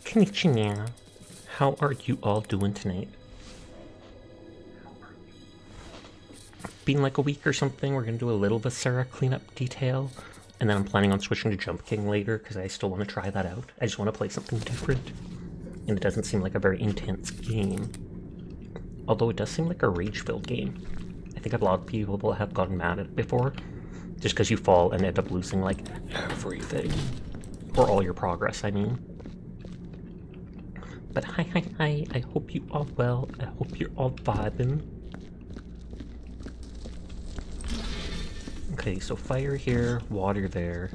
Konnichiwa. How are you all doing tonight? Been like a week or something. We're gonna do a little Viscera Cleanup Detail, and then I'm planning on switching to Jump King later because I still want to try that out. I just want to play something different, and it doesn't seem like a very intense game. Although it does seem like a rage-filled game. I think a lot of people have gotten mad at it before, just because you fall and end up losing like everything, or all your progress, I mean. But hi, I hope you all well. I hope you're all vibing. Okay, so fire here, water there.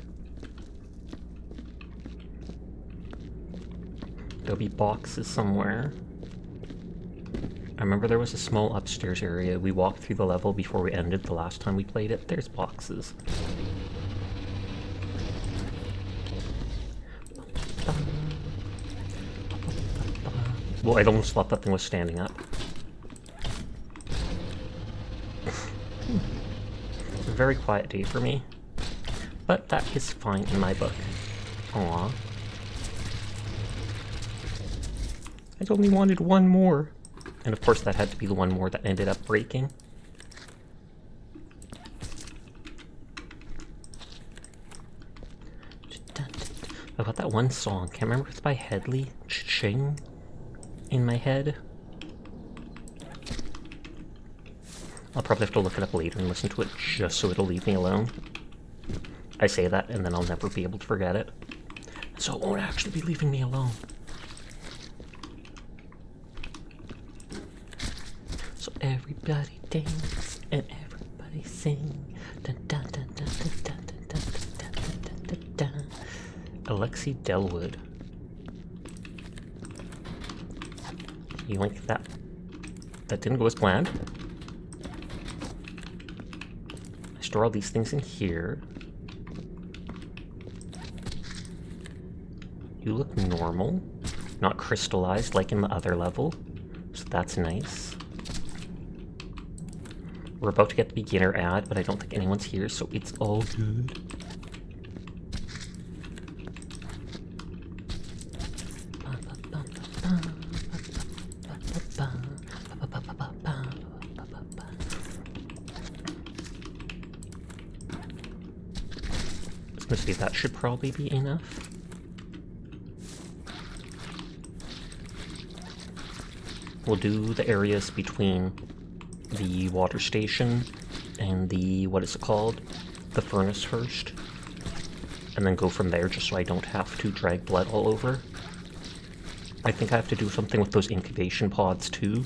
There'll be boxes somewhere. I remember there was a small upstairs area. We walked through the level before we ended the last time we played it. There's boxes. Well, I almost thought that thing was standing up. A very quiet day for me. But that is fine in my book. Aww. I only wanted one more. And of course that had to be the one more that ended up breaking. I got that one song. Can't remember if it's by Headley. Ching. In my head. I'll probably have to look it up later and listen to it just so it'll leave me alone. I say that and then I'll never be able to forget it. So it won't actually be leaving me alone. So everybody dance and everybody sing. Dun, dun, dun, dun, dun, dun, dun, dun, dun, dun, dun, dun. Alexi Delwood. You like that? That didn't go as planned. I store all these things in here. You look normal, not crystallized like in the other level, so that's nice. We're about to get the beginner ad, but I don't think anyone's here, so it's all good. Let's see, that should probably be enough. We'll do the areas between the water station and the, what is it called? The furnace first. And then go from there just so I don't have to drag blood all over. I think I have to do something with those incubation pods too.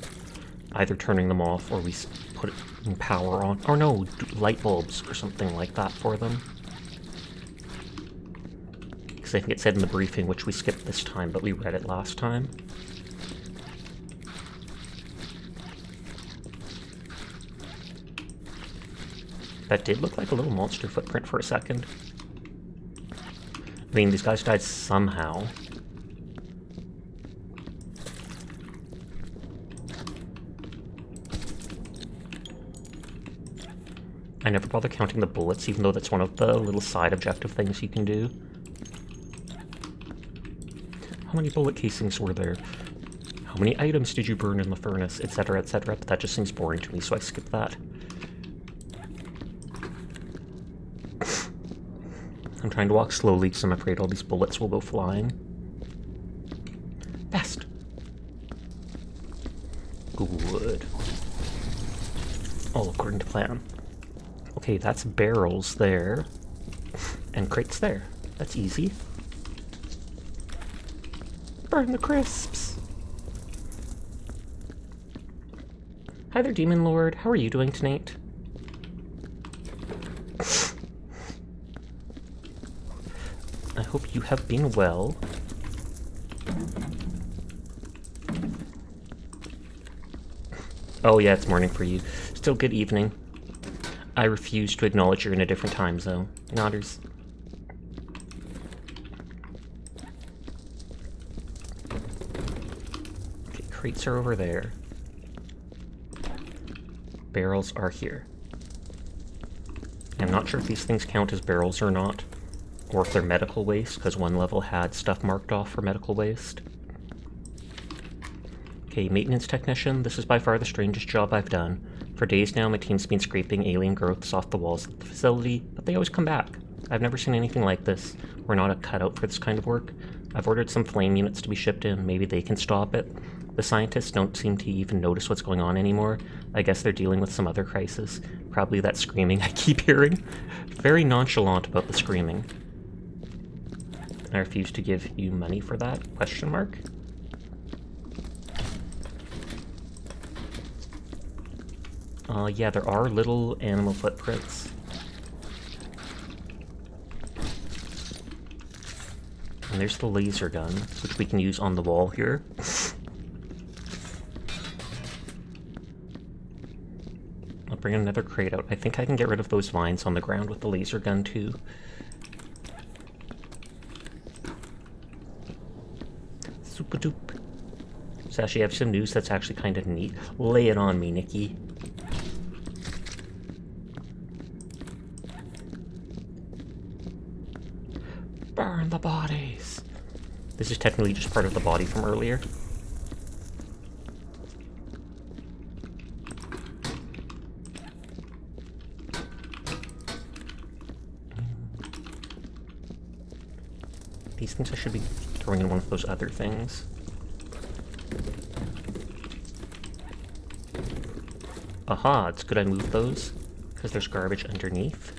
Either turning them off or we put power on. Or no, light bulbs or something like that for them. Because I think it said in the briefing, which we skipped this time, but we read it last time. That did look like a little monster footprint for a second. I mean, these guys died somehow. I never bother counting the bullets, even though that's one of the little side objective things you can do. How many bullet casings were there? How many items did you burn in the furnace? Etc, etc. But that just seems boring to me, so I skip that. I'm trying to walk slowly because I'm afraid all these bullets will go flying. Fast! Good. All according to plan. Okay, that's barrels there. And crates there. That's easy. Burn the crisps! Hi there, Demon Lord. How are you doing tonight? I hope you have been well. Oh yeah, it's morning for you. Still good evening. I refuse to acknowledge you're in a different time zone. Nodders. Okay, crates are over there. Barrels are here. I'm not sure if these things count as barrels or not. Or if they're medical waste, because one level had stuff marked off for medical waste. Okay, maintenance technician. This is by far the strangest job I've done. For days now, my team's been scraping alien growths off the walls of the facility, but they always come back. I've never seen anything like this. We're not a cutout for this kind of work. I've ordered some flame units to be shipped in. Maybe they can stop it. The scientists don't seem to even notice what's going on anymore. I guess they're dealing with some other crisis. Probably that screaming I keep hearing. Very nonchalant about the screaming. I refuse to give you money for that? Question mark? Yeah, there are little animal footprints. And there's the laser gun, which we can use on the wall here. I'll bring another crate out. I think I can get rid of those vines on the ground with the laser gun too. Super-doop. Sash, you have some news that's actually kind of neat. Lay it on me, Nikki. Burn the bodies! This is technically just part of the body from earlier. These things I should be throwing in one of those other things. Aha, it's good I moved those, because there's garbage underneath.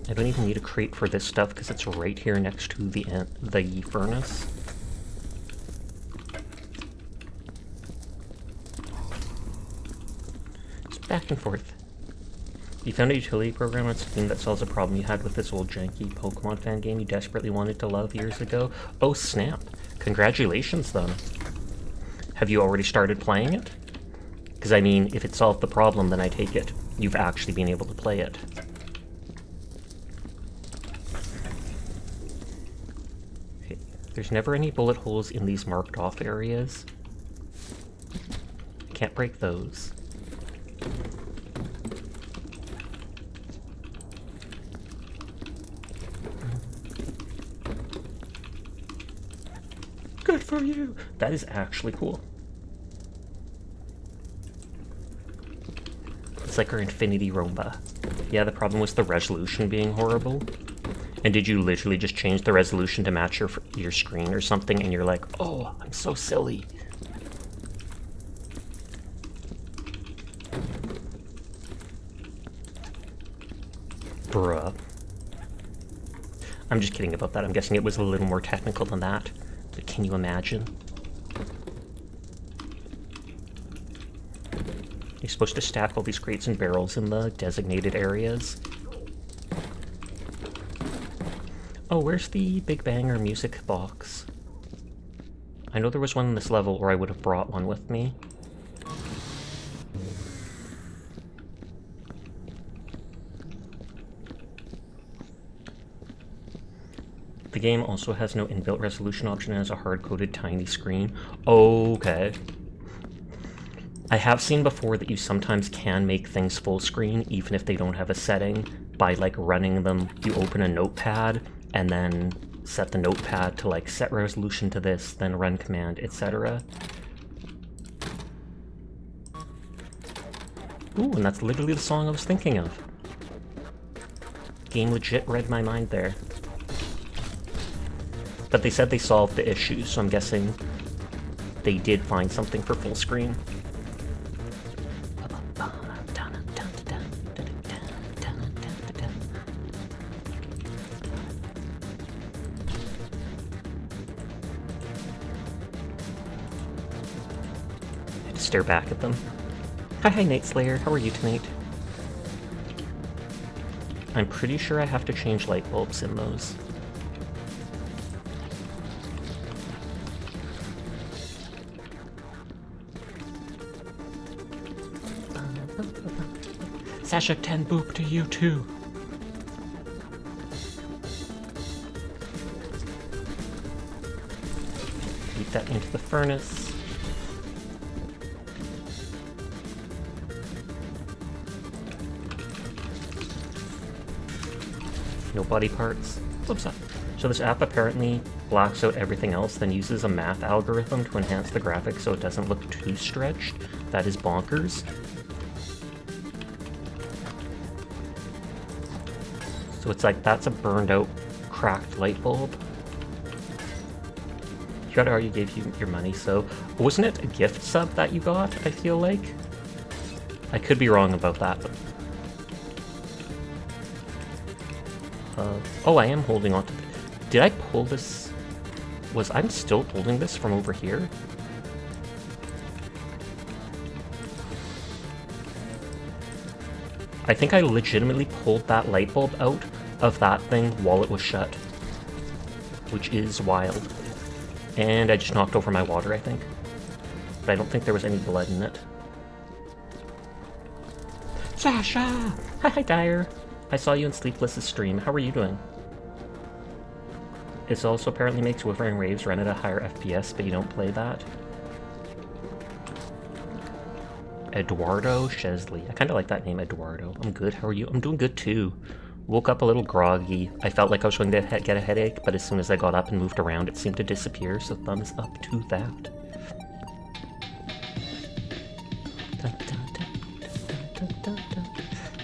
I don't even need a crate for this stuff because it's right here next to the furnace. Just back and forth. You found a utility program on Steam that solves a problem you had with this old janky Pokemon fan game you desperately wanted to love years ago. Oh snap! Congratulations then. Have you already started playing it? Because I mean, if it solved the problem, then I take it you've actually been able to play it. There's never any bullet holes in these marked off areas. Can't break those. Good for you! That is actually cool. It's like our Infinity Roomba. Yeah, the problem was the resolution being horrible. And did you literally just change the resolution to match your screen or something, and you're like, oh, I'm so silly. Bruh. I'm just kidding about that. I'm guessing it was a little more technical than that. But can you imagine? You're supposed to stack all these crates and barrels in the designated areas. Oh, where's the Big Banger music box? I know there was one in this level, or I would have brought one with me. The game also has no inbuilt resolution option and has a hard-coded tiny screen. Okay. I have seen before that you sometimes can make things full screen, even if they don't have a setting, by like running them. You open a notepad, and then set the notepad to like set resolution to this, then run command, etc. Ooh, and that's literally the song I was thinking of. Game legit read my mind there. But they said they solved the issue, so I'm guessing they did find something for full screen. Stare back at them. Hi, Night Slayer. How are you tonight? I'm pretty sure I have to change light bulbs in those. Sasha 10 boop to you too. Feed that into the furnace. No body parts. Whoops. So this app apparently blacks out everything else, then uses a math algorithm to enhance the graphics so it doesn't look too stretched. That is bonkers. So it's like, that's a burned out, cracked light bulb. You gotta argue gave you your money, so... Wasn't it a gift sub that you got, I feel like? I could be wrong about that, but... oh, I am holding on to... Did I pull this? I'm still holding this from over here? I think I legitimately pulled that light bulb out of that thing while it was shut. Which is wild. And I just knocked over my water, I think. But I don't think there was any blood in it. Sasha! Hi, Dyer! I saw you in Sleepless's stream. How are you doing? This also apparently makes Wuthering Waves run at a higher FPS, but you don't play that. Eduardo Chesley. I kind of like that name, Eduardo. I'm good. How are you? I'm doing good too. Woke up a little groggy. I felt like I was going to get a headache, but as soon as I got up and moved around, it seemed to disappear, so thumbs up to that.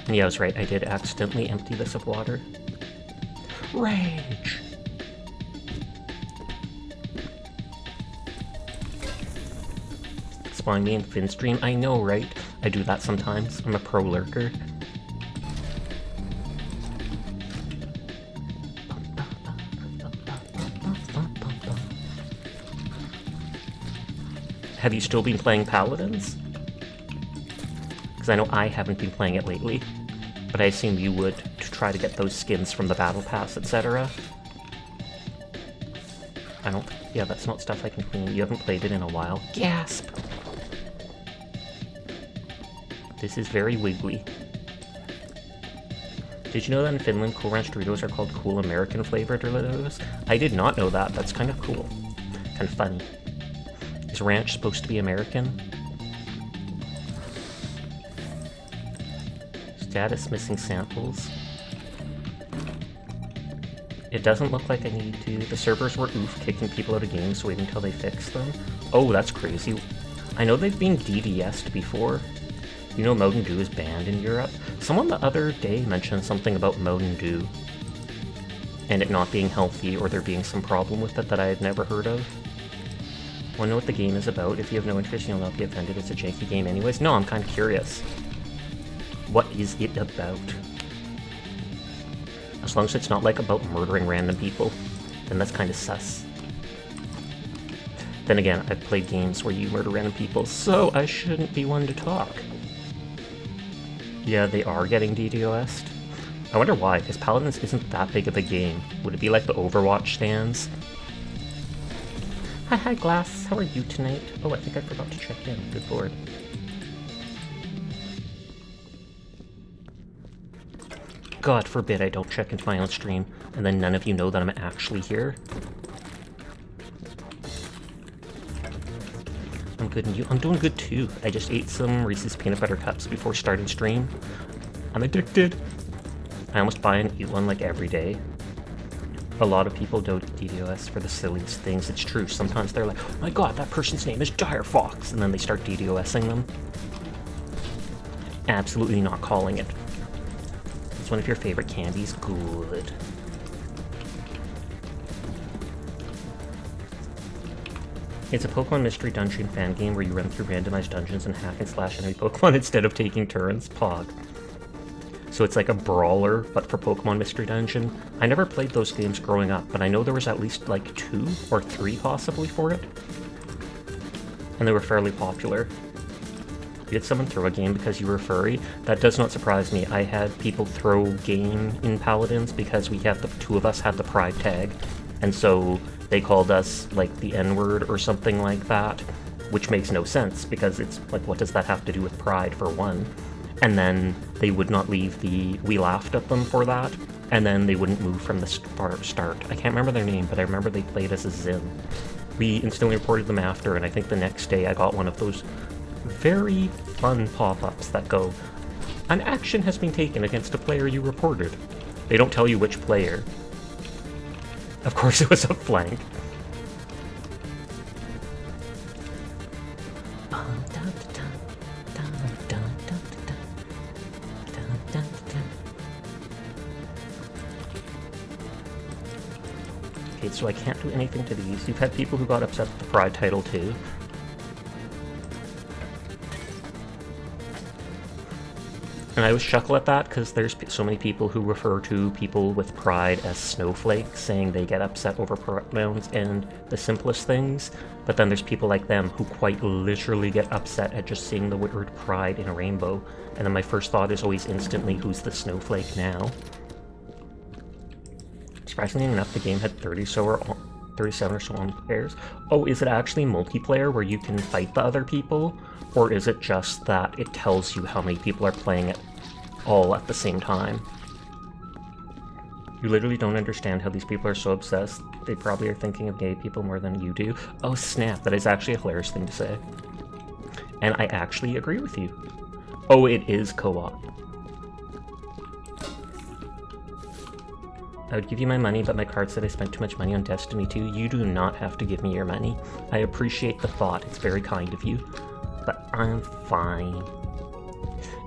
And yeah, I was right. I did accidentally empty this of water. Rage! Spawn me in Finn stream. I know, right? I do that sometimes. I'm a pro lurker. Have you still been playing Paladins? Because I know I haven't been playing it lately, but I assume you would to try to get those skins from the Battle Pass, etc. I don't... Yeah, that's not stuff I can clean. You haven't played it in a while. Gasp! This is very wiggly. Did you know that in Finland, Cool Ranch Doritos are called Cool American flavored Doritos? I did not know that. That's kind of cool. Kind of funny. Is ranch supposed to be American? Status missing samples. It doesn't look like I need to. The servers were kicking people out of games, waiting until they fix them. Oh, that's crazy. I know they've been DDS'd before. You know Mountain Dew is banned in Europe? Someone the other day mentioned something about Mountain Dew and it not being healthy or there being some problem with it that I had never heard of. Want to know what the game is about? If you have no interest, you'll not be offended. It's a janky game anyways. No, I'm kind of curious. What is it about? As long as it's not like about murdering random people, then that's kind of sus. Then again, I've played games where you murder random people, so I shouldn't be one to talk. Yeah, they are getting DDoS'd. I wonder why, because Paladins isn't that big of a game. Would it be like the Overwatch stands? Hi, Glass. How are you tonight? Oh, I think I forgot to check in. Good lord. God forbid I don't check into my own stream, and then none of you know that I'm actually here. I'm good, and you? I'm doing good too. I just ate some Reese's Peanut Butter Cups before starting stream. I'm addicted. I almost buy and eat one like every day. A lot of people don't DDoS for the silliest things. It's true. Sometimes they're like, oh my god, that person's name is Direfox, and then they start DDoSing them. Absolutely not calling it. It's one of your favorite candies. Good. It's a Pokemon Mystery Dungeon fan game where you run through randomized dungeons and hack and slash enemy Pokemon instead of taking turns. Pog. So it's like a brawler, but for Pokemon Mystery Dungeon. I never played those games growing up, but I know there was at least like 2 or 3 possibly for it. And they were fairly popular. You had someone throw a game because you were furry? That does not surprise me. I had people throw game in Paladins because we have the 2 of us had the pride tag. And so they called us like the N-word or something like that, which makes no sense because it's like, what does that have to do with pride for one? And then they would not leave we laughed at them for that, and then they wouldn't move from the start. I can't remember their name, but I remember they played as a Zim. We instantly reported them after, and I think the next day I got one of those very fun pop-ups that go, an action has been taken against a player you reported. They don't tell you which player. Of course it was a flank. Okay, so I can't do anything to these. You've had people who got upset at the Pride title too. And I always chuckle at that because there's so many people who refer to people with pride as snowflakes, saying they get upset over pronouns and the simplest things. But then there's people like them who quite literally get upset at just seeing the word pride in a rainbow. And then my first thought is always instantly, who's the snowflake now? Surprisingly enough, the game had 37 or so on players. Oh, is it actually multiplayer where you can fight the other people? Or is it just that it tells you how many people are playing it all at the same time? You literally don't understand how these people are so obsessed. They probably are thinking of gay people more than you do. Oh snap, that is actually a hilarious thing to say. And I actually agree with you. Oh, it is co-op. I would give you my money, but my card said I spent too much money on Destiny 2. You do not have to give me your money. I appreciate the thought, it's very kind of you. But I'm fine.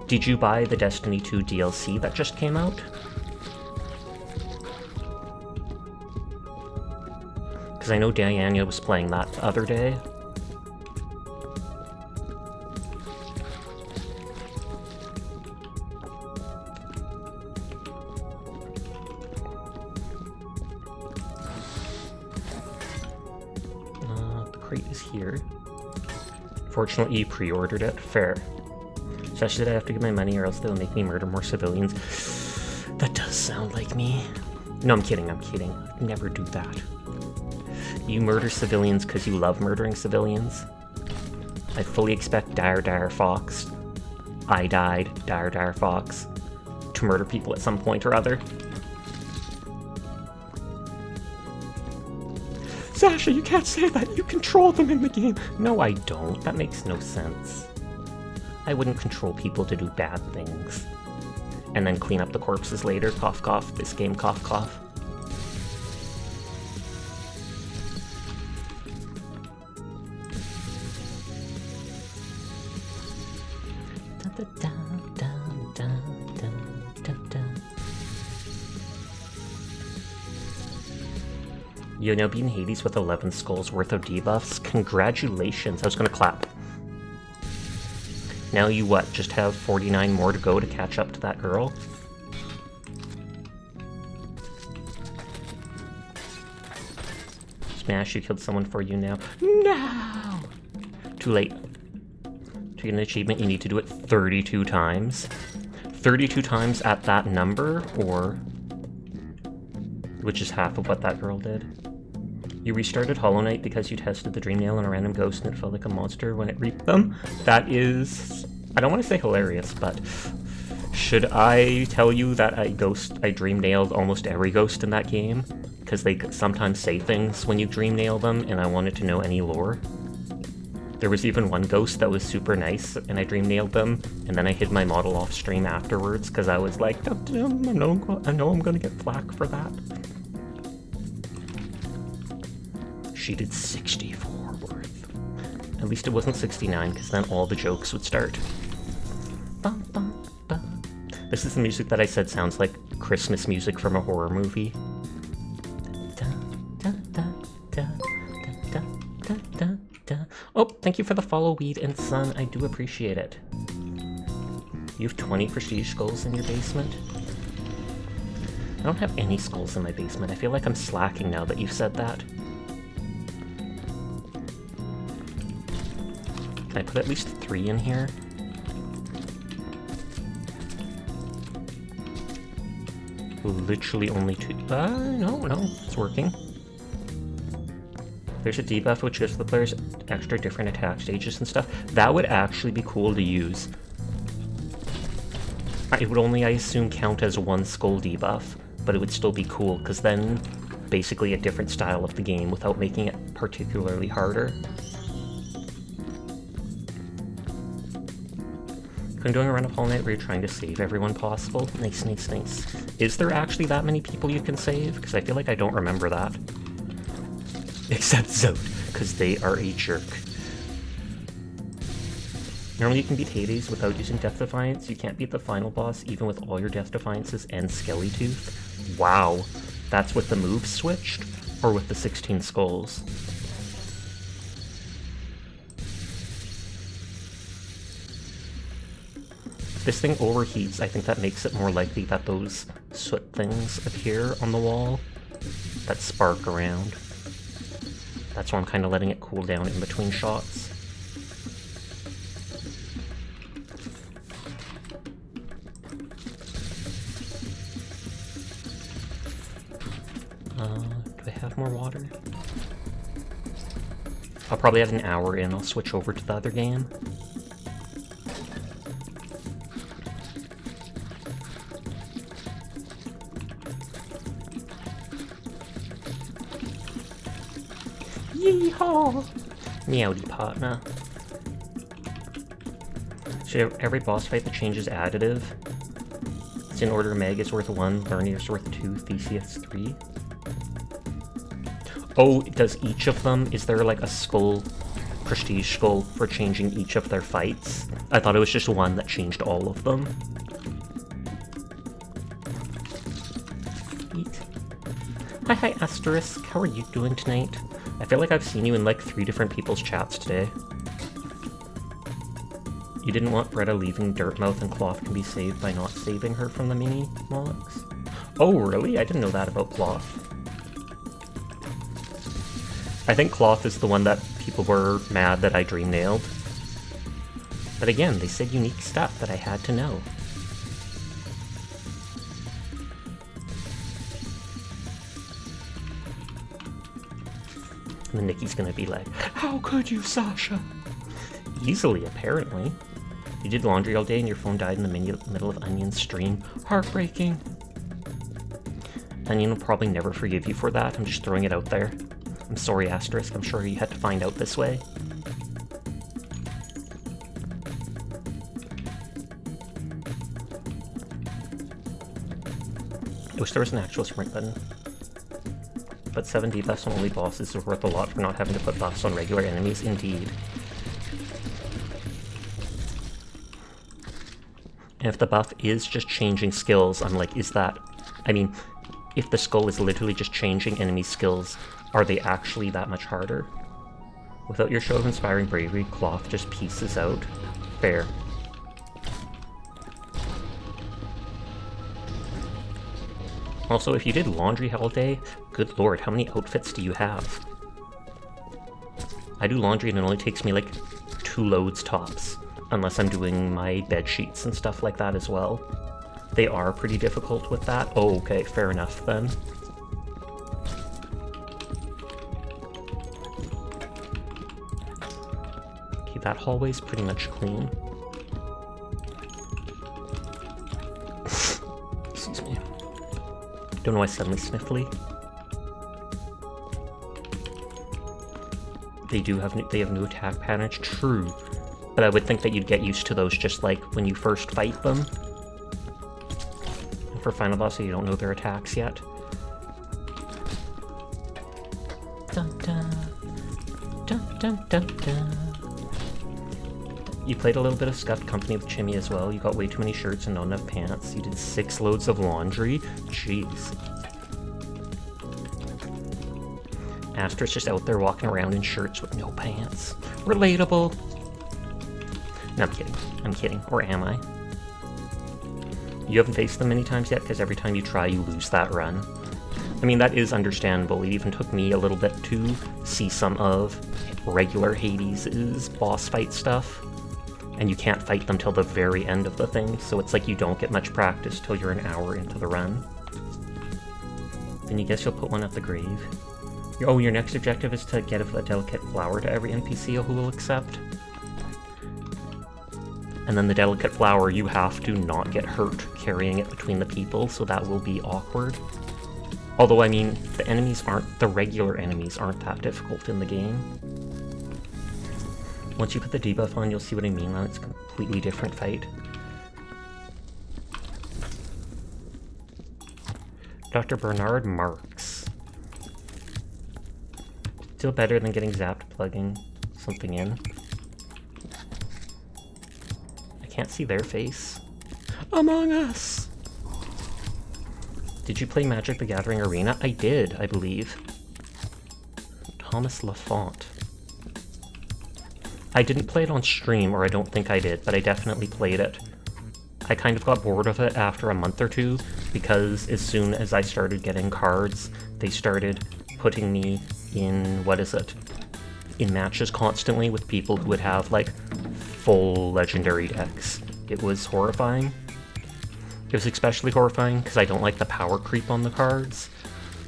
Did you buy the Destiny 2 DLC that just came out? Because I know Diana was playing that the other day. The crate is here. Fortunately, you pre-ordered it. Fair. So should I have to give my money or else they'll make me murder more civilians? That does sound like me. No, I'm kidding, I'm kidding. I'd never do that. You murder civilians because you love murdering civilians? I fully expect Dire Fox. I died, Dire Fox, to murder people at some point or other. Sasha, you can't say that! You control them in the game! No, I don't. That makes no sense. I wouldn't control people to do bad things. And then clean up the corpses later. Cough, cough. This game, cough, cough. You now beaten Hades with 11 skulls worth of debuffs. Congratulations. I was gonna clap. Now you what? Just have 49 more to go to catch up to that girl? Smash, you killed someone for you now. No! Too late. To get an achievement, you need to do it 32 times. 32 times at that number, or... which is half of what that girl did. You restarted Hollow Knight because you tested the Dream Nail on a random ghost and it felt like a monster when it reaped them. That is... I don't want to say hilarious, but... should I tell you that I Dream Nailed almost every ghost in that game? Because they sometimes say things when you Dream Nail them, and I wanted to know any lore. There was even one ghost that was super nice, and I Dream Nailed them, and then I hid my model off stream afterwards, because I was like, I know I'm gonna get flack for that. She did 64 worth. At least it wasn't 69, because then all the jokes would start. Bum, bum, bum. This is the music that I said sounds like Christmas music from a horror movie. Oh, thank you for the follow, Weed and Sun. I do appreciate it. You have 20 prestige skulls in your basement? I don't have any skulls in my basement. I feel like I'm slacking now that you've said that. Can I put at least 3 in here? Literally only 2. No, it's working. There's a debuff which gives the players extra different attack stages and stuff. That would actually be cool to use. It would only, I assume, count as one skull debuff, but it would still be cool, because then basically a different style of the game without making it particularly harder. I'm doing a run of Hollow Knight where you're trying to save everyone possible. Nice, nice, nice. Is there actually that many people you can save? Because I feel like I don't remember that. Except Zod, because they are a jerk. Normally you can beat Hades without using Death Defiance. You can't beat the final boss even with all your Death Defiances and Skelly-Tooth. Wow. That's with the moves switched? Or with the 16 skulls? If this thing overheats, I think that makes it more likely that those soot things appear on the wall that spark around. That's why I'm kind of letting it cool down in between shots. Do I have more water? I'll probably have an hour in, I'll switch over to the other game. Yeehaw! Meowdy partner. So every boss fight that changes additive. It's in order: Meg is worth 1, Lernia is worth 2, Theseus 3. Oh, does each of them, is there like a skull, prestige skull, for changing each of their fights? I thought it was just one that changed all of them. Eat. Hi Asterisk, how are you doing tonight? I feel like I've seen you in like 3 different people's chats today. You didn't want Bretta leaving Dirtmouth and Cloth can be saved by not saving her from the mini molochs? Oh really? I didn't know that about Cloth. I think Cloth is the one that people were mad that I dream nailed. But again, they said unique stuff that I had to know. And then Nikki's gonna be like, how could you, Sasha? Easily, apparently. You did laundry all day and your phone died in the middle of Onion's stream. Heartbreaking. Onion will probably never forgive you for that. I'm just throwing it out there. I'm sorry, Asterisk. I'm sure you had to find out this way. I wish there was an actual sprint button. But 7 debuffs on only bosses is worth a lot for not having to put buffs on regular enemies, indeed. And if the buff is just changing skills, I'm like, is that... I mean, if the skull is literally just changing enemy skills, are they actually that much harder? Without your show of inspiring bravery, Cloth just pieces out. Fair. Also, if you did laundry all day, good lord, how many outfits do you have? I do laundry and it only takes me like 2 loads tops, unless I'm doing my bed sheets and stuff like that as well. They are pretty difficult with that. Oh, okay, fair enough then. Okay, that hallway's pretty much clean. Excuse me. Don't know why suddenly sniffly. They have new attack patterns, true. But I would think that you'd get used to those just like when you first fight them. And for final boss, you don't know their attacks yet. Dun dun dun dun dun dun. You played a little bit of Scuffed Company with Chimmy as well. You got way too many shirts and not enough pants. You did 6 loads of laundry. Jeez. Astra's just out there walking around in shirts with no pants. Relatable. No, I'm kidding. I'm kidding. Or am I? You haven't faced them many times yet, because every time you try, you lose that run. I mean, that is understandable. It even took me a little bit to see some of regular Hades' boss fight stuff. And you can't fight them till the very end of the thing, so it's like you don't get much practice till you're an hour into the run. Then you guess you'll put one at the grave. Oh, your next objective is to get a delicate flower to every NPC who will accept. And then the delicate flower, you have to not get hurt carrying it between the people, so that will be awkward. Although, I mean, the regular enemies aren't that difficult in the game. Once you put the debuff on, you'll see what I mean. It's a completely different fight. Dr. Bernard Marks. Still better than getting zapped plugging something in. I can't see their face. Among Us! Did you play Magic the Gathering Arena? I did, I believe. Thomas Lafont. I didn't play it on stream, or I don't think I did, but I definitely played it. I kind of got bored of it after a month or two, because as soon as I started getting cards, they started putting me in, in matches constantly with people who would have, like, full legendary decks. It was horrifying. It was especially horrifying because I don't like the power creep on the cards,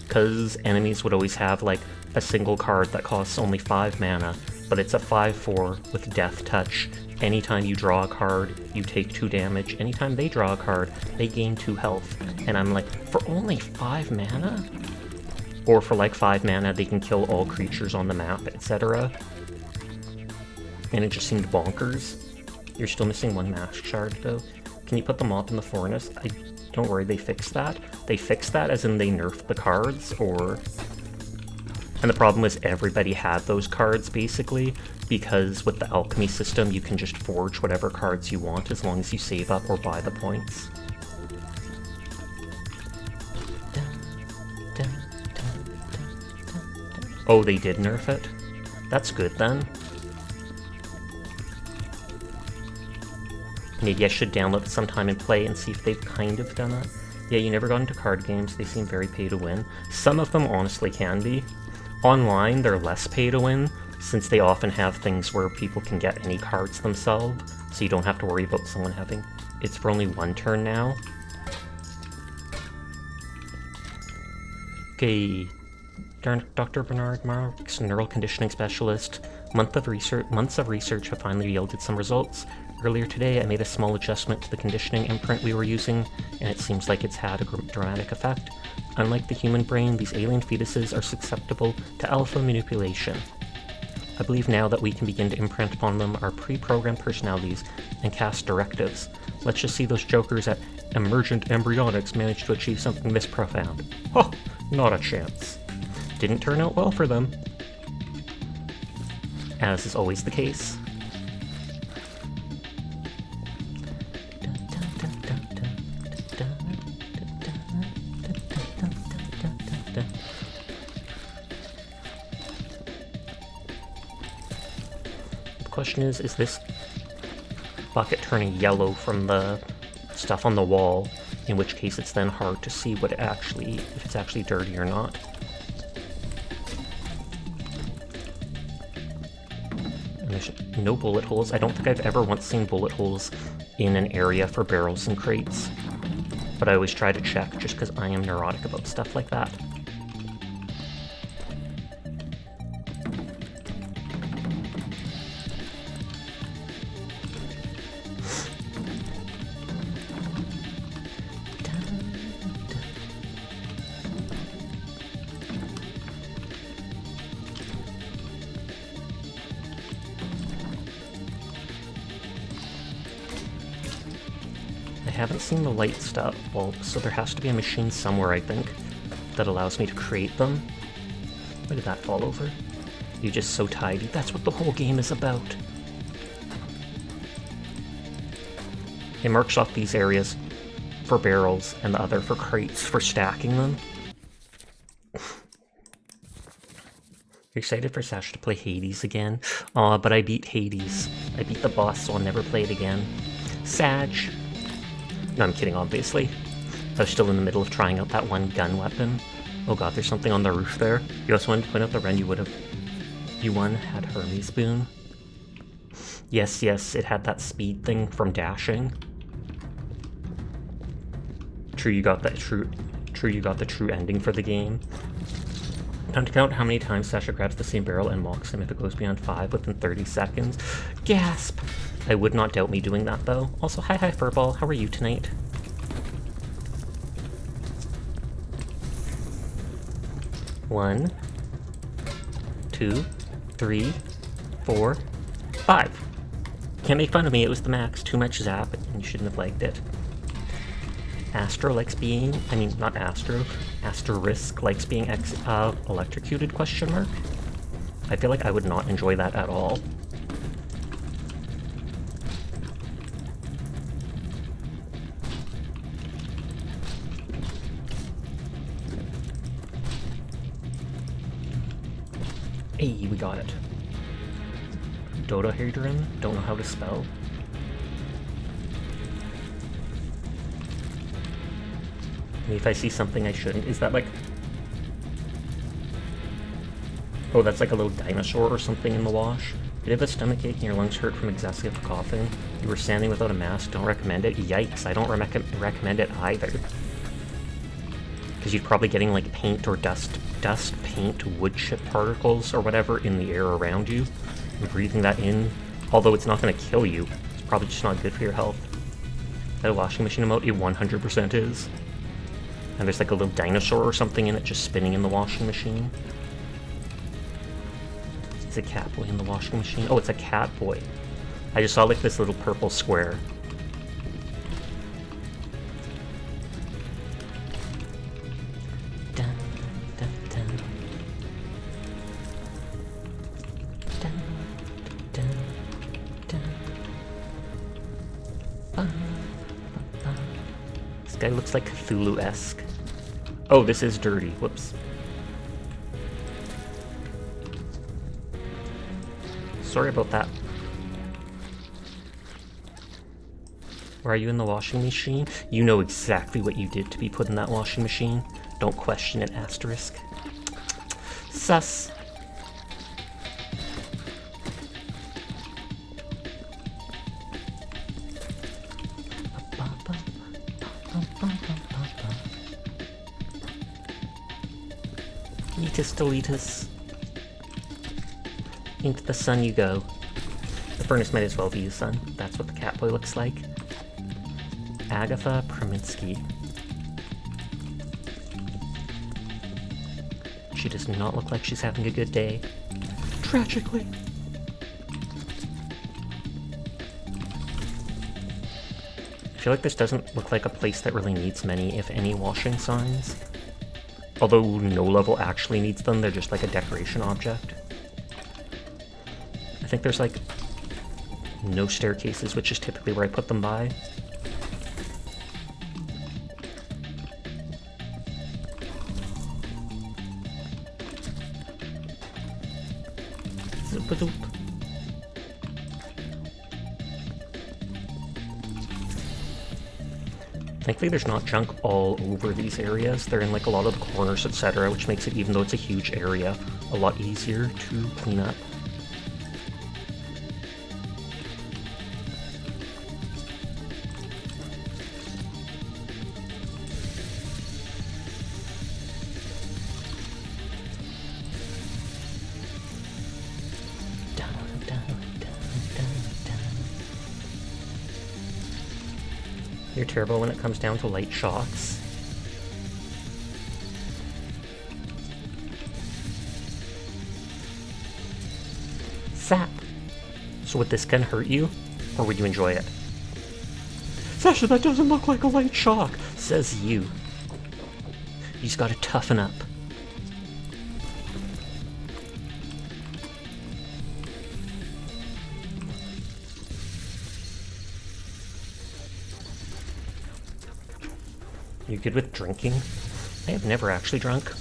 because enemies would always have, like, a single card that costs only 5 mana, but it's a 5/4 with Death Touch. Anytime you draw a card, you take 2 damage. Anytime they draw a card, they gain 2 health. And I'm like, for only 5 mana? Or for like 5 mana, they can kill all creatures on the map, etc. And it just seemed bonkers. You're still missing 1 mask shard, though. Can you put the mop in the furnace? Don't worry, they fixed that. They fixed that as in they nerfed the cards, or... And the problem is everybody had those cards, basically, because with the alchemy system, you can just forge whatever cards you want as long as you save up or buy the points. Oh, they did nerf it? That's good, then. Maybe I should download it sometime and play and see if they've kind of done it. Yeah, you never got into card games. They seem very pay to win. Some of them honestly can be. Online, they're less pay to win, since they often have things where people can get any cards themselves, so you don't have to worry about someone having... It's for only 1 turn now. Okay, Dr. Bernard Marks, neural conditioning specialist. Months of research have finally yielded some results. Earlier today, I made a small adjustment to the conditioning imprint we were using, and it seems like it's had a dramatic effect. Unlike the human brain, these alien fetuses are susceptible to alpha manipulation. I believe now that we can begin to imprint upon them our pre-programmed personalities and cast directives. Let's just see those jokers at Emergent Embryonics manage to achieve something this profound. Oh, not a chance. Didn't turn out well for them. As is always the case. The question is this bucket turning yellow from the stuff on the wall, in which case it's then hard to see what if it's actually dirty or not. And there's no bullet holes. I don't think I've ever once seen bullet holes in an area for barrels and crates, but I always try to check just because I am neurotic about stuff like that. I haven't seen the light stuff, well, so there has to be a machine somewhere, I think, that allows me to create them. Why did that fall over? You're just so tidy. That's what the whole game is about. It marks off these areas for barrels and the other for crates for stacking them. You're excited for Sash to play Hades again? Aw, but I beat Hades. I beat the boss, so I'll never play it again. Sag. No, I'm kidding, obviously. I was still in the middle of trying out that one gun weapon. Oh god, there's something on the roof there. You also wanted to point out the run you won had Hermes Boon. Yes, it had that speed thing from dashing. True, you got the true ending for the game. Time to count how many times Sasha grabs the same barrel and mocks him if it goes beyond 5 within 30 seconds. Gasp! I would not doubt me doing that, though. Also, hi Furball, how are you tonight? One, 2, 3, 4, 5. Can't make fun of me, it was the max. Too much zap, and you shouldn't have liked it. Astro likes being, I mean, not Astro, Asterisk likes being electrocuted, question mark? I feel like I would not enjoy that at all. Hey, we got it. Dodahedron? Don't know how to spell. Maybe if I see something I shouldn't. Is that like... Oh, that's like a little dinosaur or something in the wash. If you have a stomachache and your lungs hurt from excessive coughing, you were standing without a mask, don't recommend it. Yikes, I don't recommend it either. Because you're probably getting like paint or dust, paint, wood chip particles or whatever in the air around you. And breathing that in, although it's not going to kill you, it's probably just not good for your health. That washing machine emote, it 100% is. And there's like a little dinosaur or something in it just spinning in the washing machine. Is a cat boy in the washing machine? Oh, it's a cat boy. I just saw like this little purple square. Dun, dun, dun. Dun, dun, dun. Ba, ba, ba. This guy looks like Cthulhu-esque. Oh, this is dirty. Whoops. Sorry about that. Why are you in the washing machine? You know exactly what you did to be put in that washing machine. Don't question it, asterisk. Sus. Eatus deletus. Into the sun you go. The furnace might as well be the sun. That's what the cat boy looks like. Agatha Praminsky. She does not look like she's having a good day. Tragically. I feel like this doesn't look like a place that really needs many, if any, washing signs. Although no level actually needs them, they're just like a decoration object. I think there's like no staircases, which is typically where I put them by. Zoop-a-zoop. Thankfully there's not junk all over these areas. They're in like a lot of the corners, etc., which makes it, even though it's a huge area, a lot easier to clean up. You're terrible when it comes down to light shocks. Zap! So would this gun hurt you, or would you enjoy it? Sasha, that doesn't look like a light shock, says you. You just gotta toughen up. You good with drinking? I have never actually drunk.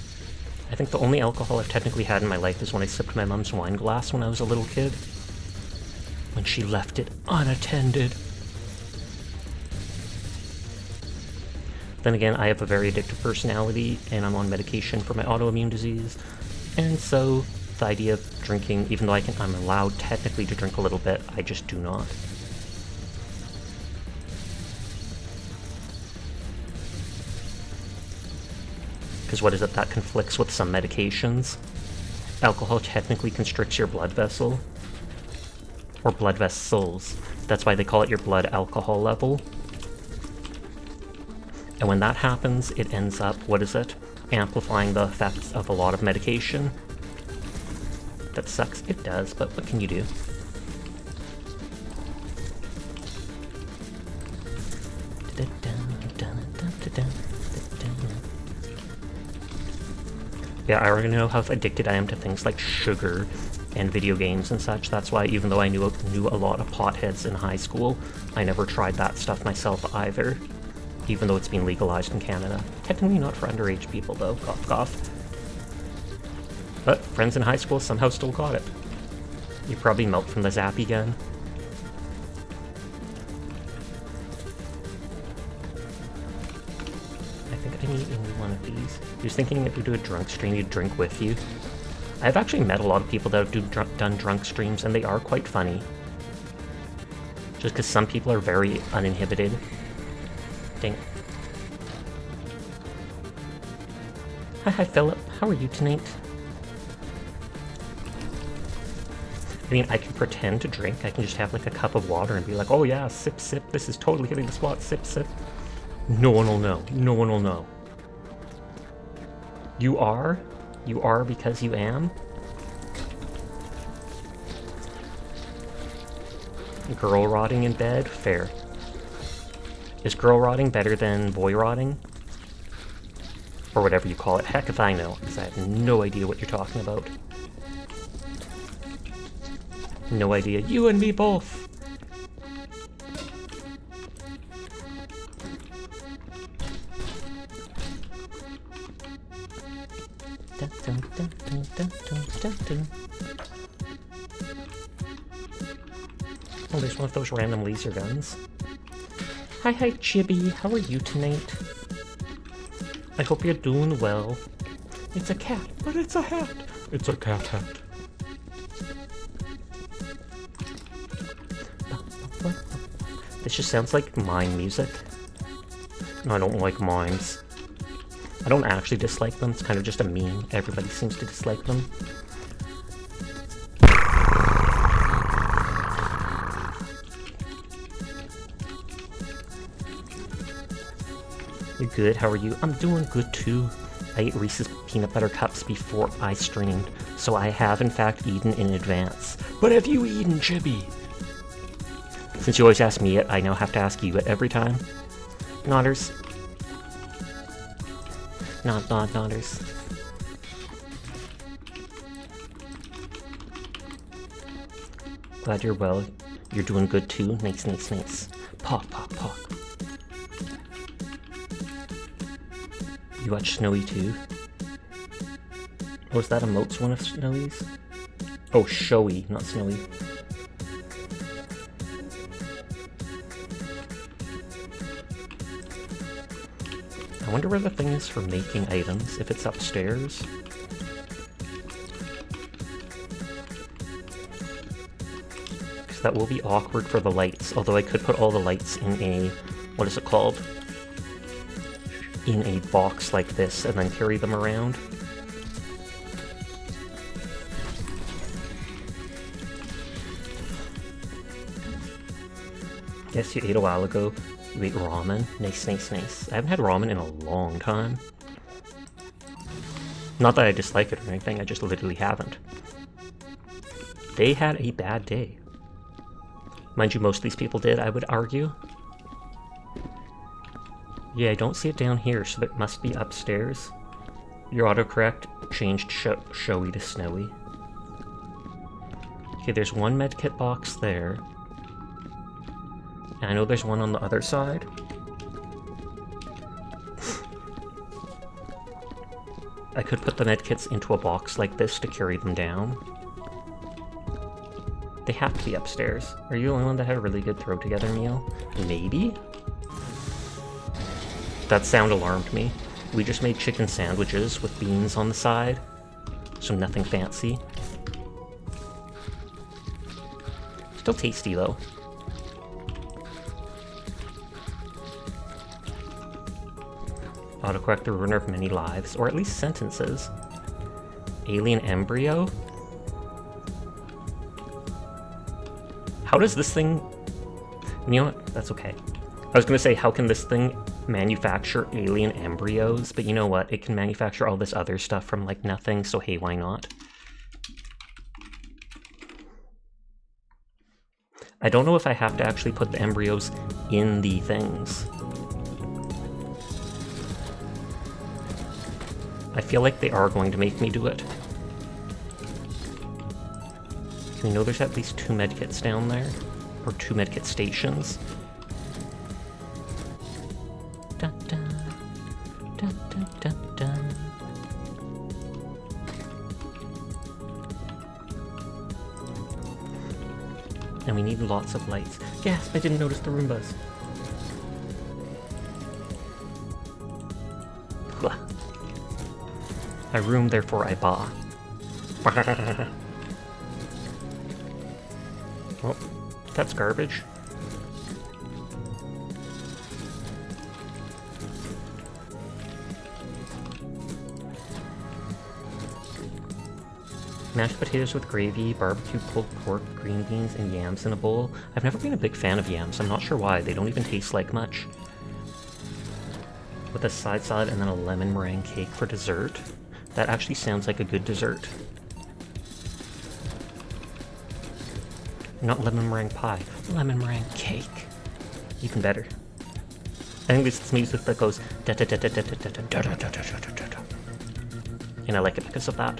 I think the only alcohol I've technically had in my life is when I sipped my mom's wine glass when I was a little kid. When she left it unattended. Then again, I have a very addictive personality, and I'm on medication for my autoimmune disease. And so, the idea of drinking, even though I'm allowed technically to drink a little bit, I just do not. Because what is it that conflicts with some medications? Alcohol technically constricts your blood vessel. Or blood vessels. That's why they call it your blood alcohol level. And when that happens, it ends up, what is it? Amplifying the effects of a lot of medication. That sucks. It does, but what can you do? Yeah, I already know how addicted I am to things like sugar and video games and such. That's why even though I knew a lot of potheads in high school, I never tried that stuff myself either, even though it's been legalized in Canada. Technically not for underage people though, cough cough. But friends in high school somehow still got it. You probably melt from the Zappy gun. I think I need one of these. I was thinking if you do a drunk stream, you'd drink with you. I've actually met a lot of people that have done drunk streams, and they are quite funny. Just because some people are very uninhibited. Dang. Hi Philip, how are you tonight? I mean, I can pretend to drink. I can just have like a cup of water and be like, oh yeah, sip sip, this is totally hitting the spot, sip sip. No one will know. No one will know. You are? You are because you am? Girl rotting in bed? Fair. Is girl rotting better than boy rotting? Or whatever you call it. Heck if I know, because I have no idea what you're talking about. No idea. You and me both! Oh, there's one of those random laser guns. Hi Chibi, how are you tonight? I hope you're doing well. It's a cat, but it's a hat. It's a cat hat. This just sounds like mime music. I don't like mimes. I don't actually dislike them, it's kind of just a meme. Everybody seems to dislike them. You're good, how are you? I'm doing good too. I ate Reese's peanut butter cups before I streamed, so I have in fact eaten in advance. But have you eaten, Chibi? Since you always ask me it, I now have to ask you it every time. Nodders. Nodders. Glad you're well. You're doing good too. Nice. Pog. You watch Snowy too? Oh, is that emotes one of Snowy's? Oh, Showy, not Snowy. I wonder where the thing is for making items, if it's upstairs. Because that will be awkward for the lights, although I could put all the lights in a, what is it called? In a box like this and then carry them around. Guess you ate a while ago. You ate ramen? Nice. I haven't had ramen in a long time. Not that I dislike it or anything, I just literally haven't. They had a bad day. Mind you, most of these people did, I would argue. Yeah, I don't see it down here, so it must be upstairs. Your autocorrect changed Showy to Snowy. Okay, there's one medkit box there. And I know there's one on the other side. I could put the medkits into a box like this to carry them down. They have to be upstairs. Are you the only one that had a really good throw together meal? Maybe? That sound alarmed me. We just made chicken sandwiches with beans on the side. So nothing fancy. Still tasty though. Autocorrect the ruiner of many lives, or at least sentences. Alien embryo? How does this thing... You know what? That's okay. I was gonna say, how can this thing manufacture alien embryos? But you know what? It can manufacture all this other stuff from, like, nothing, so hey, why not? I don't know if I have to actually put the embryos in the things. I feel like they are going to make me do it. We know there's at least 2 medkits down there, or 2 medkit stations. Dun, dun, dun, dun, dun, dun. And we need lots of lights. Gasp, I didn't notice the Roombas. Blah. I room, therefore I ba. Oh, that's garbage. Mashed potatoes with gravy, barbecue pulled pork, green beans, and yams in a bowl. I've never been a big fan of yams. I'm not sure why. They don't even taste like much. With a side salad and then a lemon meringue cake for dessert. That actually sounds like a good dessert. Not lemon meringue pie, lemon meringue cake. Even better. I think this is music that goes da da da da da da da da da da da da da. And I like it because of that.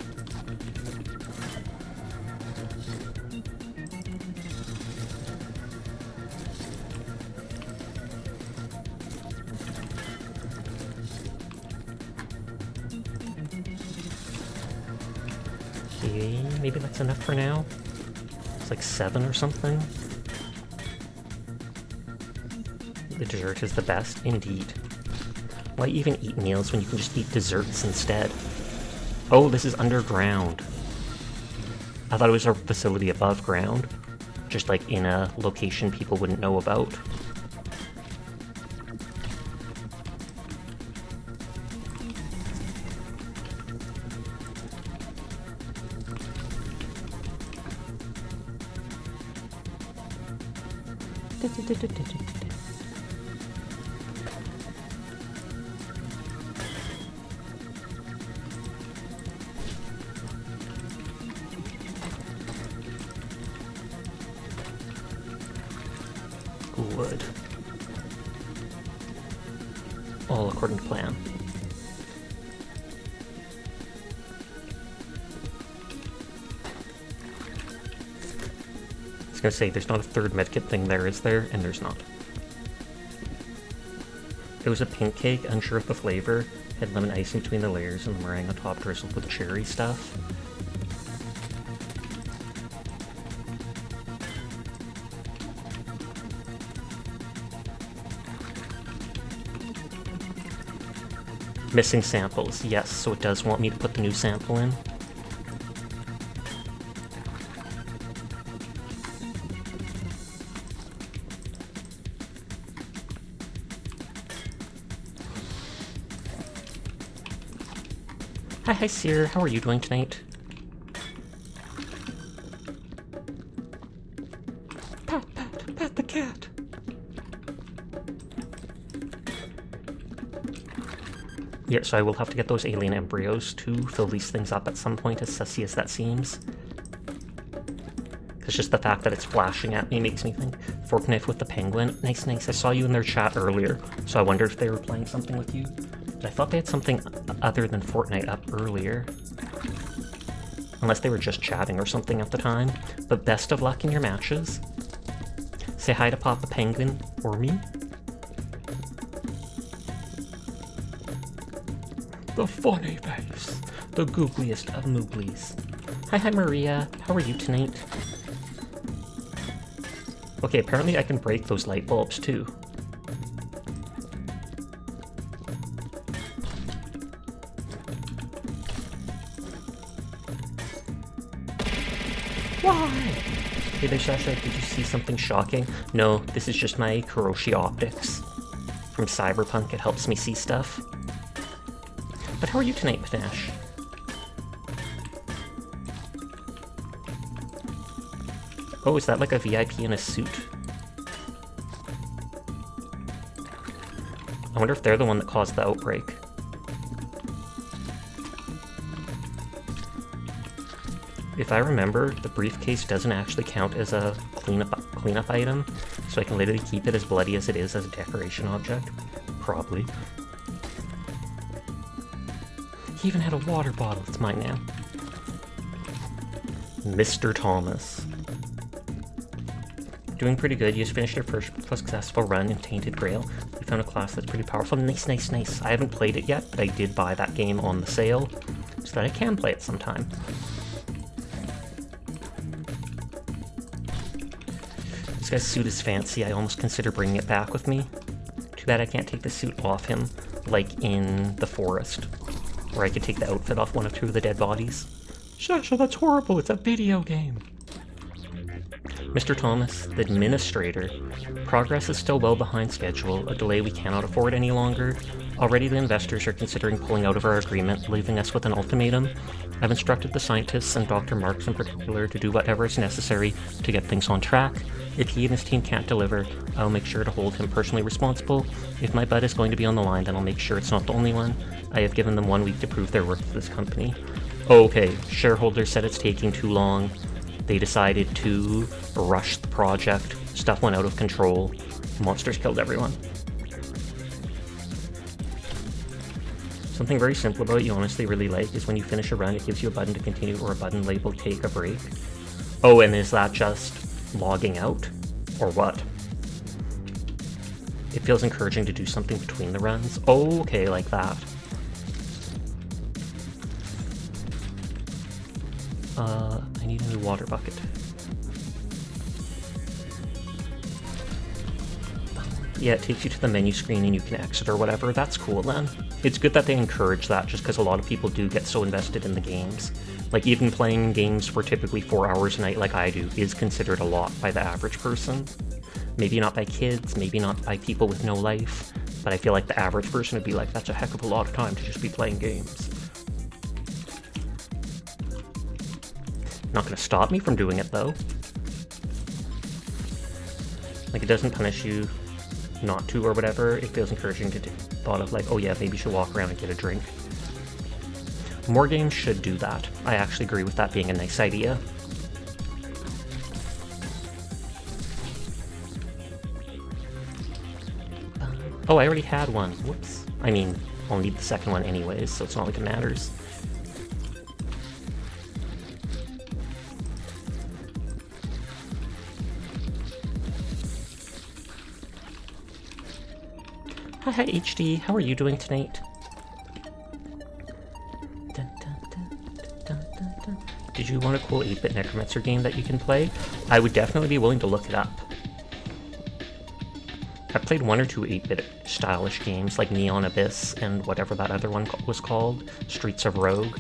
Okay, maybe that's enough for now. It's like 7 or something. The dessert is the best, indeed. Why even eat meals when you can just eat desserts instead? Oh, this is underground. I thought it was a facility above ground. Just like in a location people wouldn't know about. Good. All according to plan. I was gonna say, there's not a third medkit thing there, is there? And there's not. It was a pink cake, unsure of the flavor, had lemon icing between the layers and the meringue on top drizzled with cherry stuff. Missing samples, yes, so it does want me to put the new sample in. Hi, Seer. How are you doing tonight? Pat the cat. Yeah, so I will have to get those alien embryos to fill these things up at some point, as sussy as that seems. It's just the fact that it's flashing at me makes me think. Fork knife with the penguin. Nice, nice. I saw you in their chat earlier, so I wondered if they were playing something with you. But I thought they had something other than Fortnite up earlier. Unless they were just chatting or something at the time. But best of luck in your matches. Say hi to Papa Penguin for me. The funny face. The googliest of mooglies. Hi, Maria. How are you tonight? Okay, apparently I can break those light bulbs too. Why? Hey there, Sasha, did you see something shocking? No, this is just my Kuroshi optics. From Cyberpunk, it helps me see stuff. But how are you tonight, Panache? Oh, is that like a VIP in a suit? I wonder if they're the one that caused the outbreak. If I remember, the briefcase doesn't actually count as a cleanup item, so I can literally keep it as bloody as it is as a decoration object. Probably. He even had a water bottle. It's mine now. Mr. Thomas. Doing pretty good. You just finished your first plus successful run in Tainted Grail. We found a class that's pretty powerful. Nice, nice, nice. I haven't played it yet, but I did buy that game on the sale so that I can play it sometime. This guy's suit is fancy. I almost consider bringing it back with me. Too bad I can't take the suit off him, like in the forest, where I could take the outfit off one or two of the dead bodies. Sasha, that's horrible. It's a video game. Mr. Thomas, the administrator. Progress is still well behind schedule, a delay we cannot afford any longer. Already the investors are considering pulling out of our agreement, leaving us with an ultimatum. I've instructed the scientists, and Dr. Marks in particular, to do whatever is necessary to get things on track. If he and his team can't deliver, I'll make sure to hold him personally responsible. If my butt is going to be on the line, then I'll make sure it's not the only one. I have given them 1 week to prove their worth to this company. Okay, shareholders said it's taking too long. They decided to rush the project. Stuff went out of control. Monsters killed everyone. Something very simple about it you honestly really like is when you finish a run, it gives you a button to continue or a button labeled take a break. Oh, and is that just logging out? Or what? It feels encouraging to do something between the runs. Oh, okay, like that. I need a new water bucket. Yeah, it takes you to the menu screen and you can exit or whatever. That's cool then. It's good that they encourage that, just because a lot of people do get so invested in the games. Like, even playing games for typically 4 hours a night like I do is considered a lot by the average person. Maybe not by kids, maybe not by people with no life, but I feel like the average person would be like, that's a heck of a lot of time to just be playing games. Not gonna stop me from doing it though. Like, it doesn't punish you not to or whatever. It feels encouraging to thought of like, oh yeah, maybe you should walk around and get a drink. More games should do that. I actually agree with that being a nice idea. Oh, I already had one. Whoops. I mean, I'll need the second one anyways, so it's not like it matters. Hi HD, how are you doing tonight? Did you want a cool 8-bit Necromancer game that you can play? I would definitely be willing to look it up. I've played 1 or 2 8-bit stylish games like Neon Abyss and whatever that other one was called, Streets of Rogue.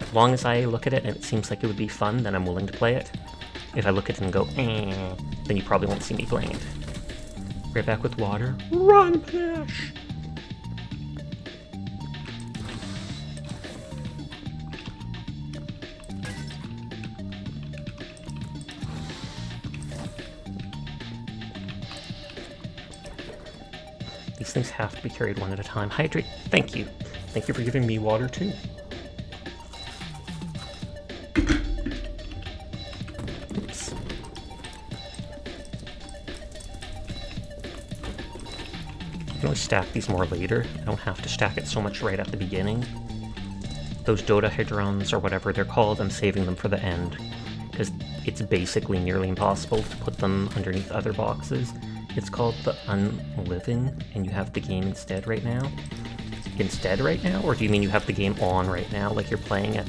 As long as I look at it and it seems like it would be fun, then I'm willing to play it. If I look at it and go, eh, then you probably won't see me playing it. Right back with water. Run, fish! These things have to be carried one at a time. Hydrate. Thank you. Thank you for giving me water too. Oops. I can always stack these more later. I don't have to stack it so much right at the beginning. Those dodahedrons, or whatever they're called, I'm saving them for the end, because it's basically nearly impossible to put them underneath other boxes. It's called the Unliving, and you have the game instead right now? Instead right now? Or do you mean you have the game on right now, like you're playing it?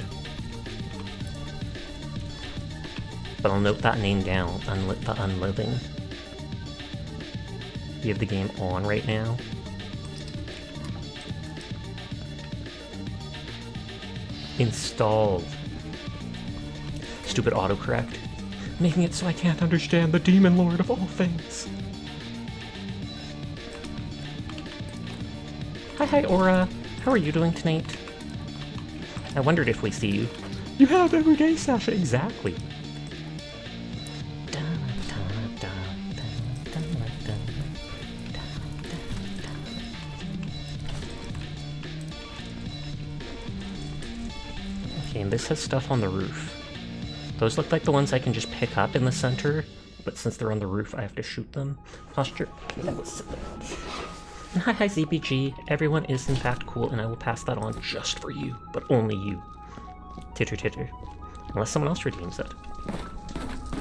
But I'll note that name down, the Unliving. You have the game on right now? Installed. Stupid autocorrect. Making it so I can't understand the Demon Lord of all things. Hi, Aura. How are you doing tonight? I wondered if we see you. You have every day, Sasha, exactly. Okay, and this has stuff on the roof. Those look like the ones I can just pick up in the center, but since they're on the roof, I have to shoot them. Posture. Hi hi ZBG, everyone is in fact cool and I will pass that on just for you, but only you. Titter titter. Unless someone else redeems it.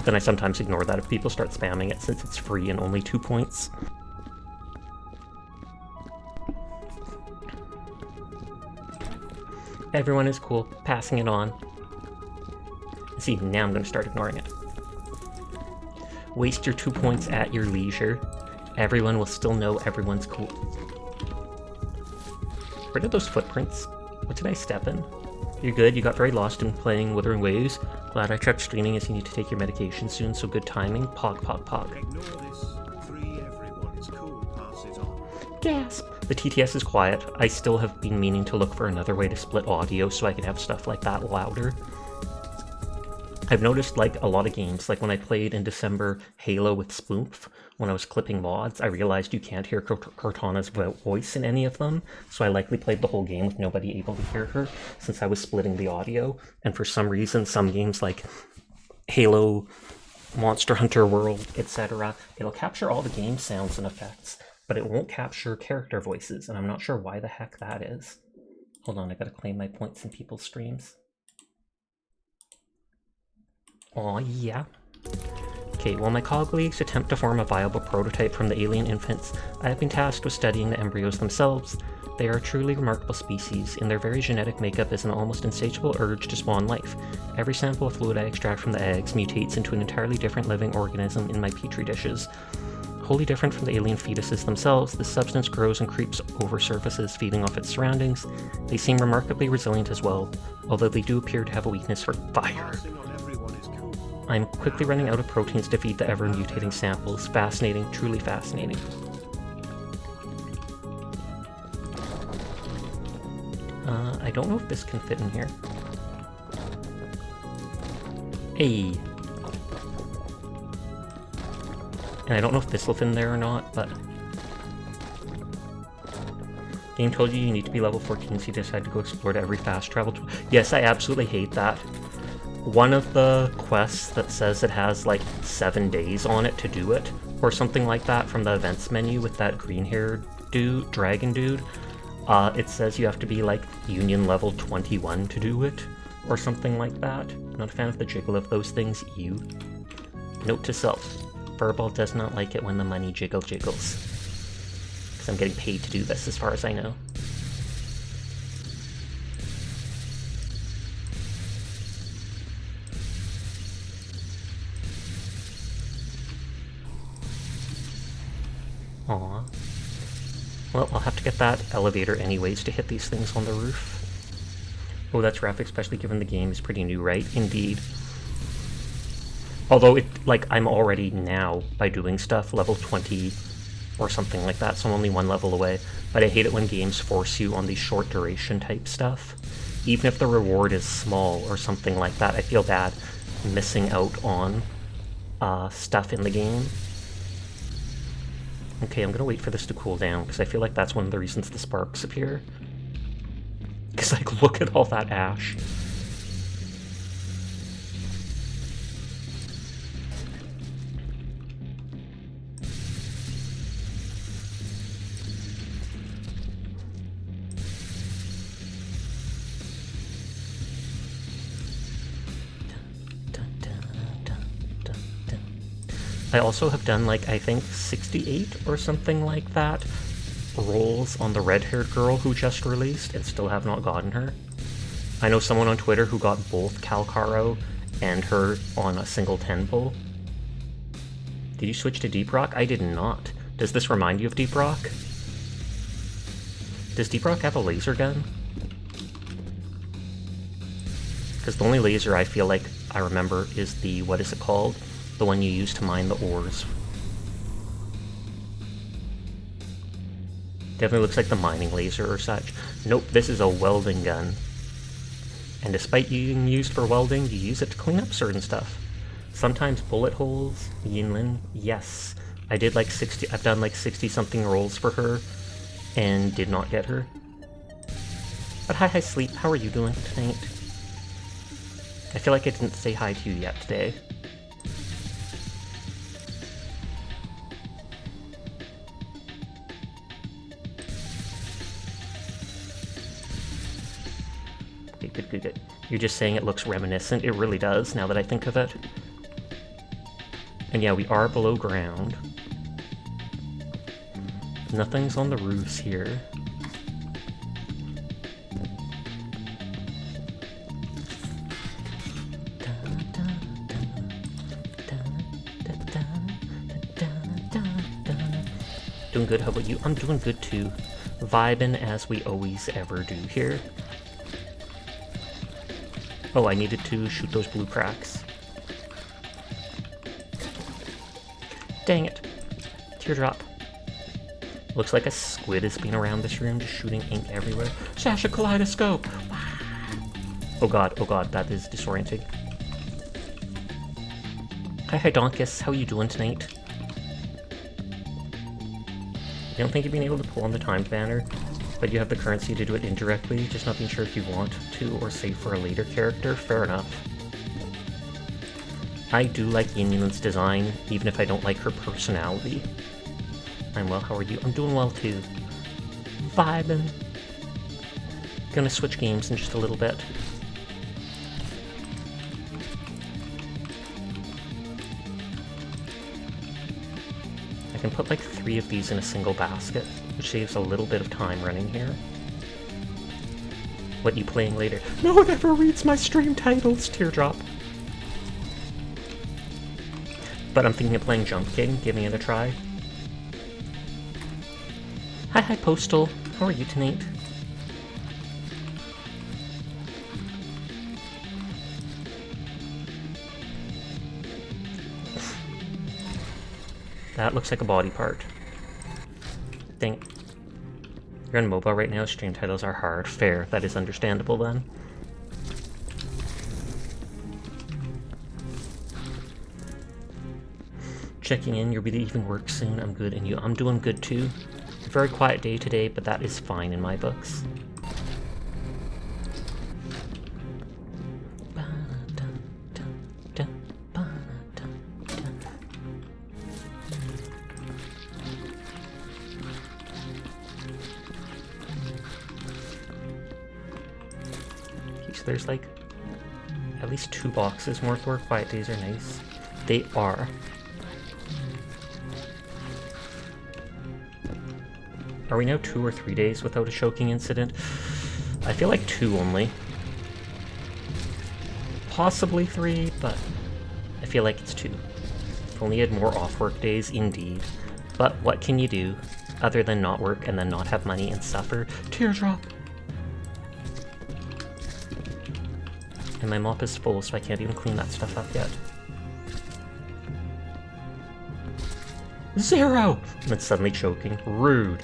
Then I sometimes ignore that if people start spamming it since it's free and only 2 points. Everyone is cool, passing it on. See, now I'm going to start ignoring it. Waste your 2 points at your leisure. Everyone will still know everyone's cool. Where did those footprints? What did I step in? You're good, you got very lost in playing Wuthering Waves. Glad I checked streaming as you need to take your medication soon, so good timing. Pog, pog, pog. Ignore this. 3, everyone is cool, pass it on. Gasp! The TTS is quiet. I still have been meaning to look for another way to split audio so I can have stuff like that louder. I've noticed, like, a lot of games, like when I played in December Halo with Sploomf, when I was clipping mods, I realized you can't hear Cortana's voice in any of them, so I likely played the whole game with nobody able to hear her, since I was splitting the audio, and for some reason, some games like Halo, Monster Hunter World, etc., it'll capture all the game sounds and effects, but it won't capture character voices, and I'm not sure why the heck that is. Hold on, I gotta claim my points in people's streams. Aw, yeah. Okay, while my colleagues attempt to form a viable prototype from the alien infants, I have been tasked with studying the embryos themselves. They are a truly remarkable species, and their very genetic makeup is an almost insatiable urge to spawn life. Every sample of fluid I extract from the eggs mutates into an entirely different living organism in my petri dishes. Wholly different from the alien fetuses themselves, this substance grows and creeps over surfaces, feeding off its surroundings. They seem remarkably resilient as well, although they do appear to have a weakness for fire. I'm quickly running out of proteins to feed the ever-mutating samples. Fascinating, truly fascinating. I don't know if this can fit in here. Hey! And I don't know if this will fit in there or not, but... Game told you need to be level 14, so you decide to go explore to every fast travel tool. Yes, I absolutely hate that. One of the quests that says it has like 7 days on it to do it, or something like that from the events menu with that green-haired dude, dragon dude, it says you have to be like Union level 21 to do it, or something like that. Not a fan of the jiggle of those things, ew. Note to self, Furball does not like it when the money jiggles. Because I'm getting paid to do this as far as I know. Aww. Well, I'll have to get that elevator anyways to hit these things on the roof. Oh, that's rough, especially given the game is pretty new, right? Indeed. Although, I'm already now, by doing stuff, level 20 or something like that, so I'm only 1 level away. But I hate it when games force you on these short duration type stuff. Even if the reward is small or something like that, I feel bad missing out on stuff in the game. Okay, I'm gonna wait for this to cool down, because I feel like that's one of the reasons the sparks appear. Because, look at all that ash. I also have done, I think 68 or something like that rolls on the red-haired girl who just released and still have not gotten her. I know someone on Twitter who got both Calcaro and her on a single 10 pull. Did you switch to Deep Rock? I did not. Does this remind you of Deep Rock? Does Deep Rock have a laser gun? Because the only laser I feel like I remember is the, what is it called? The one you use to mine the ores. Definitely looks like the mining laser or such. Nope, this is a welding gun. And despite being used for welding, you use it to clean up certain stuff. Sometimes bullet holes, Yinlin, yes. I did I've done 60 something rolls for her and did not get her. But hi Sleep, how are you doing tonight? I feel like I didn't say hi to you yet today. Good, good, good. You're just saying it looks reminiscent. It really does, now that I think of it. And yeah, we are below ground. Nothing's on the roofs here. Doing good, how about you? I'm doing good too. Vibing as we always ever do here. Oh, I needed to shoot those blue cracks. Dang it. Teardrop. Looks like a squid has been around this room just shooting ink everywhere. Sasha Kaleidoscope! Oh god, that is disorienting. Hi Donkus, how are you doing tonight? I don't think you've been able to pull on the timed banner, but you have the currency to do it indirectly, just not being sure if you want to or save for a later character. Fair enough. I do like Yin Yun's design, even if I don't like her personality. I'm well, how are you? I'm doing well too. Vibin'. Gonna switch games in just a little bit. I can put like 3 of these in a single basket, which saves a little bit of time running here. What you playing later? No one ever reads my stream titles, Teardrop. But I'm thinking of playing Jump King, giving it a try. Hi Postal, how are you tonight? That looks like a body part. Dang. You're on mobile right now, stream titles are hard. Fair, that is understandable then. Checking in, you'll be leaving work soon. I'm good, and you? I'm doing good too. Very quiet day today, but that is fine in my books. So there's like at least 2 boxes worth where quiet days are nice. They are. Are we now 2 or 3 days without a choking incident? I feel like 2 only. Possibly 3, but I feel like it's 2. If only had more off-work days, indeed. But what can you do, other than not work and then not have money and suffer? Teardrop! And my mop is full, so I can't even clean that stuff up yet. 0! And it's suddenly choking. Rude.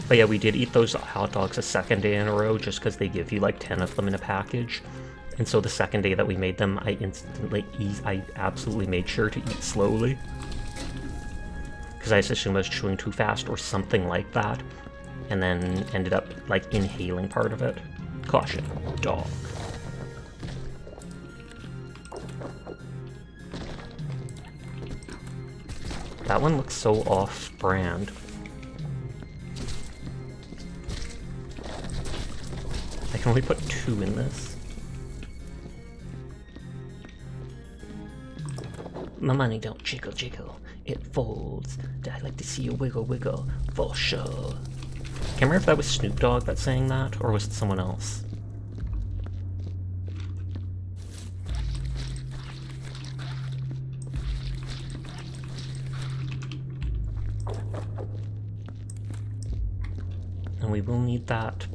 But yeah, we did eat those hot dogs a second day in a row just because they give you like 10 of them in a package. And so the second day that we made them, I absolutely made sure to eat slowly. Because I just assumed I was chewing too fast or something like that. And then ended up like inhaling part of it. Caution, dog. That one looks so off-brand. I can only put 2 in this. My money don't jiggle jiggle, it folds. I like to see you wiggle wiggle, for sure. Can't remember if that was Snoop Dogg that sang that, or was it someone else? And we will need that.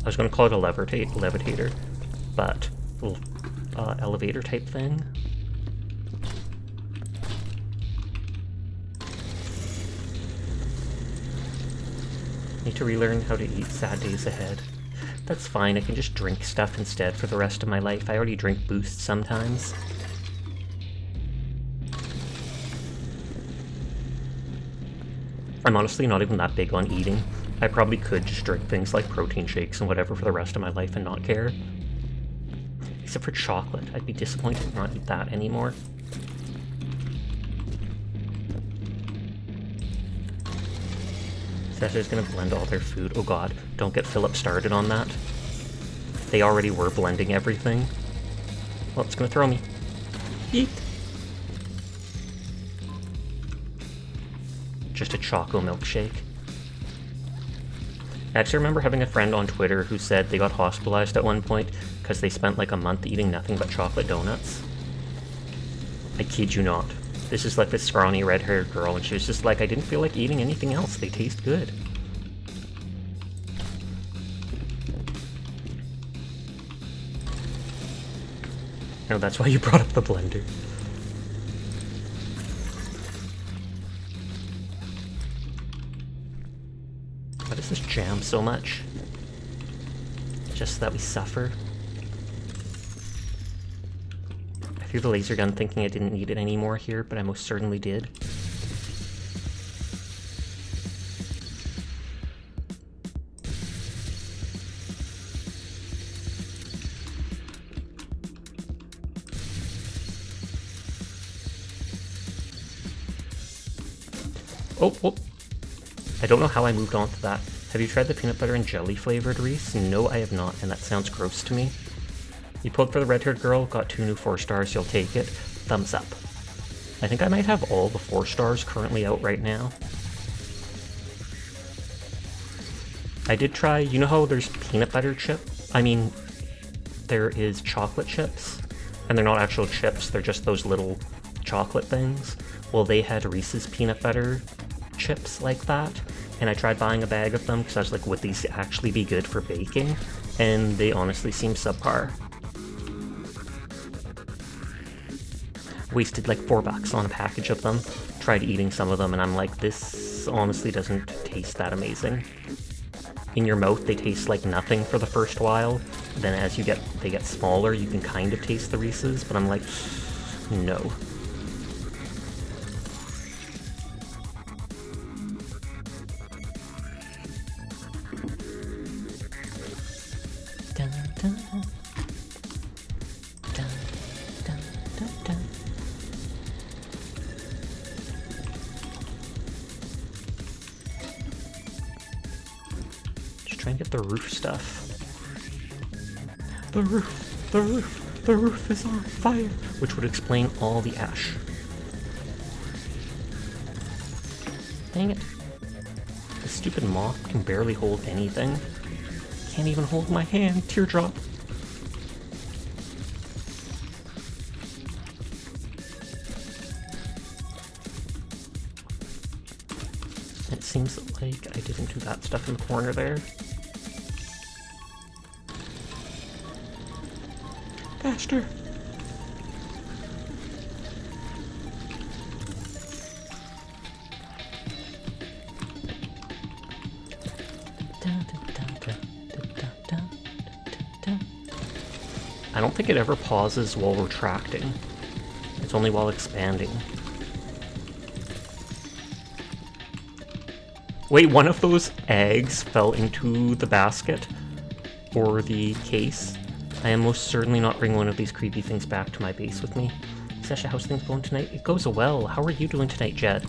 I was going to call it a levitator, but elevator type thing. Need to relearn how to eat sad days ahead. That's fine, I can just drink stuff instead for the rest of my life. I already drink Boost sometimes. I'm honestly not even that big on eating. I probably could just drink things like protein shakes and whatever for the rest of my life and not care. Except for chocolate. I'd be disappointed to not eat that anymore. Sasha's gonna blend all their food. Oh god, don't get Philip started on that. They already were blending everything. Well, it's gonna throw me. Yeet! Just a choco milkshake. I actually remember having a friend on Twitter who said they got hospitalized at one point because they spent like a month eating nothing but chocolate donuts. I kid you not. This is like this scrawny red-haired girl, and she was just like, I didn't feel like eating anything else. They taste good. No, that's why you brought up the blender. Why does this jam so much? Just so that we suffer? I threw the laser gun thinking I didn't need it anymore here, but I most certainly did. Oh! I don't know how I moved on to that. Have you tried the peanut butter and jelly flavored Reese? No, I have not, and that sounds gross to me. You pulled for the red-haired girl, got 2 new 4 stars, you'll take it. Thumbs up. I think I might have all the 4 stars currently out right now. I did try, you know how there's peanut butter chip? I mean, there is chocolate chips, and they're not actual chips, they're just those little chocolate things. Well, they had Reese's peanut butter chips like that, and I tried buying a bag of them because I was like, would these actually be good for baking? And they honestly seem subpar. Wasted like $4 on a package of them. Tried eating some of them and I'm like, this honestly doesn't taste that amazing. In your mouth they taste like nothing for the first while, then as they get smaller you can kind of taste the Reese's, but I'm like, no. Try and get the roof stuff. The roof is on fire, which would explain all the ash. Dang it. This stupid moth can barely hold anything. Can't even hold my hand. Teardrop. It seems like I didn't do that stuff in the corner there. Faster! I don't think it ever pauses while retracting. It's only while expanding. Wait, one of those eggs fell into the basket or the case. I am most certainly not bringing one of these creepy things back to my base with me. Sasha, how's things going tonight? It goes well. How are you doing tonight, Jed?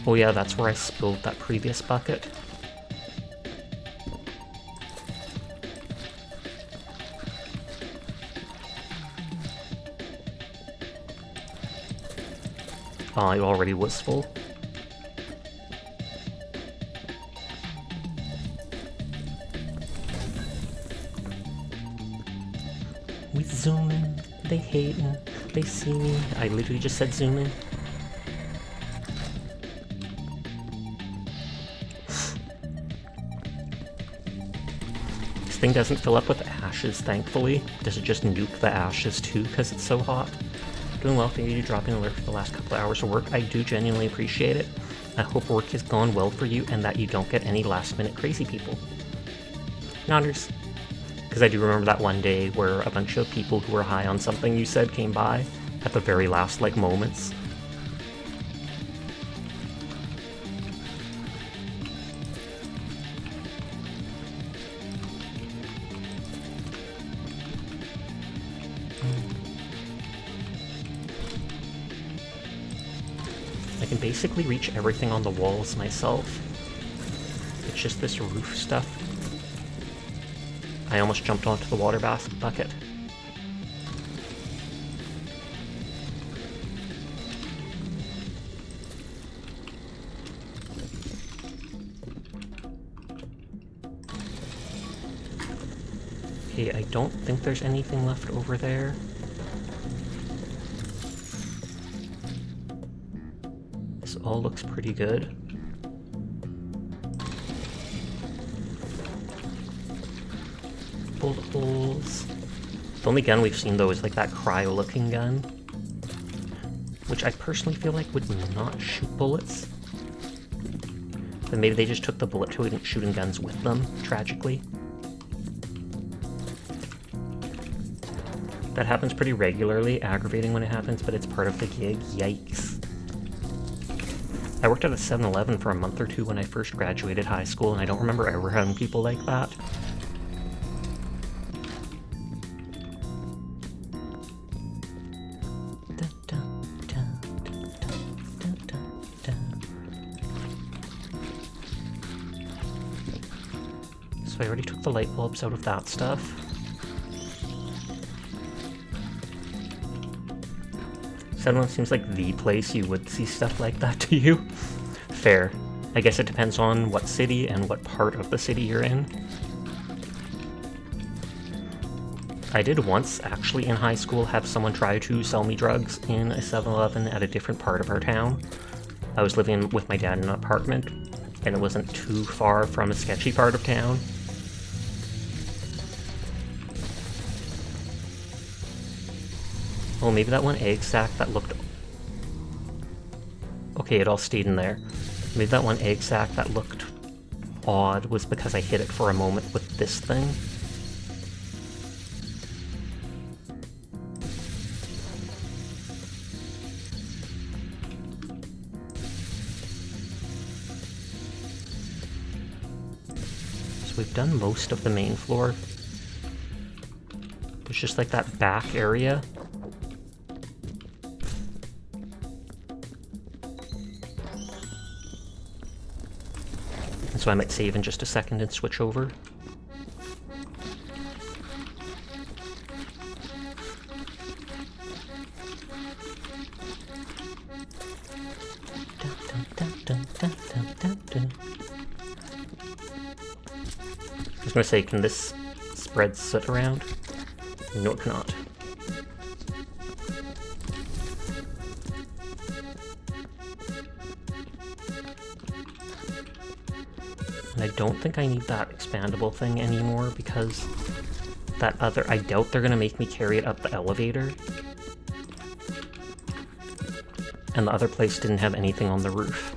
Oh yeah, that's where I spilled that previous bucket. Oh, it already was full. We zoom in, they hatin', they see me. I literally just said zoom in. This thing doesn't fill up with ashes, thankfully. Does it just nuke the ashes too because it's so hot? Doing well, thank you for dropping an alert for the last couple of hours of work. I do genuinely appreciate it. I hope work has gone well for you and that you don't get any last minute crazy people. Nodders. Because I do remember that one day where a bunch of people who were high on something you said came by at the very last, like, moments. basically reach everything on the walls myself. It's just this roof stuff. I almost jumped onto the water bucket. Okay, I don't think there's anything left over there. This all looks pretty good. Bullet holes. The only gun we've seen, though, is like that cryo-looking gun, which I personally feel like would not shoot bullets. But maybe they just took the bullet shooting guns with them, tragically. That happens pretty regularly, aggravating when it happens, but it's part of the gig. Yikes. I worked at a 7-Eleven for a month or two when I first graduated high school, and I don't remember ever having people like that. So I already took the light bulbs out of that stuff. Seven seems like the place you would see stuff like that, to you. Fair. I guess it depends on what city and what part of the city you're in. I did once, actually, in high school, have someone try to sell me drugs in a 7-Eleven at a different part of our town. I was living with my dad in an apartment, and it wasn't too far from a sketchy part of town. Oh, maybe that one egg sack that looked... Okay, it all stayed in there. Maybe that one egg sack that looked odd was because I hit it for a moment with this thing. So we've done most of the main floor. There's just like that back area. So I might save in just a second and switch over. I was gonna say, can this spread soot around? No, it cannot. And I don't think I need that expandable thing anymore because that other... I doubt they're gonna make me carry it up the elevator. And the other place didn't have anything on the roof.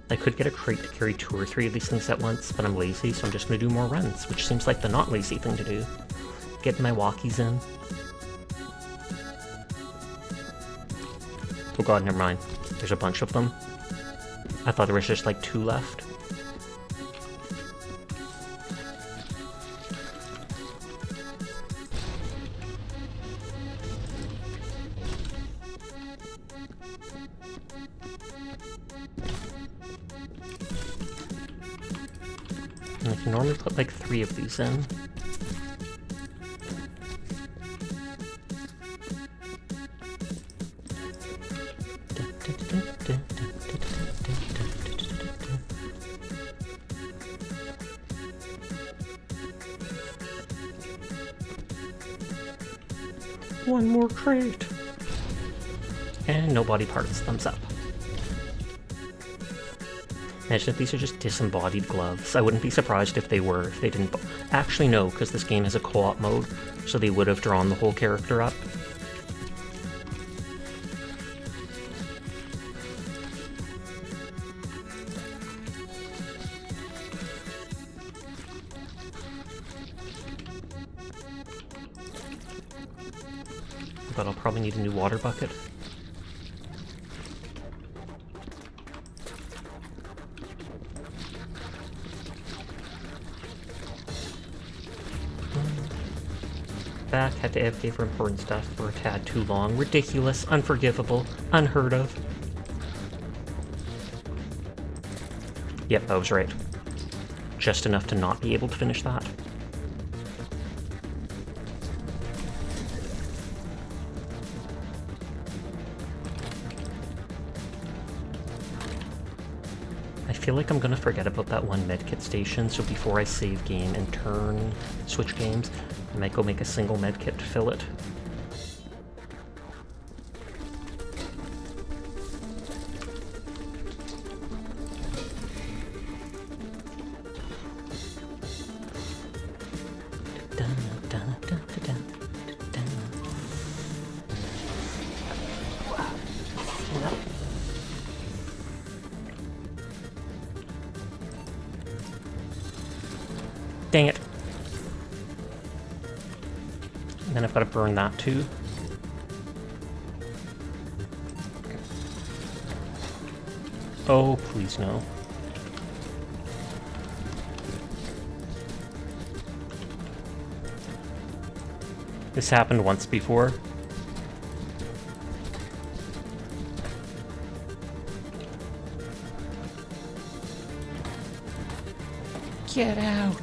I could get a crate to carry 2 or 3 of these things at once, but I'm lazy, so I'm just going to do more runs, which seems like the not lazy thing to do. Get my walkies in. Oh god, never mind. There's a bunch of them. I thought there was just like 2 left. And I can normally put like 3 of these in. One more crate! And no body parts, thumbs up. Imagine if these are just disembodied gloves. I wouldn't be surprised if they were, if they didn't... Actually, no, because this game has a co-op mode, so they would have drawn the whole character up. But I'll probably need a new water bucket. back, had to AFK for important stuff for a tad too long. Ridiculous, unforgivable, unheard of. Yep, I was right. Just enough to not be able to finish that. I feel like I'm gonna forget about that one medkit station, so before I save game and switch games, I might go make a single medkit to fill it. Dang it. And then I've got to burn that too. Oh, please no. This happened once before. Get out!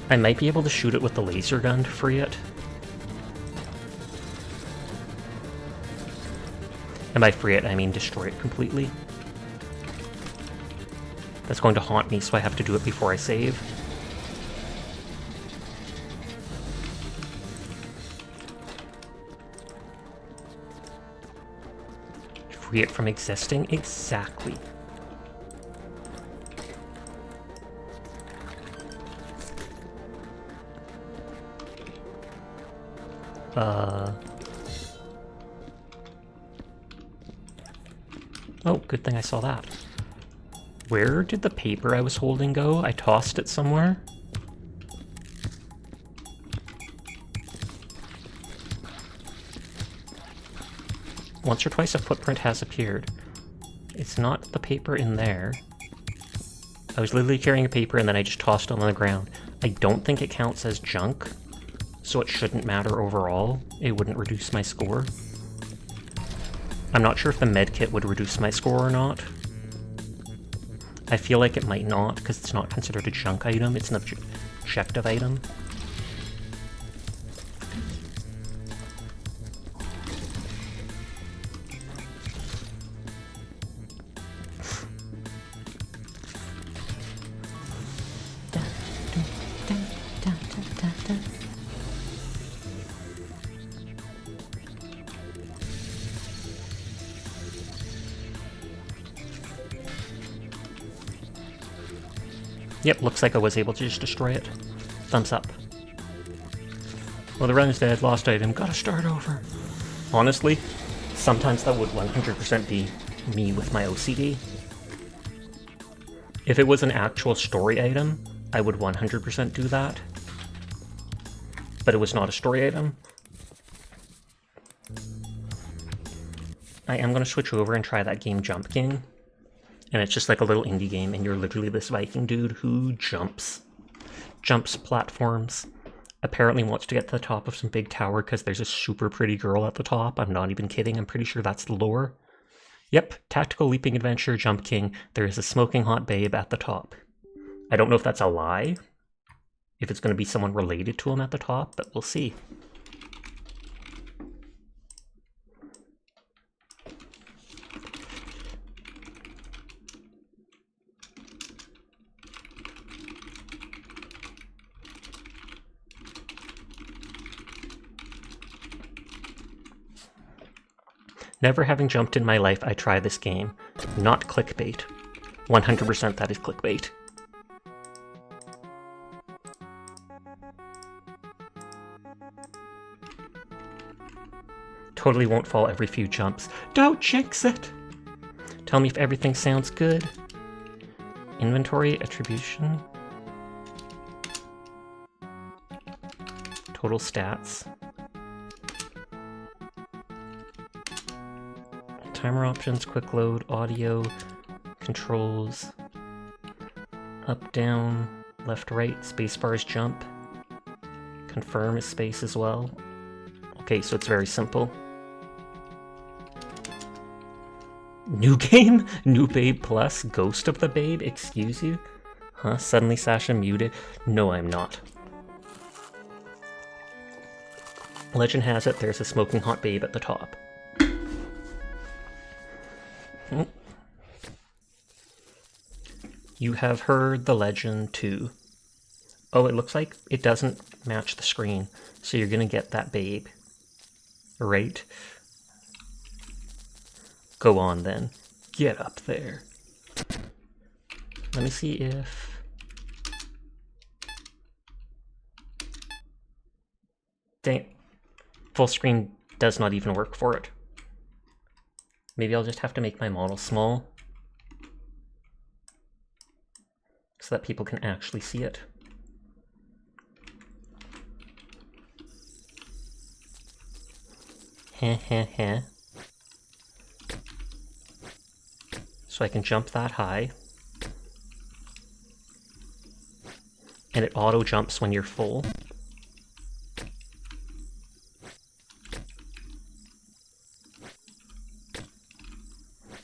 I might be able to shoot it with the laser gun to free it. And by free it, I mean destroy it completely. That's going to haunt me, so I have to do it before I save. Free it from existing? Exactly. Oh, good thing I saw that. Where did the paper I was holding go? I tossed it somewhere. Once or twice a footprint has appeared. It's not the paper in there. I was literally carrying a paper and then I just tossed it on the ground. I don't think it counts as junk, so it shouldn't matter overall. It wouldn't reduce my score. I'm not sure if the medkit would reduce my score or not. I feel like it might not, because it's not considered a junk item, it's an objective item. Yep, looks like I was able to just destroy it. Thumbs up. Well, the run is dead, lost item, gotta start over. Honestly, sometimes that would 100% be me with my OCD. If it was an actual story item, I would 100% do that. But it was not a story item. I am gonna switch over and try that game Jump King. And it's just like a little indie game, and you're literally this Viking dude who jumps platforms. Apparently wants to get to the top of some big tower because there's a super pretty girl at the top. I'm not even kidding, I'm pretty sure that's the lore. Yep, tactical leaping adventure, Jump King. There is a smoking hot babe at the top. I don't know if that's a lie, if it's going to be someone related to him at the top, but we'll see. Never having jumped in my life, I try this game. Not clickbait. 100% that is clickbait. Totally won't fall every few jumps. Don't jinx it! Tell me if everything sounds good. Inventory, attribution. Total stats. Timer options, quick load, audio, controls, up, down, left, right, spacebar is jump. Confirm is space as well. Okay, so it's very simple. New game? New Babe Plus? Ghost of the Babe? Excuse you? Huh? Suddenly Sasha muted? No, I'm not. Legend has it there's a smoking hot babe at the top. You have heard the legend too. Oh, it looks like it doesn't match the screen, so you're gonna get that babe. Right? Go on then. Get up there. Let me see if... Dang, full screen does not even work for it. Maybe I'll just have to make my model small so that people can actually see it. Heh heh heh. So I can jump that high. And it auto jumps when you're full.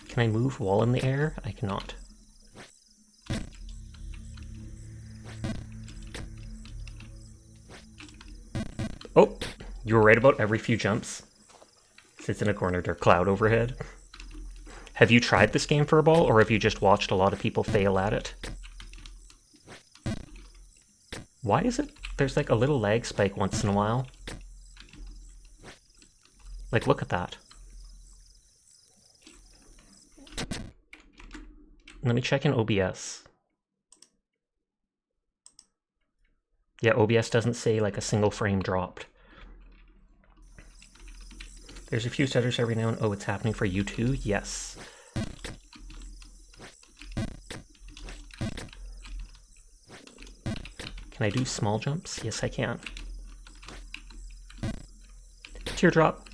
Can I move while in the air? I cannot. Oh, you were right about every few jumps. Sits in a corner, there's a cloud overhead. Have you tried this game, Furball, or have you just watched a lot of people fail at it? Why is it there's like a little lag spike once in a while? Like, look at that. Let me check in OBS. Yeah, OBS doesn't say like a single frame dropped. There's a few stutters every now and then. Oh, it's happening for you too? Yes. Can I do small jumps? Yes, I can. Teardrop.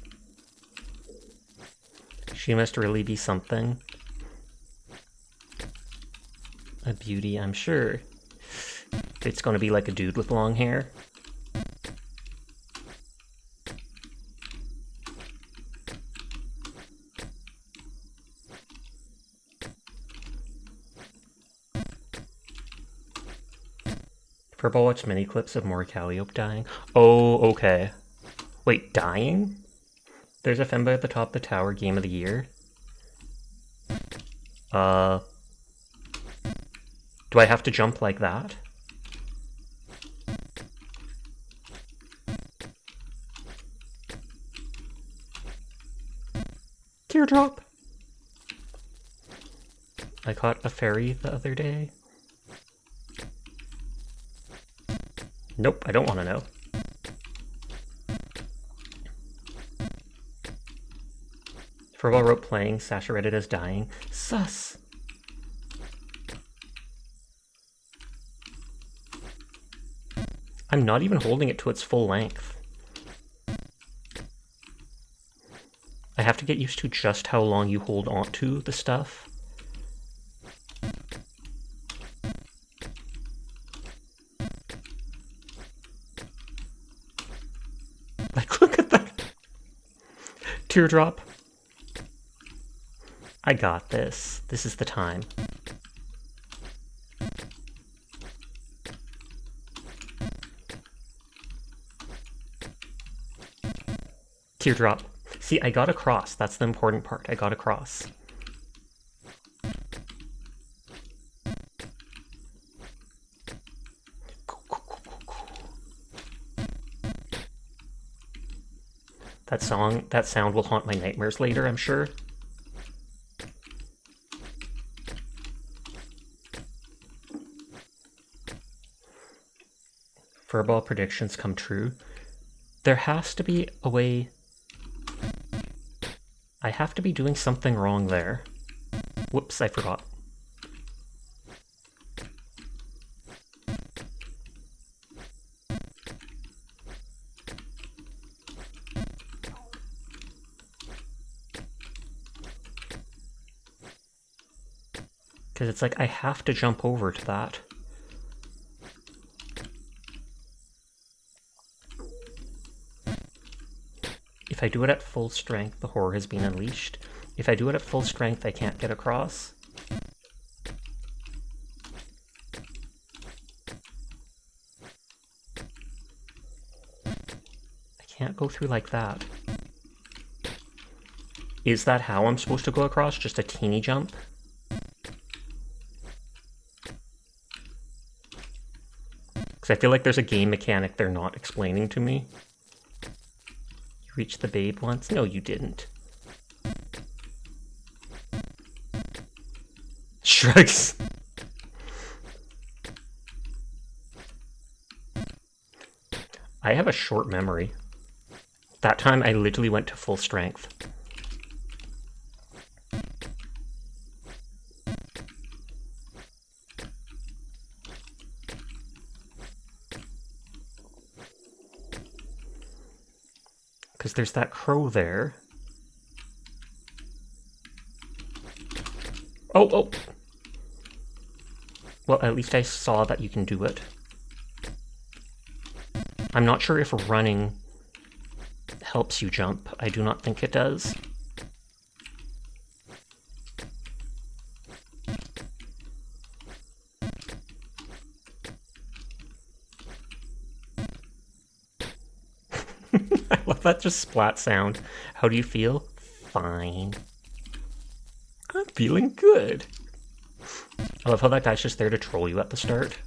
She must really be something. A beauty, I'm sure. It's gonna be like a dude with long hair. Purple watched many clips of Moricalliope dying. Oh, okay. Wait, dying? There's a femboy at the top of the tower, game of the year. Do I have to jump like that? Teardrop! I caught a fairy the other day. Nope, I don't want to know. Furball wrote playing, Sasha read it as dying. Sus! I'm not even holding it to its full length. I have to get used to just how long you hold onto the stuff. Like, look at that! Teardrop. I got this. This is the time. Teardrop. See, I got across. That's the important part. I got across. That sound will haunt my nightmares later, I'm sure. Furball predictions come true. There has to be a way. I have to be doing something wrong there. Whoops, I forgot. Because it's like I have to jump over to that. If I do it at full strength, the horror has been unleashed. If I do it at full strength, I can't get across. I can't go through like that. Is that how I'm supposed to go across? Just a teeny jump? Because I feel like there's a game mechanic they're not explaining to me. You reached the babe once? No, you didn't. Shrugs. I have a short memory. That time I literally went to full strength. Because there's that crow there. Oh! Well, at least I saw that you can do it. I'm not sure if running helps you jump. I do not think it does. I love that just splat sound. How do you feel? Fine. I'm feeling good. I love how that guy's just there to troll you at the start.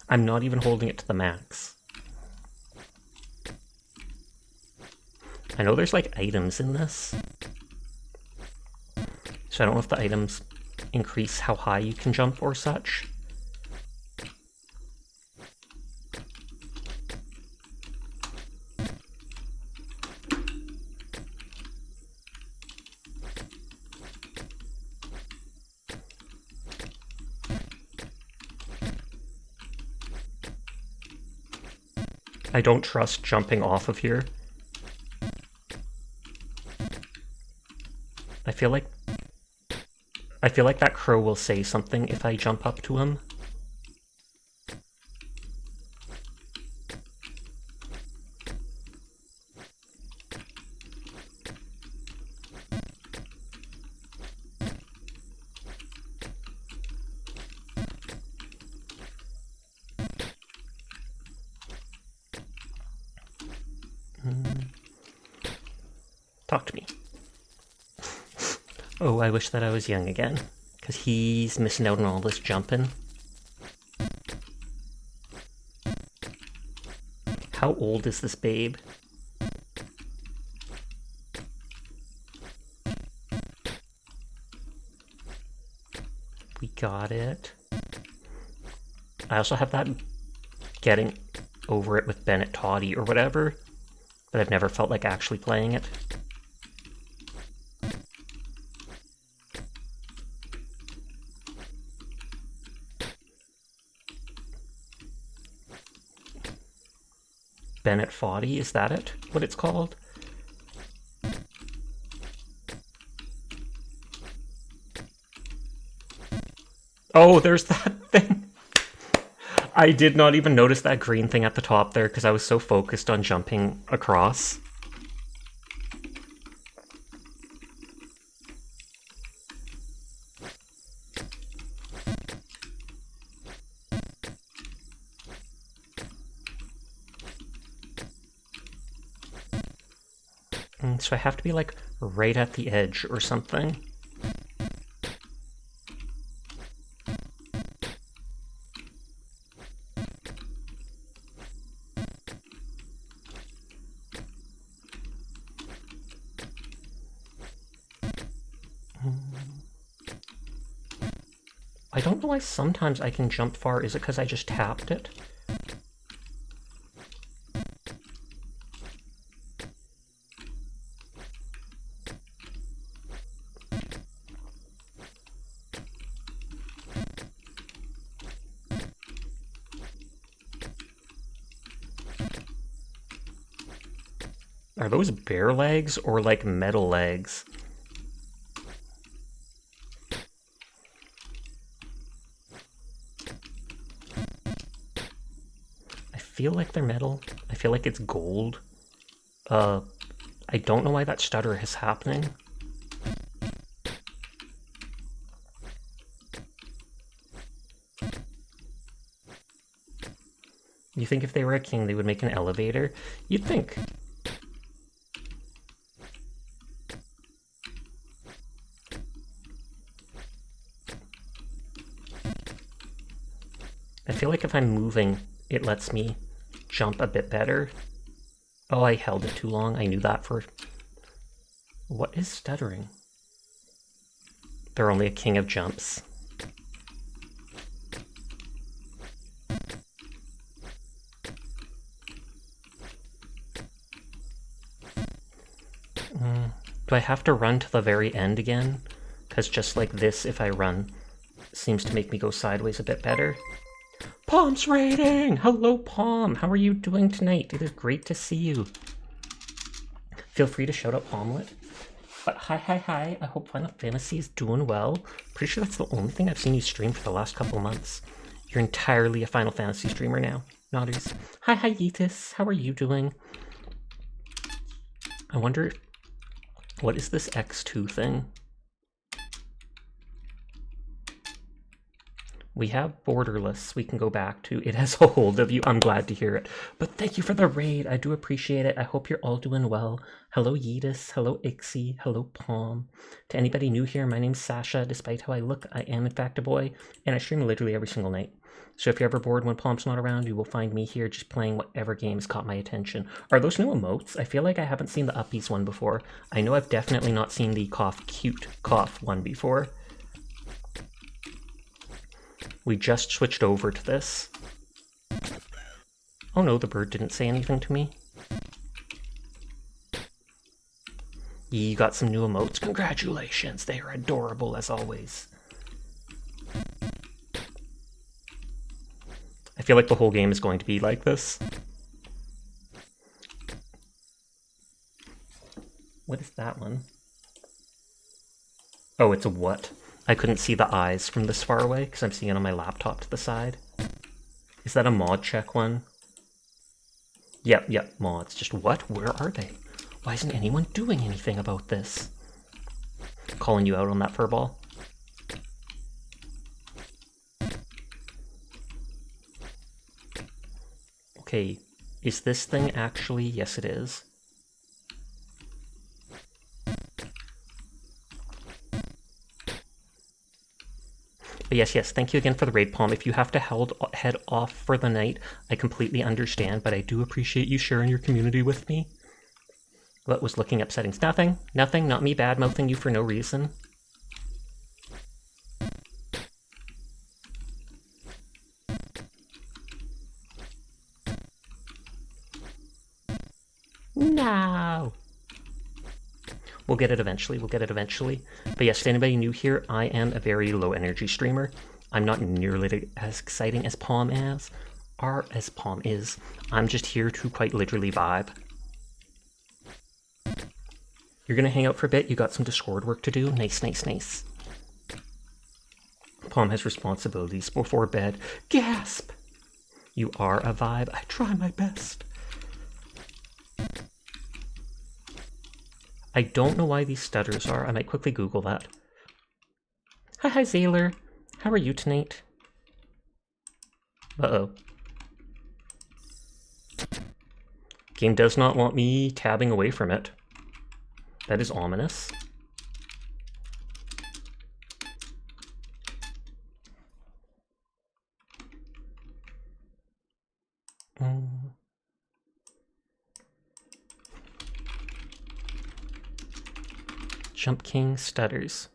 I'm not even holding it to the max. I know there's like items in this. So I don't know if the items increase how high you can jump or such. I don't trust jumping off of here. I feel like that crow will say something if I jump up to him. Talk to me. Oh, I wish that I was young again, because he's missing out on all this jumping. How old is this babe? We got it. I also have that getting over it with Bennett Toddy or whatever, but I've never felt like actually playing it. Bennett Foddy, is that it? What it's called? Oh, there's that thing! I did not even notice that green thing at the top there because I was so focused on jumping across. So I have to be like right at the edge or something. I don't know why sometimes I can jump far. Is it because I just tapped it? Are those bear legs or like metal legs? I feel like they're metal. I feel like it's gold. I don't know why that stutter is happening. You think if they were a king, they would make an elevator? You'd think. I feel like if I'm moving, it lets me jump a bit better. Oh, I held it too long. I knew that for... What is stuttering? They're only a king of jumps. Do I have to run to the very end again? Because just like this, if I run, seems to make me go sideways a bit better. Palm's raiding! Hello, Palm! How are you doing tonight? It is great to see you. Feel free to shout out Palmlet. But hi. I hope Final Fantasy is doing well. Pretty sure that's the only thing I've seen you stream for the last couple months. You're entirely a Final Fantasy streamer now. Nodders. Hi, Yeetus. How are you doing? I wonder, what is this X2 thing? We have Borderless we can go back to. It has a hold of you. I'm glad to hear it. But thank you for the raid. I do appreciate it. I hope you're all doing well. Hello, Yeetus. Hello, Ixie. Hello, Palm. To anybody new here, my name's Sasha. Despite how I look, I am in fact a boy. And I stream literally every single night. So if you're ever bored when Palm's not around, you will find me here just playing whatever games caught my attention. Are those new emotes? I feel like I haven't seen the Uppies one before. I know I've definitely not seen the cute cough one before. We just switched over to this. Oh no, the bird didn't say anything to me. You got some new emotes. Congratulations, they are adorable as always. I feel like the whole game is going to be like this. What is that one? Oh, it's a what? I couldn't see the eyes from this far away because I'm seeing it on my laptop to the side. Is that a mod check one? Yep, mods. Just what? Where are they? Why isn't anyone doing anything about this? Calling you out on that furball. Okay, is this thing actually? Yes, it is. But yes, thank you again for the raid, Palm. If you have to head off for the night, I completely understand, but I do appreciate you sharing your community with me. What was looking up settings? Nothing, not me bad-mouthing you for no reason. No! We'll get it eventually. But yes, to anybody new here, I am a very low energy streamer. I'm not nearly as exciting as Palm is, or as Palm is. I'm just here to quite literally vibe. You're gonna hang out for a bit? You got some Discord work to do? Nice. Palm has responsibilities before bed. Gasp! You are a vibe. I try my best. I don't know why these stutters are. I might quickly Google that. Hi, Zaylor. How are you tonight? Uh-oh. Game does not want me tabbing away from it. That is ominous. Jump King stutters.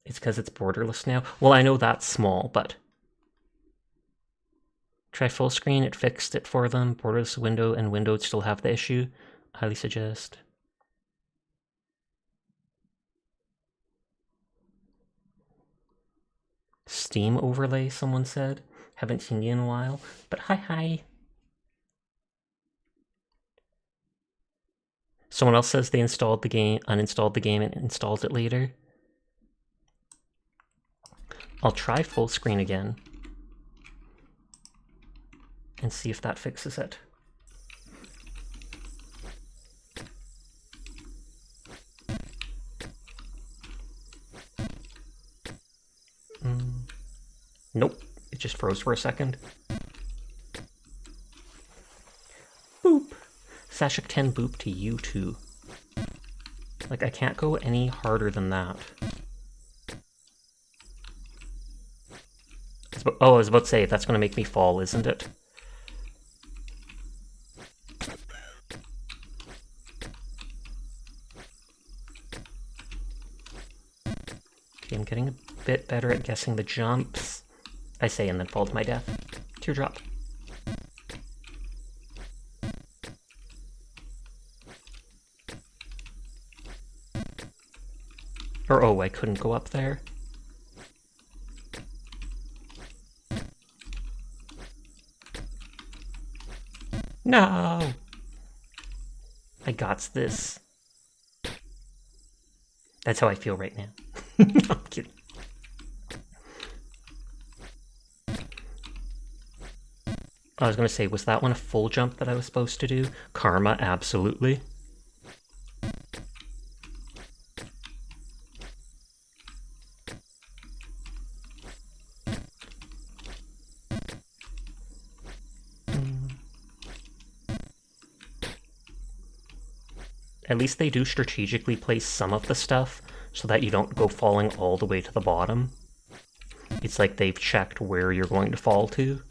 It's because it's borderless now. Well, I know that's small, but... Try full screen, it fixed it for them. Borderless window and windowed still have the issue. Highly suggest. Steam overlay, someone said. Haven't seen you in a while. But hi. Someone else says they installed the game, uninstalled the game, and installed it later. I'll try full screen again. and see if that fixes it. Nope, it just froze for a second. Boop! Sashik 10 boop to you too. Like, I can't go any harder than that. Oh, I was about to say, that's going to make me fall, isn't it? Okay, I'm getting a bit better at guessing the jumps. I say and then fall to my death. Teardrop. Or, oh, I couldn't go up there. No! I got this. That's how I feel right now. No, I'm kidding. I was going to say, was that one a full jump that I was supposed to do? Karma, absolutely. At least they do strategically place some of the stuff so that you don't go falling all the way to the bottom. It's like they've checked where you're going to fall to.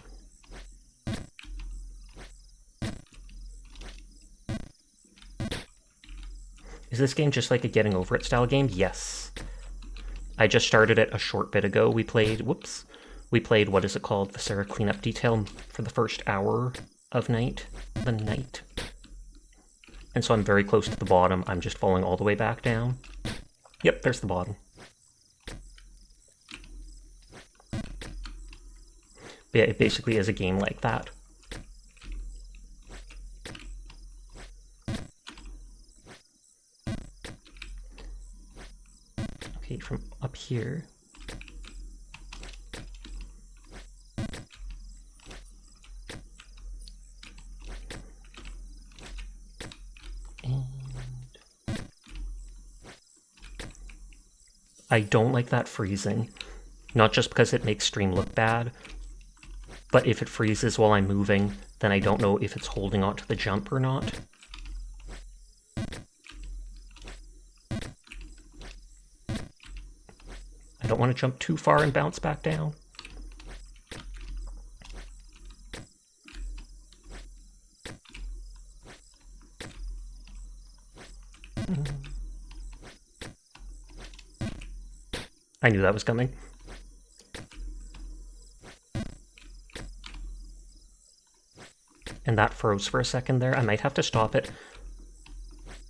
Is this game just like a getting over it style game? Yes. I just started it a short bit ago. We played, we played, what is it called? Viscera Cleanup Detail for the first hour of the night. And so I'm very close to the bottom. I'm just falling all the way back down. Yep, there's the bottom. But yeah, it basically is a game like that. Okay, from up here. I don't like that freezing, not just because it makes stream look bad, but if it freezes while I'm moving, then I don't know if it's holding onto the jump or not. I don't want to jump too far and bounce back down. I knew that was coming. And that froze for a second there. I might have to stop it.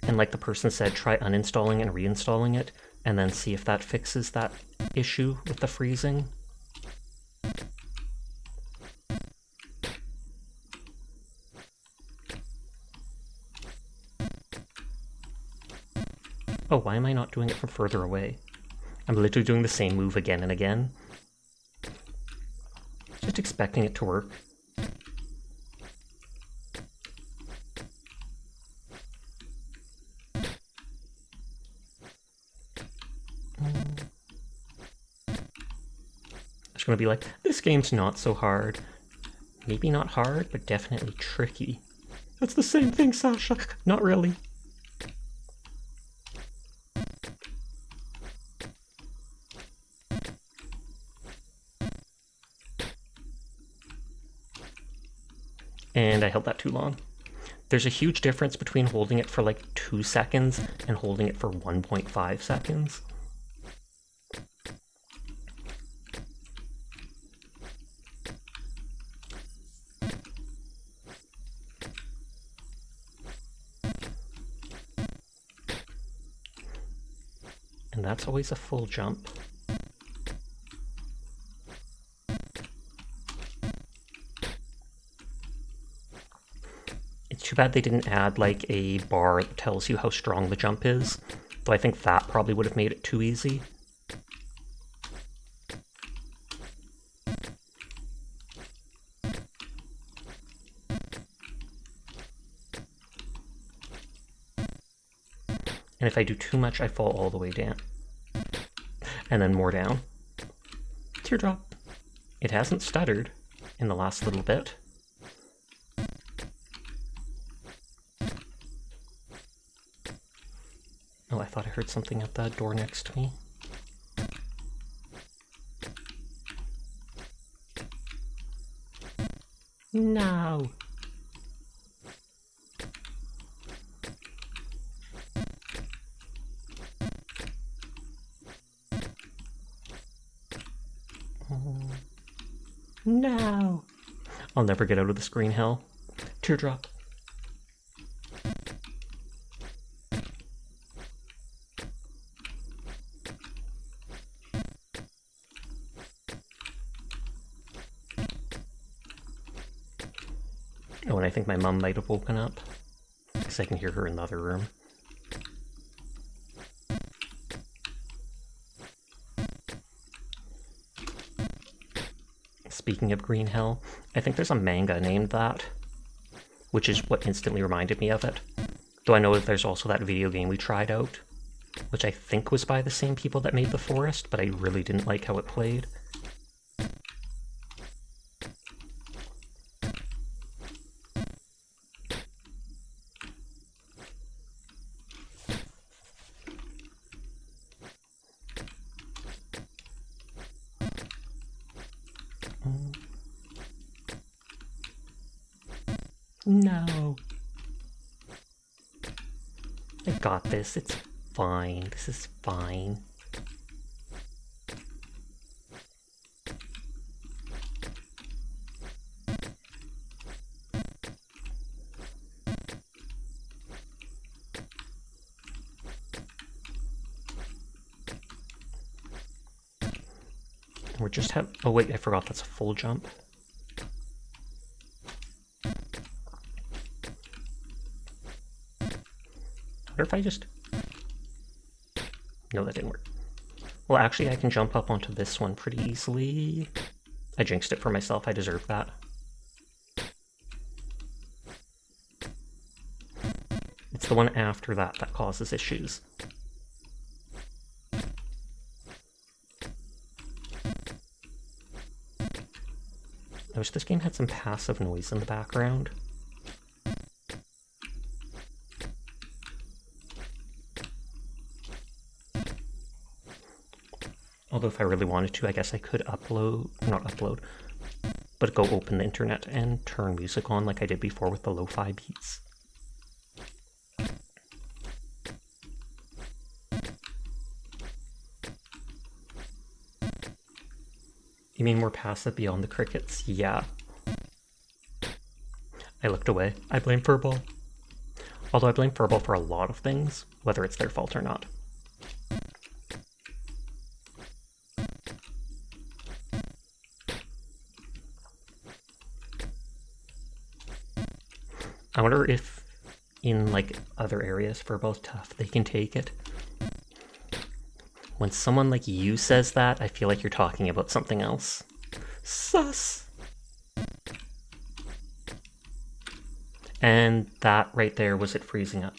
And like the person said, try uninstalling and reinstalling it, and then see if that fixes that issue with the freezing. Oh, why am I not doing it from further away? I'm literally doing the same move again and again. Just expecting it to work. It's gonna be like, this game's not so hard. Maybe not hard, but definitely tricky. That's the same thing, Sasha. Not really. And I held that too long. There's a huge difference between holding it for like 2 seconds and holding it for 1.5 seconds. And that's always a full jump. It's too bad they didn't add like a bar that tells you how strong the jump is, though I think that probably would have made it too easy. And if I do too much, I fall all the way down. And then more down. Teardrop. It hasn't stuttered in the last little bit. Oh, I thought I heard something at the door next to me. No! No! I'll never get out of this green hell. Teardrop. Oh, and I think my mom might have woken up, because I can hear her in the other room. Speaking of green hell, I think there's a manga named that, which is what instantly reminded me of it. Though I know that there's also that video game we tried out, which I think was by the same people that made The Forest, but I really didn't like how it played. No. I got this. It's fine. This is fine. We're just oh wait, I forgot that's a full jump. Or if I just... No, that didn't work. Well, actually, I can jump up onto this one pretty easily. I jinxed it for myself. I deserve that. It's the one after that that causes issues. I wish this game had some passive noise in the background. Although if I really wanted to, I guess I could not upload, but go open the internet and turn music on like I did before with the lo-fi beats. You mean more passive beyond the crickets? Yeah. I looked away. I blame Furball. Although I blame Furball for a lot of things, whether it's their fault or not. I wonder if in like other areas Furball's tough, they can take it. When someone like you says that, I feel like you're talking about something else. Sus! And that right there was it freezing up.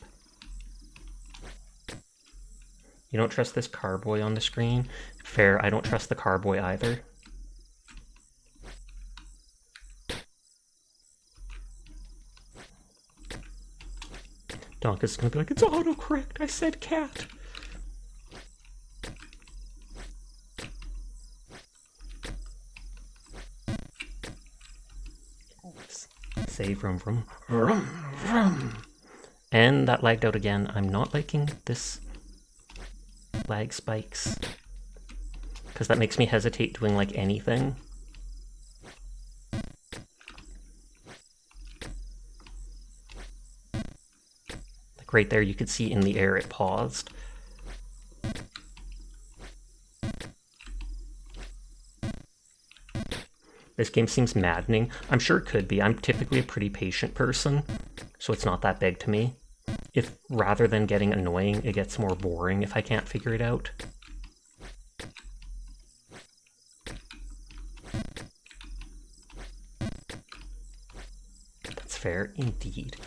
You don't trust this carboy on the screen? Fair, I don't trust the carboy either. Donka's gonna be like, it's autocorrect, I said cat. Save vroom. And that lagged out again. I'm not liking this lag spikes, because that makes me hesitate doing like anything. Like right there, you could see in the air it paused. This game seems maddening. I'm sure it could be. I'm typically a pretty patient person, so it's not that big to me. If rather than getting annoying, it gets more boring if I can't figure it out. That's fair indeed.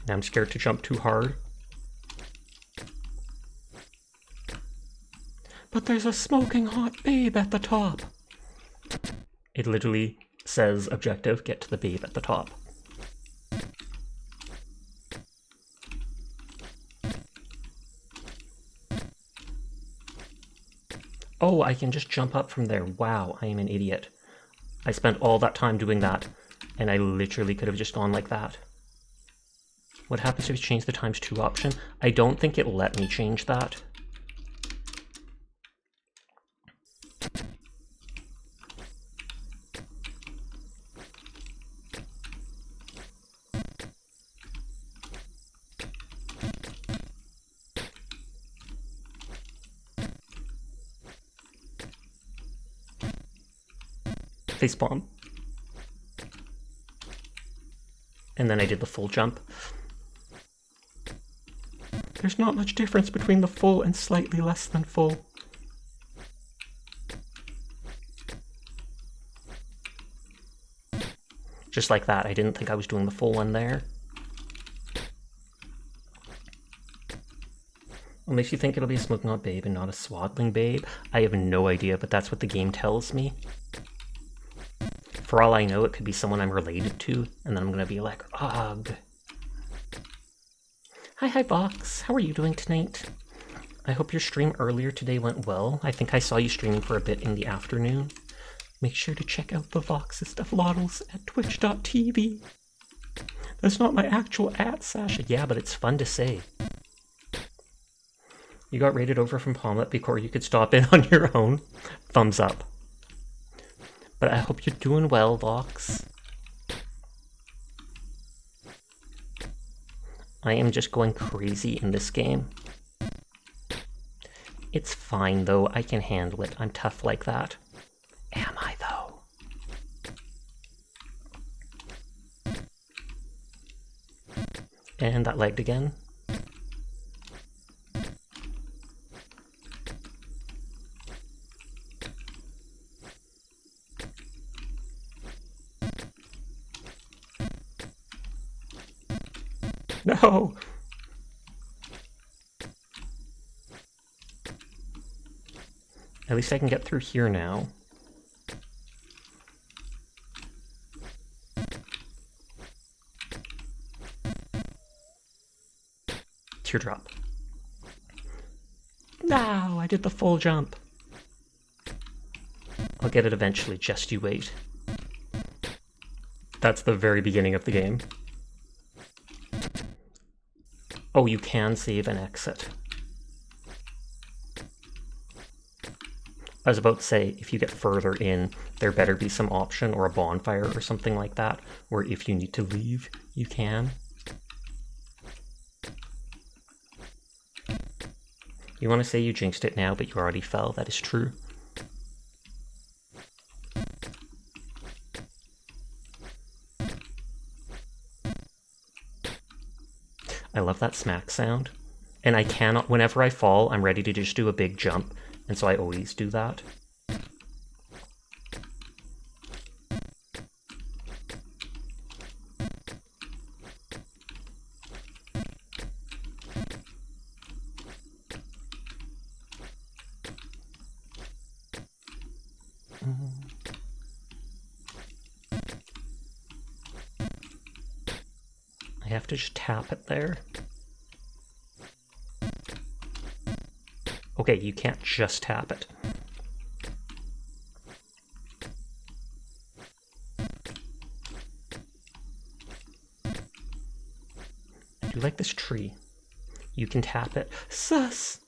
Now I'm scared to jump too hard. But there's a smoking hot babe at the top. It literally says objective, get to the babe at the top. Oh, I can just jump up from there. Wow, I am an idiot. I spent all that time doing that, and I literally could have just gone like that. What happens if you change the times 2 option? I don't think it let me change that. Facepalm. And then I did the full jump. There's not much difference between the full and slightly less than full. Just like that, I didn't think I was doing the full one there. What makes you think it'll be a smoking hot babe and not a swaddling babe? I have no idea, but that's what the game tells me. For all I know, it could be someone I'm related to, and then I'm gonna be like, ugh. Hi, Vox. How are you doing tonight? I hope your stream earlier today went well. I think I saw you streaming for a bit in the afternoon. Make sure to check out the Voxest of Loddles at twitch.tv. That's not my actual @ Sasha. Yeah, but it's fun to say. You got raided over from Palmet before you could stop in on your own. Thumbs up. But I hope you're doing well, Vox. I am just going crazy in this game. It's fine, though. I can handle it. I'm tough like that. Am I, though? And that lagged again. No! At least I can get through here now. Teardrop. No, I did the full jump. I'll get it eventually, just you wait. That's the very beginning of the game. Oh, you can save and exit. I was about to say, if you get further in, there better be some option or a bonfire or something like that, where if you need to leave, you can. You want to say you jinxed it now, but you already fell. That is true. I love that smack sound. And I cannot, whenever I fall, I'm ready to just do a big jump. And so I always do that. I have to just tap it there. Okay, you can't just tap it. I do like this tree. You can tap it. Sus!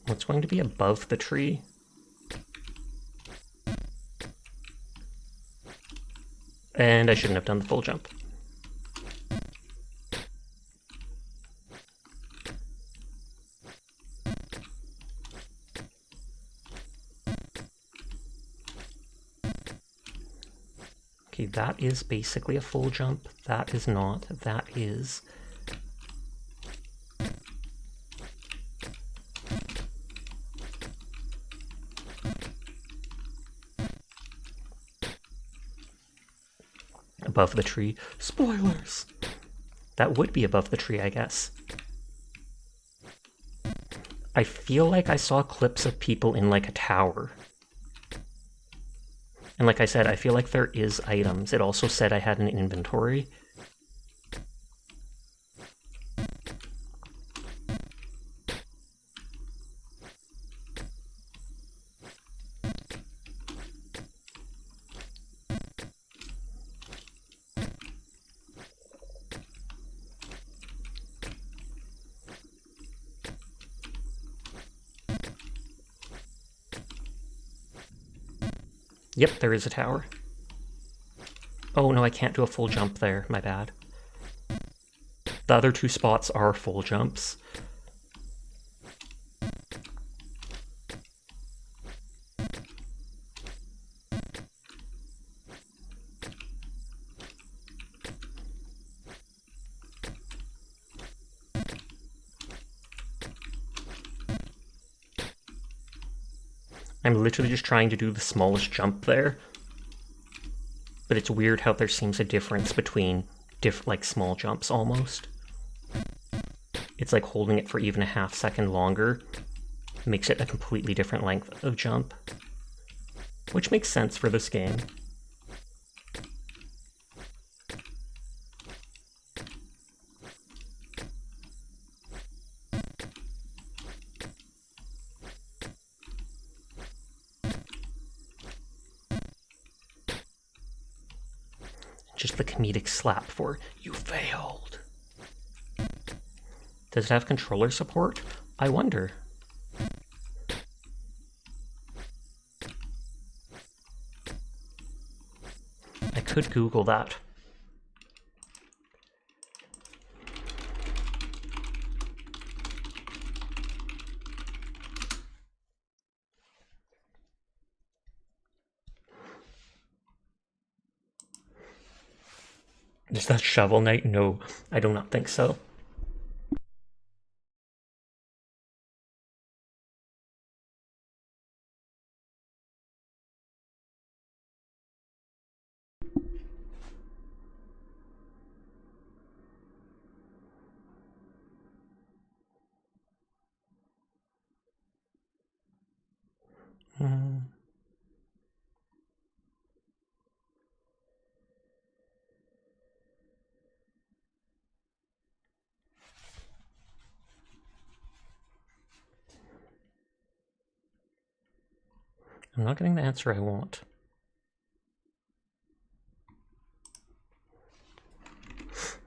What's going to be above the tree? And I shouldn't have done the full jump. Okay, that is basically a full jump. That is not. That is. above the tree. Spoilers! That would be above the tree, I guess. I feel like I saw clips of people in like a tower. And like I said, I feel like there is items. It also said I had an inventory. Yep, there is a tower. Oh no, I can't do a full jump there, my bad. The other two spots are full jumps. I'm literally just trying to do the smallest jump there. But it's weird how there seems a difference between like small jumps almost. It's like holding it for even a half second longer makes it a completely different length of jump. Which makes sense for this game. Just the comedic slap for, you failed. Does it have controller support? I wonder. I could Google that. Is that Shovel Knight? No, I do not think so. I'm not getting the answer I want.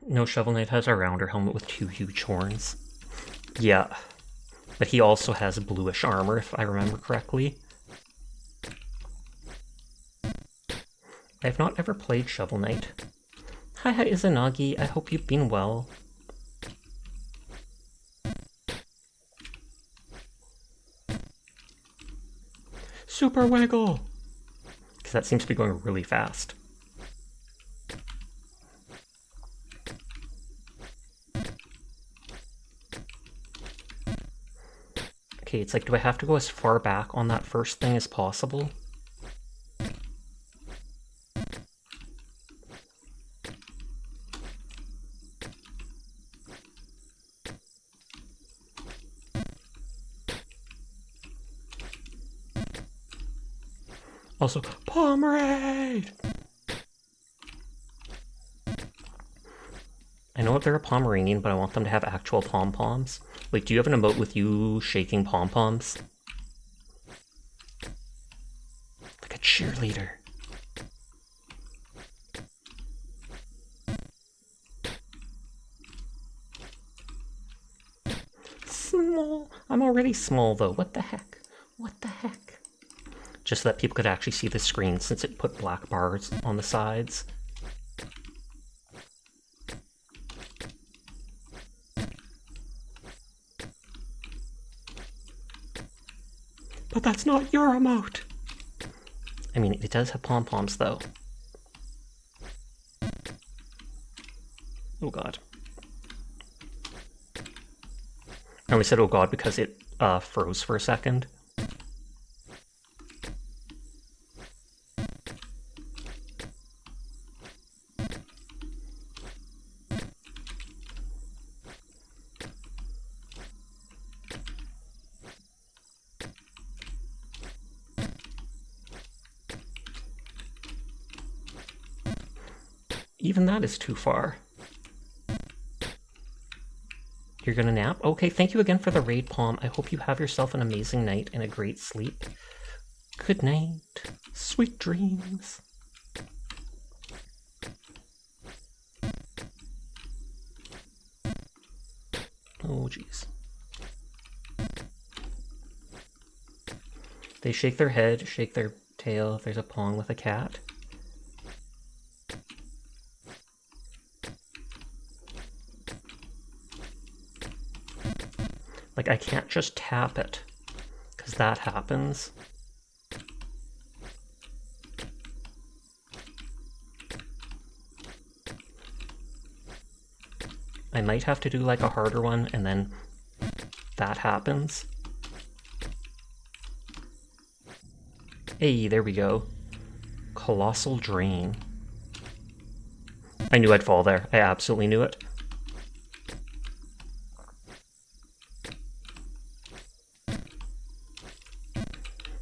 No, Shovel Knight has a rounder helmet with 2 huge horns. Yeah, but he also has bluish armor, if I remember correctly. I've not ever played Shovel Knight. Hi Izanagi, I hope you've been well. Super Wiggle! Because that seems to be going really fast. Okay, it's like, do I have to go as far back on that first thing as possible? Also, Pomerade! I know they're a Pomeranian, but I want them to have actual pom-poms. Wait, do you have an emote with you shaking pom-poms? Like a cheerleader. Small. I'm already small, though. What the heck? What the heck? Just so that people could actually see the screen, since it put black bars on the sides. But that's not your emote! I mean, it does have pom-poms, though. Oh god. I only said oh god because it froze for a second. Even that is too far. You're gonna nap? Okay, thank you again for the raid, Palm. I hope you have yourself an amazing night and a great sleep. Good night. Sweet dreams. Oh, jeez. They shake their head, shake their tail if there's a Pong with a cat. Like, I can't just tap it, because that happens. I might have to do like a harder one, and then that happens. Hey, there we go. Colossal Drain. I knew I'd fall there. I absolutely knew it.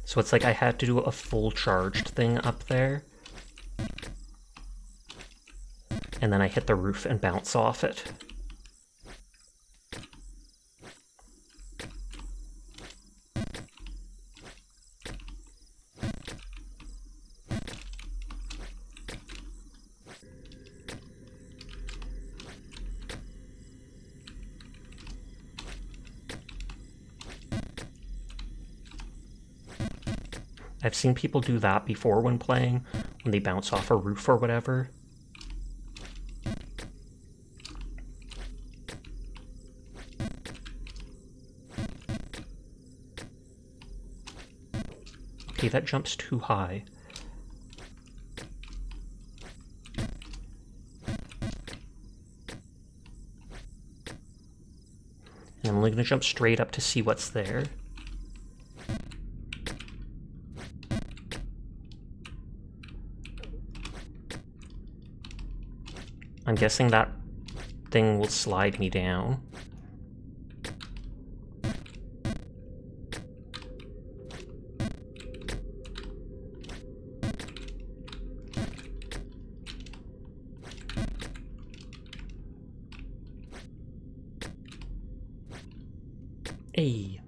So it's like I had to do a full charged thing up there. And then I hit the roof and bounce off it. I've seen people do that before when playing, when they bounce off a roof or whatever. Okay, that jumps too high. And I'm only going to jump straight up to see what's there. I'm guessing that thing will slide me down. Hey.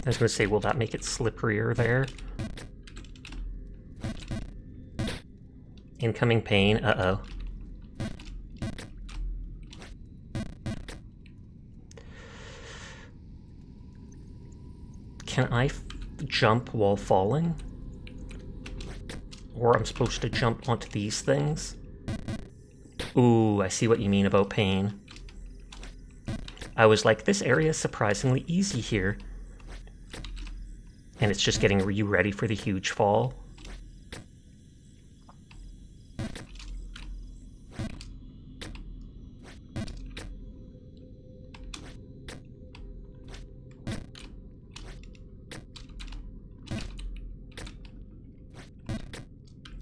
I was going to say, will that make it slipperier there? Incoming pain, uh-oh. Can I jump while falling? Or I'm supposed to jump onto these things? Ooh, I see what you mean about pain. I was like, this area is surprisingly easy here. And it's just getting you ready for the huge fall.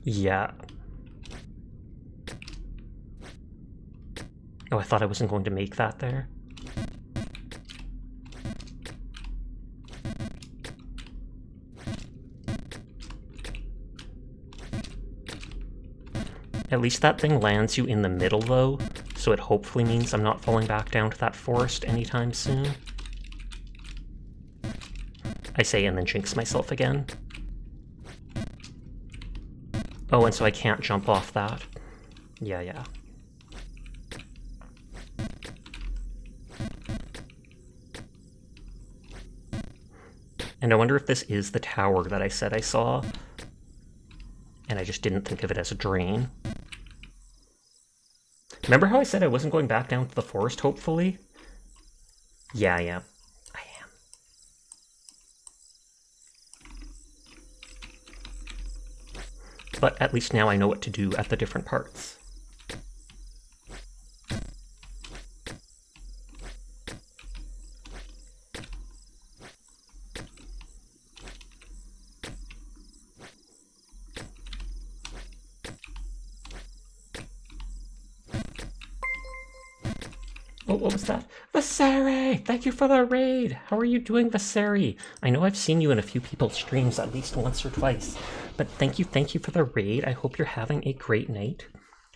Yeah. Oh, I thought I wasn't going to make that there. At least that thing lands you in the middle, though, so it hopefully means I'm not falling back down to that forest anytime soon. I say and then jinx myself again. Oh, and so I can't jump off that. Yeah. And I wonder if this is the tower that I said I saw, and I just didn't think of it as a drain. Remember how I said I wasn't going back down to the forest, hopefully? Yeah, I am. But at least now I know what to do at the different parts. Oh, what was that? Viscera! Thank you for the raid! How are you doing, Viscera? I know I've seen you in a few people's streams at least once or twice, but thank you for the raid. I hope you're having a great night.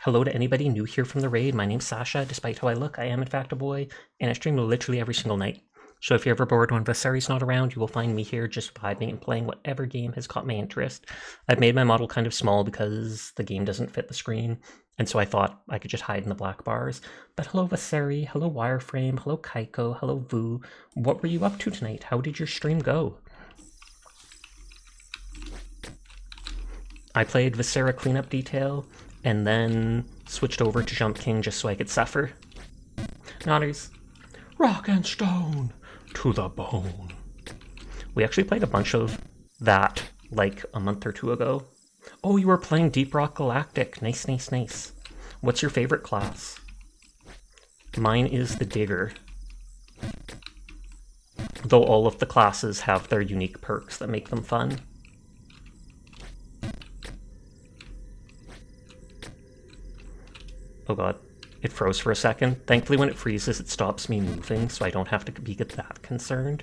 Hello to anybody new here from the raid. My name's Sasha. Despite how I look, I am in fact a boy, and I stream literally every single night. So if you're ever bored when Viscera's not around, you will find me here just vibing and playing whatever game has caught my interest. I've made my model kind of small because the game doesn't fit the screen, and so I thought I could just hide in the black bars. But hello Viscera, hello Wireframe, hello Kaiko, hello Vu. What were you up to tonight? How did your stream go? I played Viscera Cleanup Detail, and then switched over to Jump King just so I could suffer. Nodders. Rock and stone to the bone. We actually played a bunch of that like a month or two ago. Oh, you were playing Deep Rock Galactic. Nice, nice, nice. What's your favorite class? Mine is the Digger. Though all of the classes have their unique perks that make them fun. Oh god. It froze for a second. Thankfully when it freezes it stops me moving, so I don't have to be that concerned.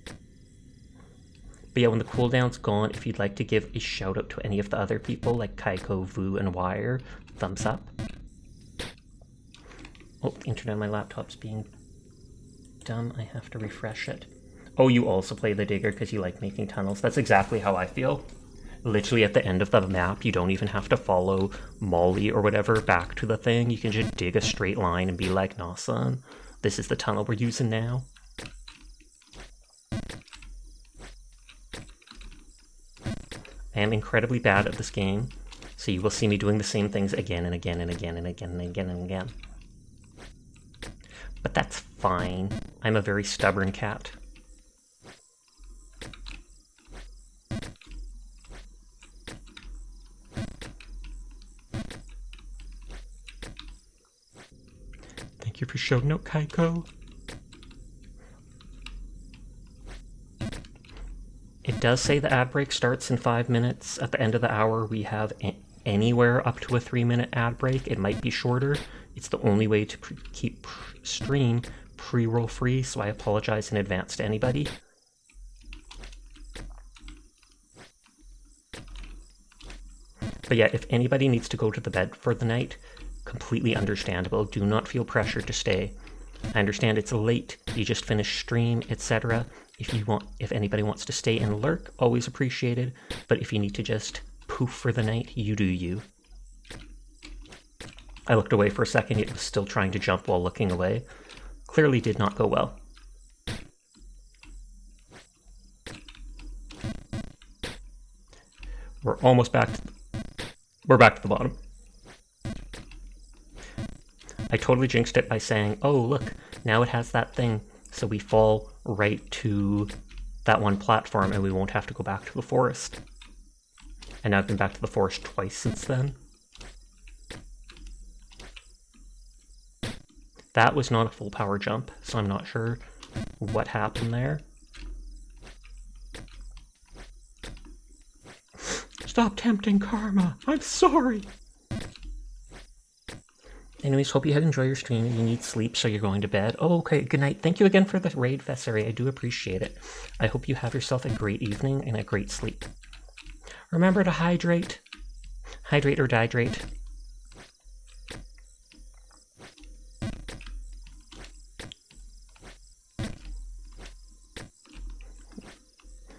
But yeah, when the cooldown's gone, if you'd like to give a shout out to any of the other people like Kaiko, Vu, and Wire, thumbs up. Oh, the internet on my laptop's being dumb. I have to refresh it. Oh, you also play the Digger because you like making tunnels. That's exactly how I feel. Literally at the end of the map, you don't even have to follow Molly or whatever back to the thing. You can just dig a straight line and be like, nah, son, this is the tunnel we're using now. I am incredibly bad at this game, so you will see me doing the same things again and again and again and again and again and again. But that's fine. I'm a very stubborn cat. Thank you for showing out, Kaiko. It does say the ad break starts in 5 minutes. At the end of the hour, we have anywhere up to a 3-minute ad break. It might be shorter. It's the only way to keep stream pre-roll free, so I apologize in advance to anybody. But yeah, if anybody needs to go to the bed for the night, completely understandable. Do not feel pressured to stay. I understand it's late, you just finished stream, etc. If anybody wants to stay and lurk, always appreciated. But if you need to just poof for the night, you do you. I looked away for a second, it was still trying to jump while looking away. Clearly did not go well. We're almost back to we're back to the bottom. I totally jinxed it by saying, oh look, now it has that thing, so we fall right to that one platform and we won't have to go back to the forest. And I've been back to the forest twice since then. That was not a full power jump, so I'm not sure what happened there. Stop tempting karma, I'm sorry! Anyways, hope you had enjoyed your stream. You need sleep, so you're going to bed. Oh, okay, good night. Thank you again for the raid, Viscera. I do appreciate it. I hope you have yourself a great evening and a great sleep. Remember to hydrate. Hydrate or dihydrate.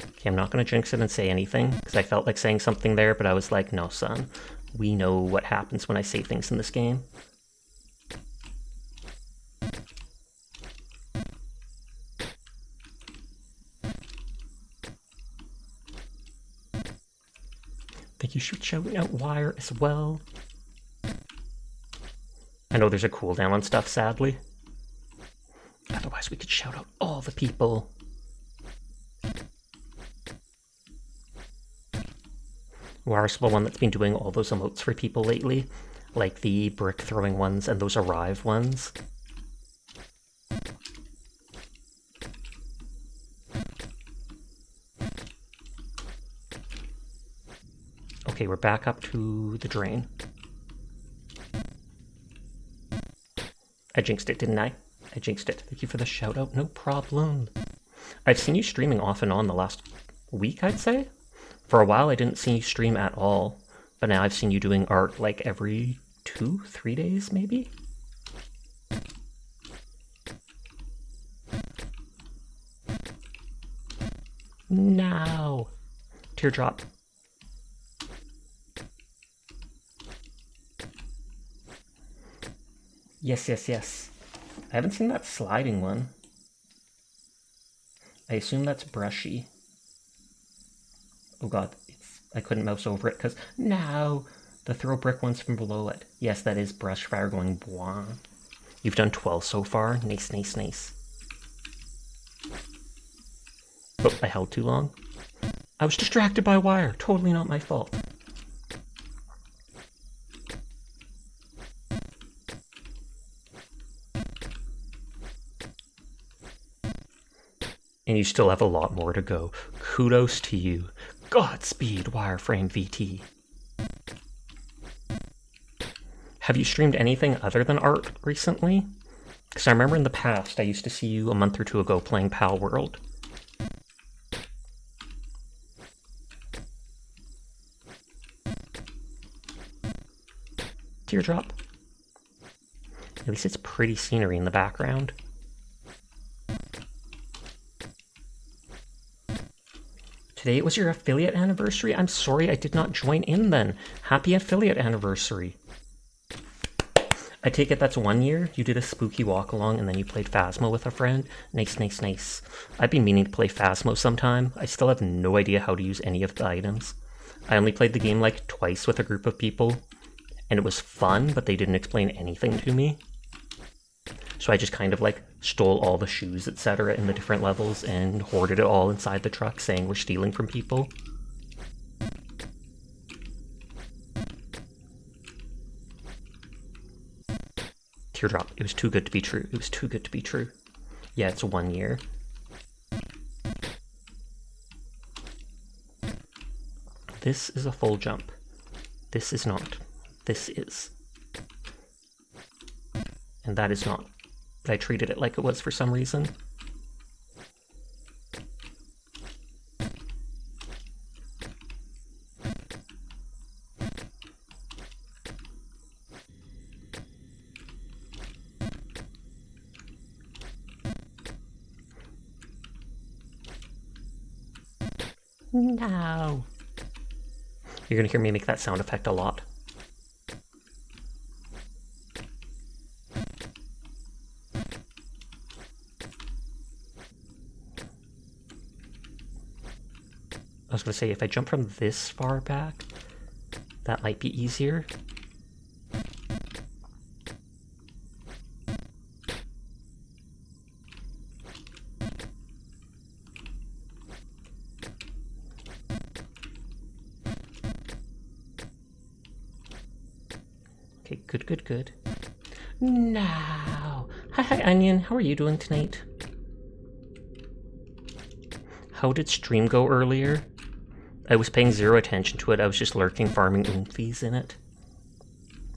Okay, I'm not going to jinx it and say anything, because I felt like saying something there, but I was like, no, son. We know what happens when I say things in this game. Thank you for shouting out Wire as well. I know there's a cooldown on stuff, sadly. Otherwise we could shout out all the people. Wire's the one that's been doing all those emotes for people lately. Like the brick throwing ones and those arrive ones. Okay, we're back up to the drain. I jinxed it, didn't I? I jinxed it. Thank you for the shout out. No problem. I've seen you streaming off and on the last week, I'd say. For a while, I didn't see you stream at all, but now I've seen you doing art like every 2-3 days, maybe? No! Teardrop. Yes, yes, yes. I haven't seen that sliding one. I assume that's brushy. Oh god, I couldn't mouse over it because... No! The throw brick one's from below it. Yes, that is brush fire going boing. You've done 12 so far. Nice, nice, nice. Oh, I held too long. I was distracted by wire. Totally not my fault. And you still have a lot more to go. Kudos to you. Godspeed, Wireframe VT. Have you streamed anything other than art recently? Because I remember in the past, I used to see you a month or two ago playing Pal World. Teardrop. At least it's pretty scenery in the background. Today was your affiliate anniversary? I'm sorry I did not join in then. Happy affiliate anniversary. I take it that's 1 year? You did a spooky walk along and then you played Phasmo with a friend? Nice, nice, nice. I've been meaning to play Phasmo sometime. I still have no idea how to use any of the items. I only played the game like twice with a group of people. And it was fun, but they didn't explain anything to me. So I just kind of like stole all the shoes, etc. in the different levels and hoarded it all inside the truck saying we're stealing from people. Teardrop. It was too good to be true. It was too good to be true. Yeah, it's 1 year. This is a full jump. This is not. This is. And that is not. But I treated it like it was for some reason. No. You're gonna hear me make that sound effect a lot. I was gonna say, if I jump from this far back, that might be easier. Okay, good, good, good. No! Hi, Onion. How are you doing tonight? How did stream go earlier? I was paying zero attention to it. I was just lurking, farming oomfies in it.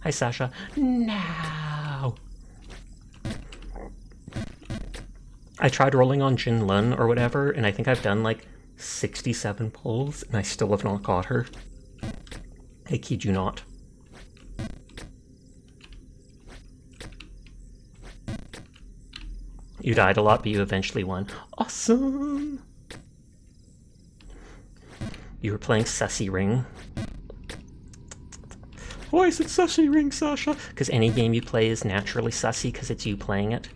Hi, Sasha. No! I tried rolling on Jin Lun or whatever, and I think I've done like 67 pulls, and I still have not got her. I kid you not. You died a lot, but you eventually won. Awesome! You were playing Sussy Ring. Why is it Sussy Ring, Sasha? Because any game you play is naturally sussy because it's you playing it.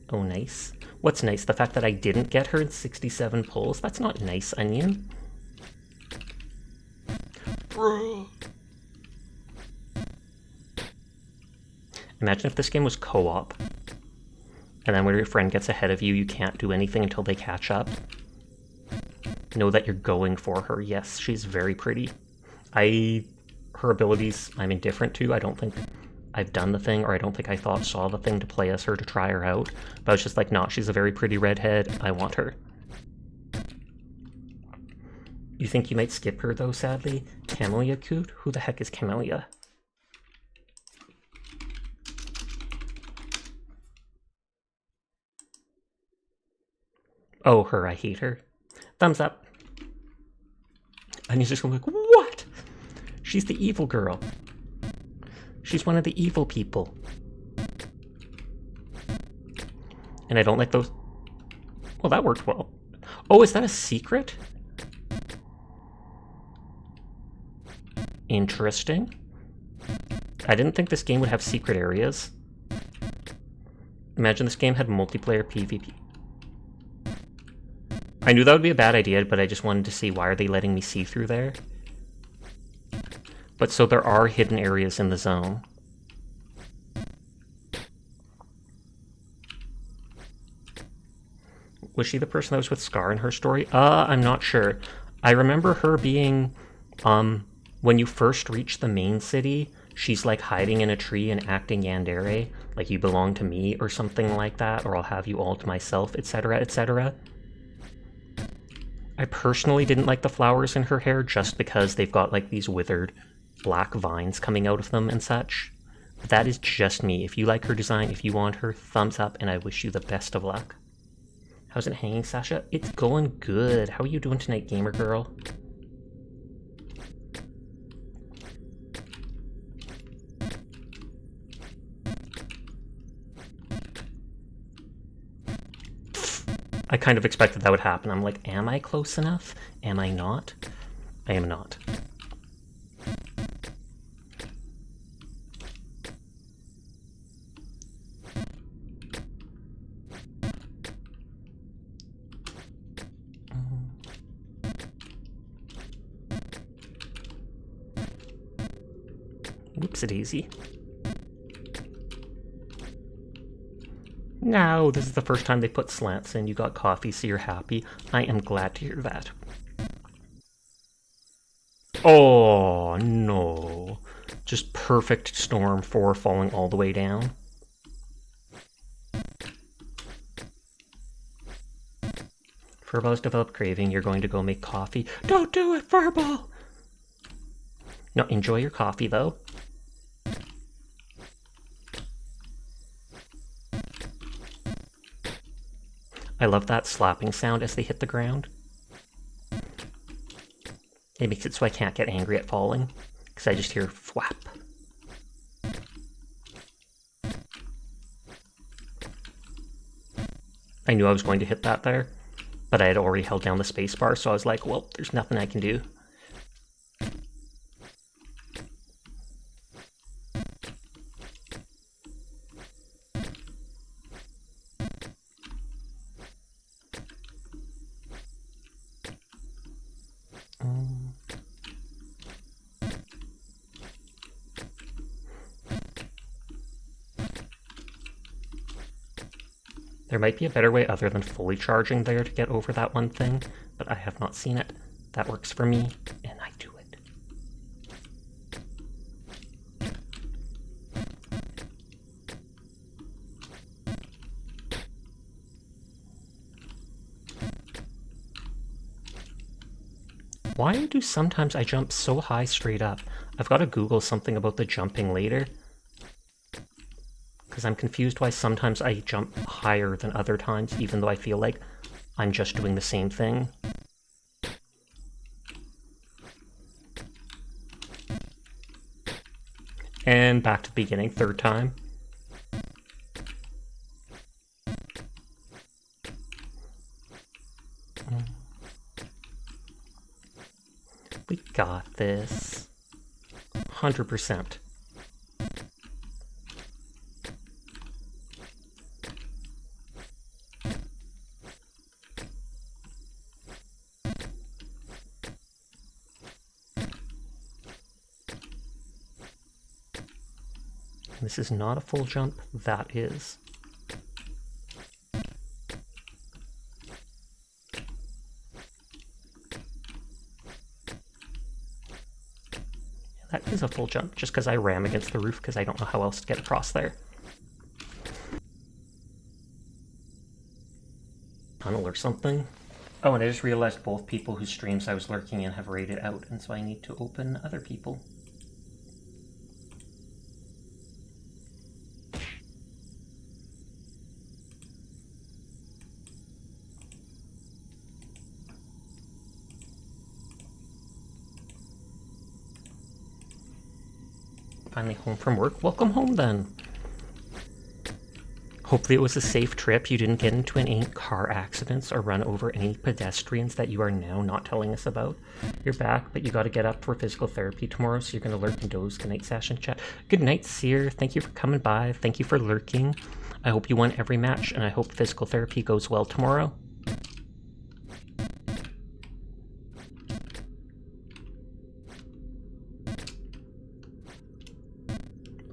Oh, nice. What's nice? The fact that I didn't get her in 67 pulls? That's not nice, Onion. Bruh. Imagine if this game was co-op. And then when your friend gets ahead of you, you can't do anything until they catch up. Know that you're going for her. Yes, she's very pretty. Her abilities, I'm indifferent to. I don't think I've done the thing, or I don't think I saw the thing to play as her to try her out. But I was just like, nah, she's a very pretty redhead. I want her. You think you might skip her, though, sadly? Camellia Coot? Who the heck is Camellia? Oh, her, I hate her. Thumbs up. And he's just going like, what? She's the evil girl. She's one of the evil people. And I don't like those. Well, that worked well. Oh, is that a secret? Interesting. I didn't think this game would have secret areas. Imagine this game had multiplayer PvP. I knew that would be a bad idea, but I just wanted to see why are they letting me see through there. But so there are hidden areas in the zone. Was she the person that was with Scar in her story? I'm not sure. I remember her being, when you first reach the main city, she's like hiding in a tree and acting yandere, like you belong to me or something like that, or I'll have you all to myself, etc., etc. I personally didn't like the flowers in her hair just because they've got like these withered black vines coming out of them and such. But that is just me. If you like her design, if you want her, thumbs up, and I wish you the best of luck. How's it hanging, Sasha? It's going good. How are you doing tonight, gamer girl? I kind of expected that would happen. I'm like, am I close enough? Am I not? I am not. Whoopsie-daisy. No, this is the first time they put slants in. You got coffee, so you're happy. I am glad to hear that. Oh, no. Just perfect storm 4 falling all the way down. Furball's developed craving. You're going to go make coffee. Don't do it, Furball! No, enjoy your coffee, though. I love that slapping sound as they hit the ground. It makes it so I can't get angry at falling, because I just hear thwap. I knew I was going to hit that there, but I had already held down the space bar, so I was like, well, there's nothing I can do. There might be a better way other than fully charging there to get over that one thing, but I have not seen it. That works for me, and I do it. Why do sometimes I jump so high straight up? I've got to Google something about the jumping later. Because I'm confused why sometimes I jump higher than other times, even though I feel like I'm just doing the same thing. And back to the beginning, third time. We got this. 100%. This is not a full jump, that is. That is a full jump, just because I ram against the roof because I don't know how else to get across there. Tunnel or something. Oh, and I just realized both people whose streams I was lurking in have raided out, and so I need to open other people. Finally home from work. Welcome home then. Hopefully it was a safe trip. You didn't get into any car accidents or run over any pedestrians that you are now not telling us about. You're back, but you got to get up for physical therapy tomorrow, so you're going to lurk and doze. Good night, Sash and chat. Good night, Seer. Thank you for coming by. Thank you for lurking. I hope you won every match, and I hope physical therapy goes well tomorrow.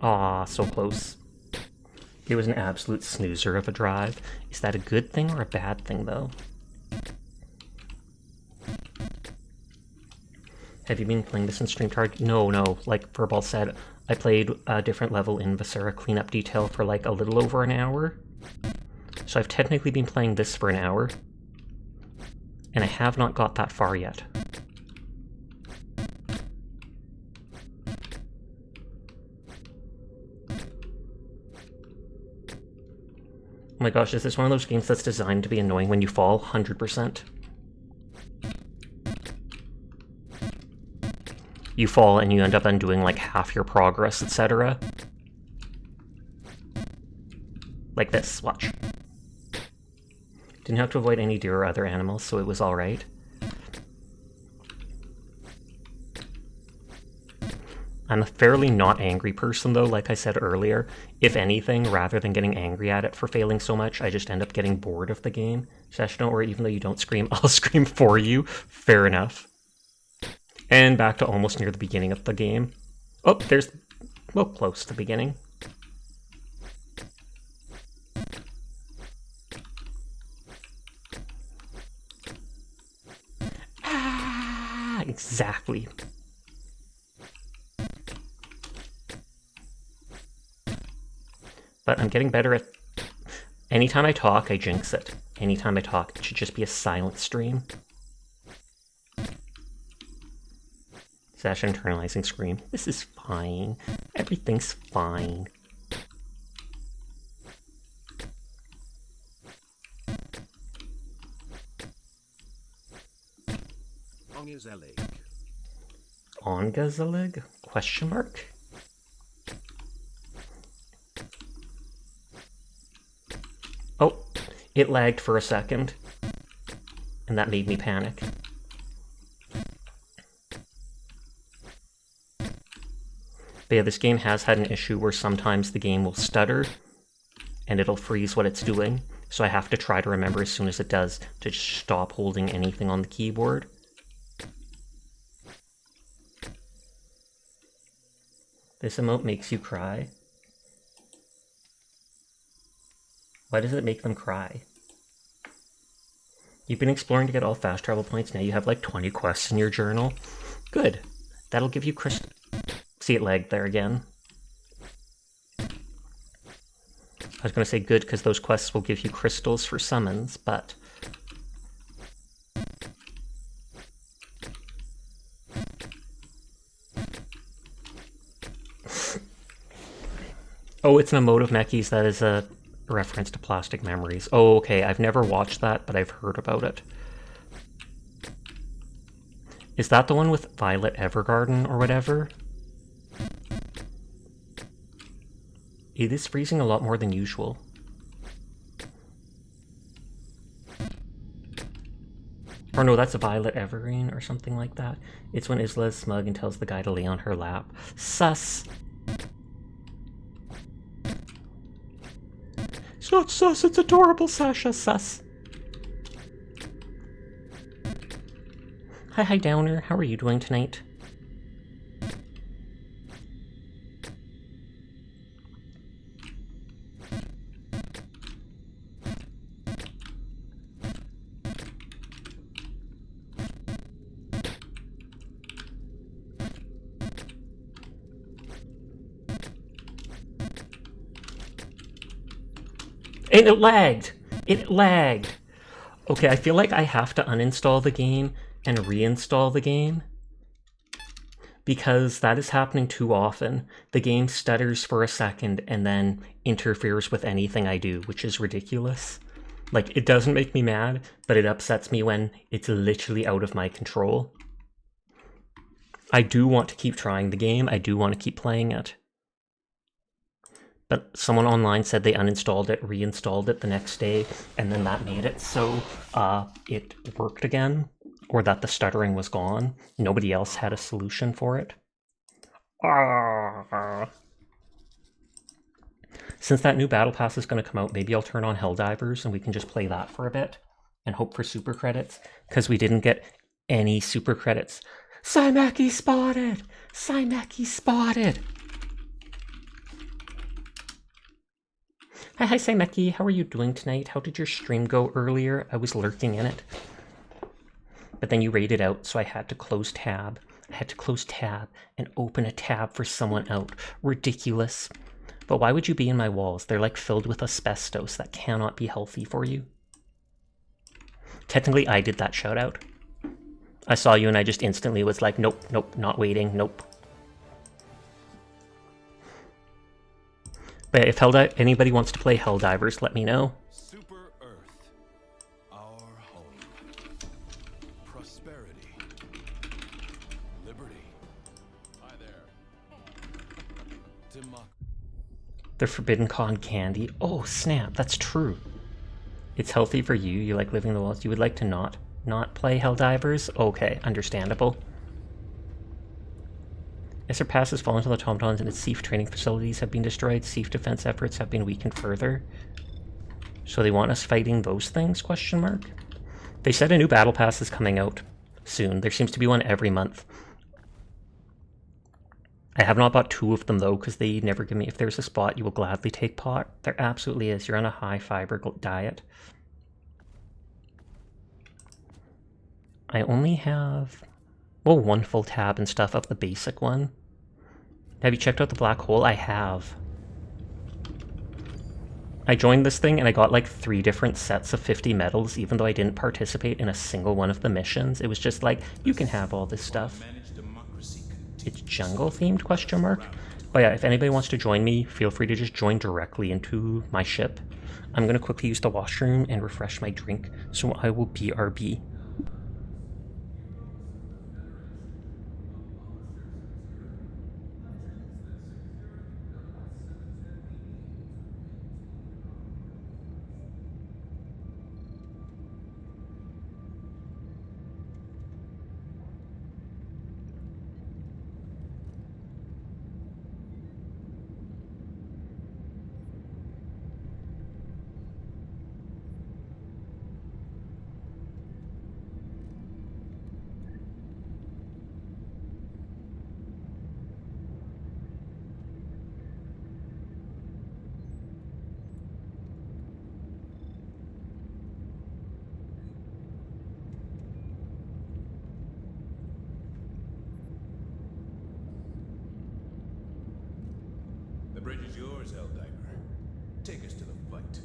Aw, so close. It was an absolute snoozer of a drive. Is that a good thing or a bad thing, though? Have you been playing this in stream target? No. Like Furball said, I played a different level in Viscera Cleanup Detail for like a little over an hour. So I've technically been playing this for an hour. And I have not got that far yet. Oh my gosh, is this one of those games that's designed to be annoying when you fall? 100%. You fall and you end up undoing like half your progress, etc. Like this, watch. Didn't have to avoid any deer or other animals, so it was alright. I'm a fairly not angry person though, like I said earlier. If anything, rather than getting angry at it for failing so much, I just end up getting bored of the game. Sash, don't worry, even though you don't scream, I'll scream for you. Fair enough. And back to almost near the beginning of the game. Oh, there's... well, close to the beginning. Ah, exactly. But I'm getting better at... anytime I talk, I jinx it. Anytime I talk, it should just be a silent stream. Sash internalizing scream. This is fine. Everything's fine. Ongazelig? Question mark? Oh, it lagged for a second, and that made me panic. But yeah, this game has had an issue where sometimes the game will stutter, and it'll freeze what it's doing, so I have to try to remember as soon as it does to just stop holding anything on the keyboard. This emote makes you cry. Why does it make them cry? You've been exploring to get all fast travel points, now you have like 20 quests in your journal. Good. That'll give you See, it lagged there again. I was going to say good because those quests will give you crystals for summons, but... oh, it's an emote of Mechis. That is a reference to Plastic Memories. Oh, okay. I've never watched that, but I've heard about it. Is that the one with Violet Evergarden or whatever? It is freezing a lot more than usual. Or no, that's a Violet Evergreen or something like that. It's when Isla is smug and tells the guy to lay on her lap. Sus! It's not sus, it's adorable, Sasha. Sus. Hi, Downer. How are you doing tonight? And it lagged! It lagged! Okay, I feel like I have to uninstall the game and reinstall the game, because that is happening too often. The game stutters for a second and then interferes with anything I do, which is ridiculous. Like, it doesn't make me mad, but it upsets me when it's literally out of my control. I do want to keep trying the game, I do want to keep playing it. But someone online said they uninstalled it, reinstalled it the next day, and then that made it so it worked again, or that the stuttering was gone. Nobody else had a solution for it. Since that new battle pass is going to come out, maybe I'll turn on Helldivers and we can just play that for a bit and hope for super credits, because we didn't get any super credits. Saimeki spotted! Saimeki spotted! Hi, Saimeki. How are you doing tonight? How did your stream go earlier? I was lurking in it. But then you raided out, so I had to close tab. I had to close tab and open a tab for someone out. Ridiculous. But why would you be in my walls? They're like filled with asbestos. That cannot be healthy for you. Technically, I did that shout out. I saw you and I just instantly was like, nope, nope, not waiting, nope. But if anybody wants to play Helldivers, let me know. Super Earth, our home. Prosperity. Liberty. Hi there. The Forbidden Con candy. Oh, snap, that's true. It's healthy for you. You like living in the walls. You would like to not play Helldivers? Okay, understandable. Esser Pass has fallen to the automatons and its Siege training facilities have been destroyed. Siege defense efforts have been weakened further. So they want us fighting those things, question mark? They said a new battle pass is coming out soon. There seems to be one every month. I have not bought 2 of them though, because they never give me, if there's a spot, you will gladly take pot. There absolutely is. You're on a high fiber diet. I only have, well, 1 full tab and stuff of the basic one. Have you checked out the black hole? I have. I joined this thing and I got like 3 different sets of 50 medals, even though I didn't participate in a single one of the missions. It was just like, you can have all this stuff. It's jungle themed, question mark? But yeah, if anybody wants to join me, feel free to just join directly into my ship. I'm gonna quickly use the washroom and refresh my drink, so I will BRB. The bridge is yours, Helldiver. Take us to the fight.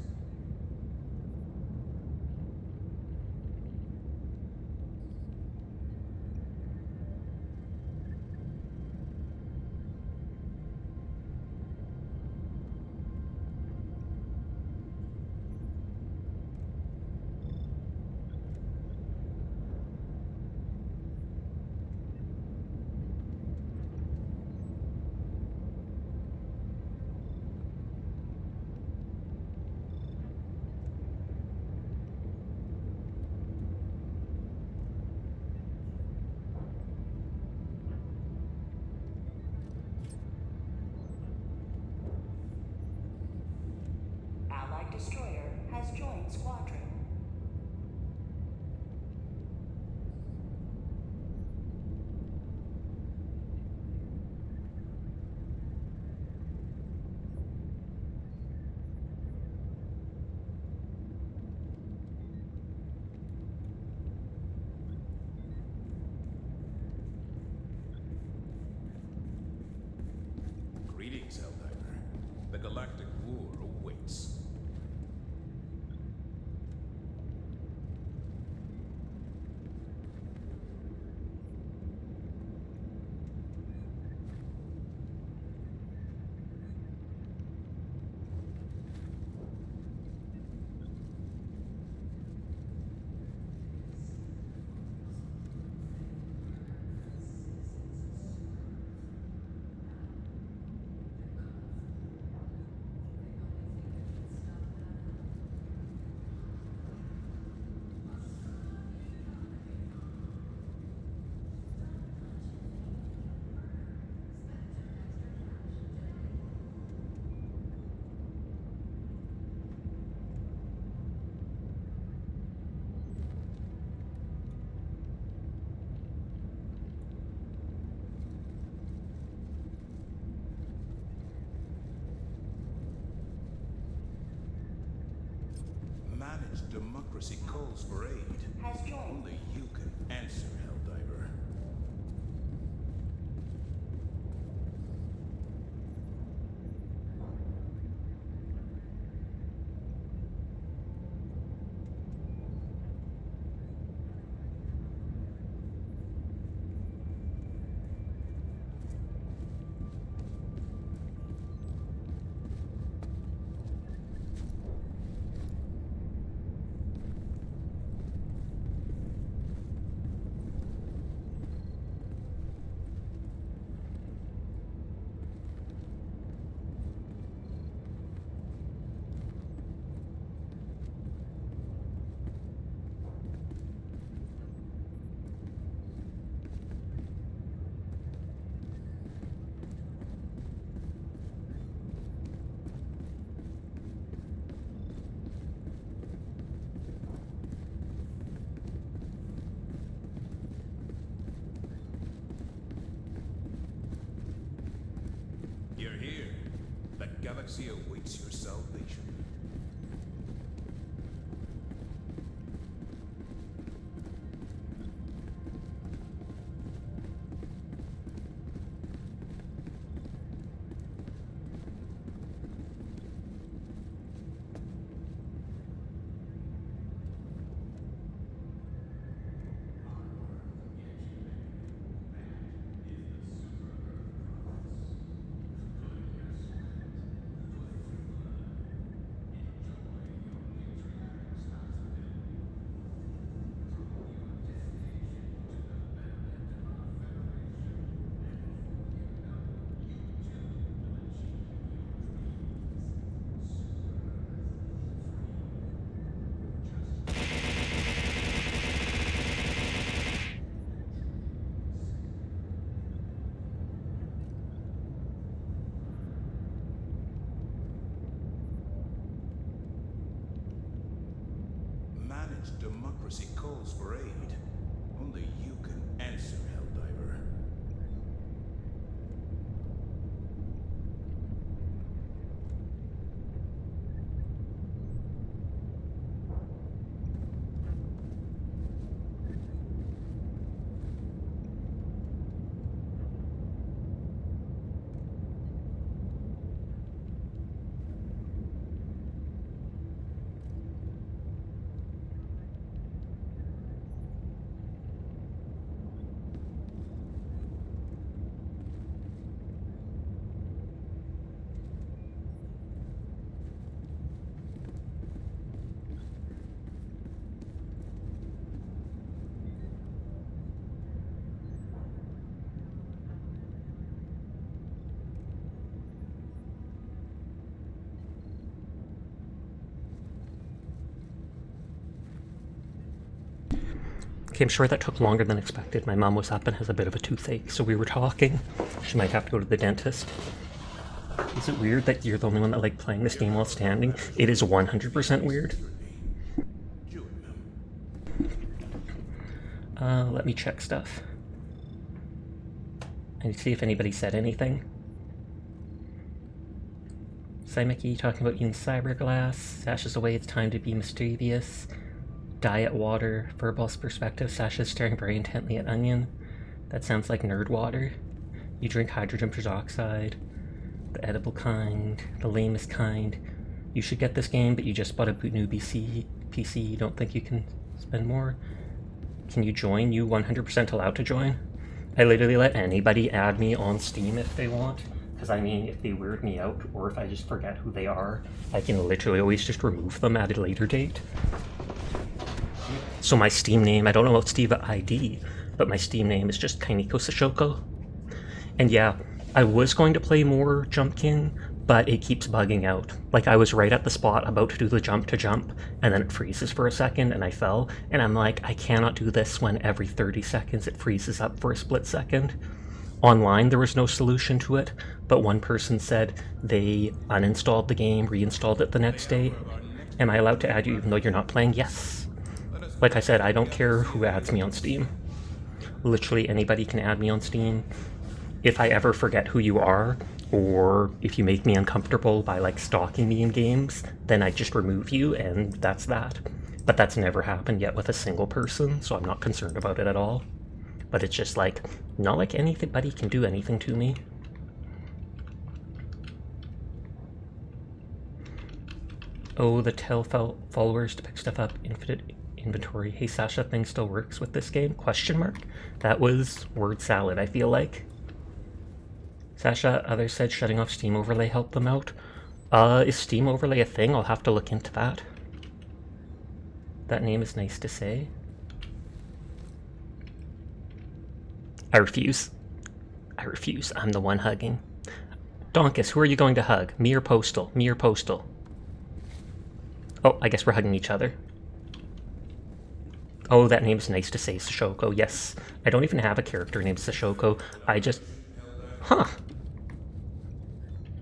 Allied destroyer has joined squadron. Greetings, Helldiver. The galactic war awaits. democracy calls for aid. Has joined. Only you can answer, Helldiver. You're here. The galaxy awaits your salvation. Managed democracy calls for aid. Only you can answer, Helldiver. Okay, I'm sure that took longer than expected. My mom was up and has a bit of a toothache, so we were talking. She might have to go to the dentist. Is it weird that you're the only one that liked playing this game while standing? It is 100% weird. Let me check stuff. I need to see if anybody said anything. Simeki talking about using cyberglass. Sasha's away, it's time to be mischievous. Diet water. Furball's perspective. Sasha's staring very intently at Onion. That sounds like nerd water. You drink hydrogen peroxide. The edible kind. The lamest kind. You should get this game, but you just bought a new PC. You don't think you can spend more? Can you join? You 100% allowed to join? I literally let anybody add me on Steam if they want. Because I mean, if they weird me out, or if I just forget who they are, I can literally always just remove them at a later date. So my Steam name, I don't know about Steve ID, but my Steam name is just Kainiko Sashoko. And yeah, I was going to play more Jump King, but it keeps bugging out. Like, I was right at the spot about to do the jump to jump, and then it freezes for a second, and I fell, and I'm like, I cannot do this when every 30 seconds it freezes up for a split second. Online, there was no solution to it, but one person said they uninstalled the game, reinstalled it the next day. Am I allowed to add you even though you're not playing? Yes. Like I said, I don't care who adds me on Steam. Literally anybody can add me on Steam. If I ever forget who you are, or if you make me uncomfortable by like stalking me in games, then I just remove you, and that's that. But that's never happened yet with a single person, so I'm not concerned about it at all. But it's just like, not like anybody can do anything to me. Oh, the tell followers to pick stuff up, infinite inventory. Hey Sasha, thing still works with this game? Question mark? That was word salad, I feel like. Sasha, others said shutting off Steam Overlay helped them out. Is Steam Overlay a thing? I'll have to look into that. That name is nice to say. I refuse. I refuse. I'm the one hugging. Donkus, who are you going to hug? Me or Postal? Me or Postal? Oh, I guess we're hugging each other. Oh, that name's nice to say, Sashoko. Yes. I don't even have a character named Sashoko. I just... Huh.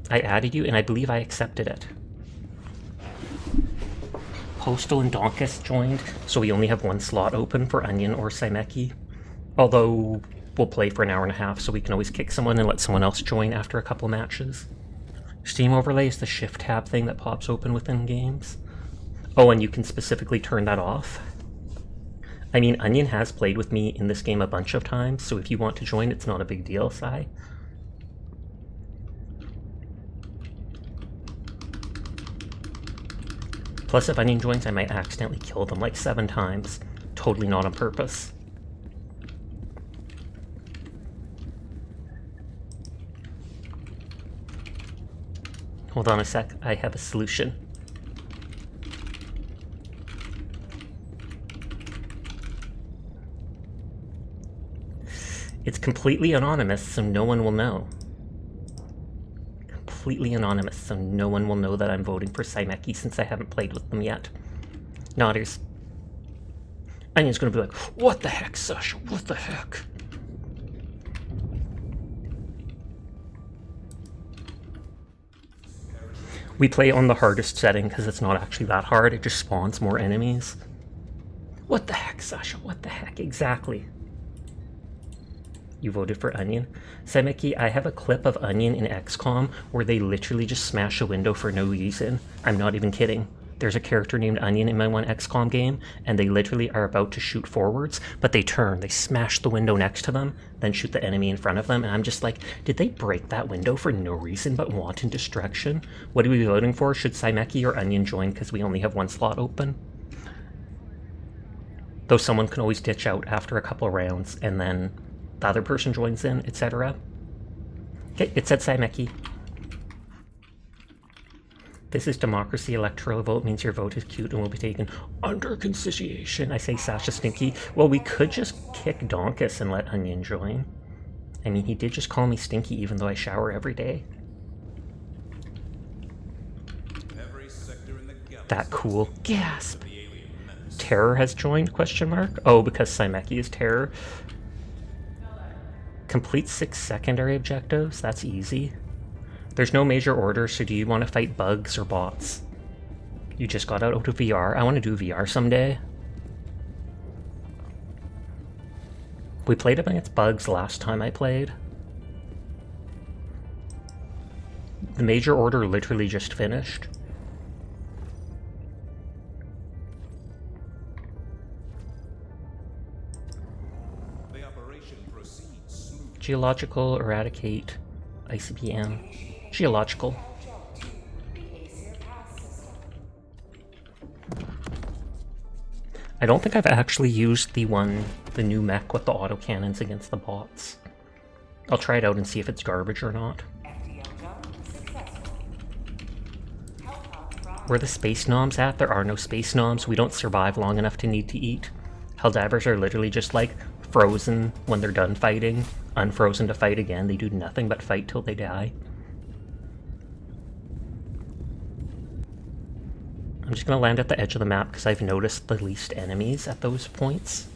I added you, and I believe I accepted it. Postal and Donkus joined, so we only have one slot open for Onion or Saimeki. Although, we'll play for an hour and a half, so we can always kick someone and let someone else join after a couple matches. Steam Overlay is the shift tab thing that pops open within games. Oh, and you can specifically turn that off. I mean, Onion has played with me in this game a bunch of times, so if you want to join, it's not a big deal, Sai. Plus, if Onion joins, I might accidentally kill them like 7 times. Totally not on purpose. Hold on a sec, I have a solution. It's completely anonymous, so no one will know. Completely anonymous, so no one will know that I'm voting for Saimeki since I haven't played with them yet. Nodders. Onion's gonna be like, what the heck, Sasha? What the heck? We play on the hardest setting because it's not actually that hard, it just spawns more enemies. What the heck, Sasha? What the heck? Exactly. You voted for Onion. Saimeki, I have a clip of Onion in XCOM where they literally just smash a window for no reason. I'm not even kidding. There's a character named Onion in my one XCOM game, and they literally are about to shoot forwards, but they turn, they smash the window next to them, then shoot the enemy in front of them, and I'm just like, did they break that window for no reason but wanton destruction? What are we voting for? Should Saimeki or Onion join because we only have one slot open? Though someone can always ditch out after a couple of rounds, and then the other person joins in, etc. Okay, it said Saimeki. This is democracy. Electoral vote means your vote is cute and will be taken under consideration. I say Sasha Stinky. Well, we could just kick Donkus and let Onion join. I mean, he did just call me Stinky even though I shower every day. That cool. Gasp! Terror has joined, question mark? Oh, because Saimeki is Terror. Complete 6 secondary objectives? That's easy. There's no major order, so do you want to fight bugs or bots? You just got out of VR. I want to do VR someday. We played against bugs last time I played. The major order literally just finished. Geological, eradicate, ICBM. Geological. I don't think I've actually used the new mech with the autocannons against the bots. I'll try it out and see if it's garbage or not. Where are the space noms at? There are no space noms. We don't survive long enough to need to eat. Helldivers are literally just like frozen when they're done fighting, unfrozen to fight again. They do nothing but fight till they die. I'm just going to land at the edge of the map because I've noticed the least enemies at those points.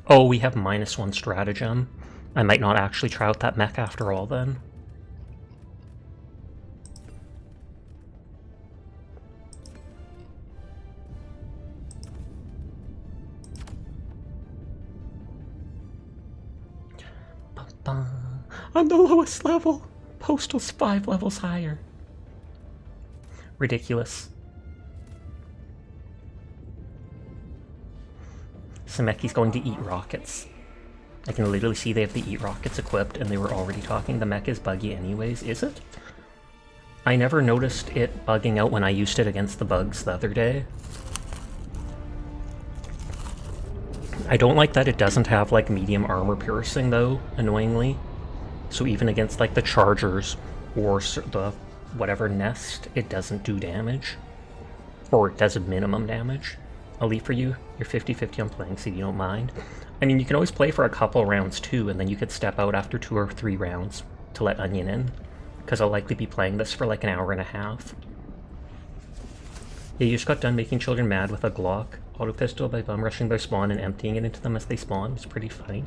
Oh, we have -1 stratagem. I might not actually try out that mech after all then. I'm the lowest level. Postal's 5 levels higher. Ridiculous. Sameki's going to eat rockets. I can literally see they have the eat rockets equipped, and they were already talking. The mech is buggy anyways, is it? I never noticed it bugging out when I used it against the bugs the other day. I don't like that it doesn't have, like, medium armor piercing, though, annoyingly. So even against, like, the chargers or the whatever nest, it doesn't do damage. Or it does a minimum damage. I'll leave for you. You're 50-50 on playing, so you don't mind. I mean, you can always play for a couple rounds too, and then you could step out after 2 or 3 rounds to let Onion in. Because I'll likely be playing this for like an hour and a half. Yeah, you just got done making children mad with a Glock auto pistol by bum rushing their spawn and emptying it into them as they spawn. It's pretty funny.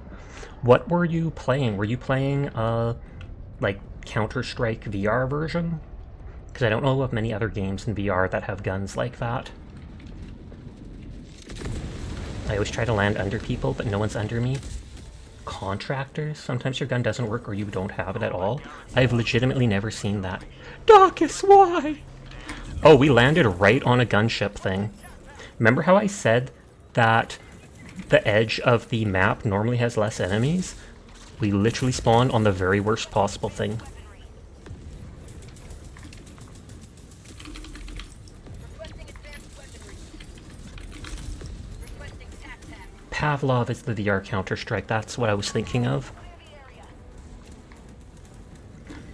What were you playing? Were you playing, like, Counter-Strike VR version? Because I don't know of many other games in VR that have guns like that. I always try to land under people, but no one's under me. Contractors? Sometimes your gun doesn't work or you don't have it at all. I've legitimately never seen that. Darkus, why? Oh, we landed right on a gunship thing. Remember how I said that the edge of the map normally has less enemies? We literally spawned on the very worst possible thing. Pavlov is the VR Counter-Strike, that's what I was thinking of.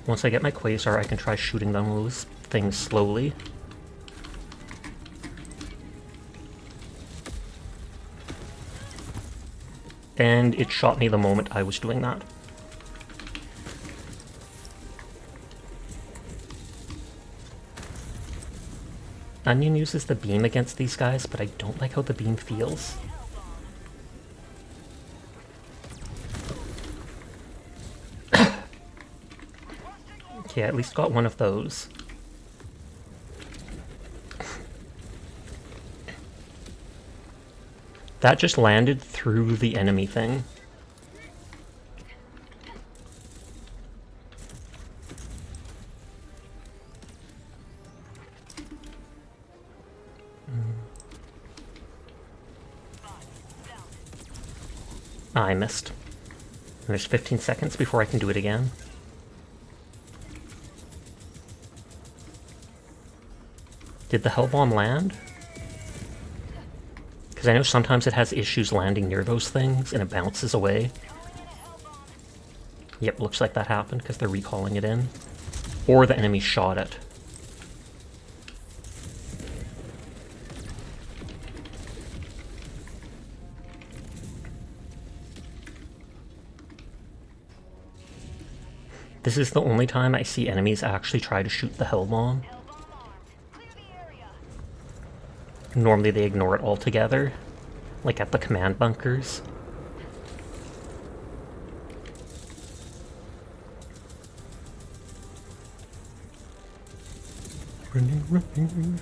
Once I get my Quasar, I can try shooting those things slowly. And it shot me the moment I was doing that. Onion uses the beam against these guys, but I don't like how the beam feels. Okay, I at least got one of those. That just landed through the enemy thing. I missed. And there's 15 seconds before I can do it again. Did the hell bomb land? Because I know sometimes it has issues landing near those things and it bounces away. Yep, looks like that happened because they're recalling it in. Or the enemy shot it. This is the only time I see enemies actually try to shoot the hell bomb. Normally they ignore it altogether, like at the command bunkers. Running.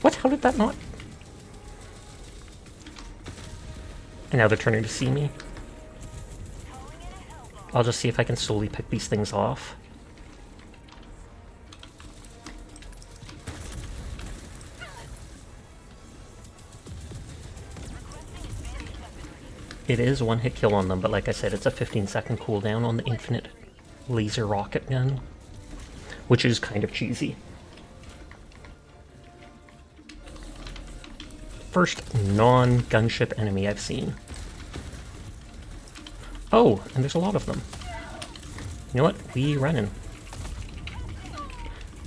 What? How did that not? And now they're turning to see me. I'll just see if I can slowly pick these things off. It is one hit kill on them, but like I said, it's a 15-second cooldown on the infinite laser rocket gun, which is kind of cheesy. First non-gunship enemy I've seen. Oh, and there's a lot of them. You know what? We running.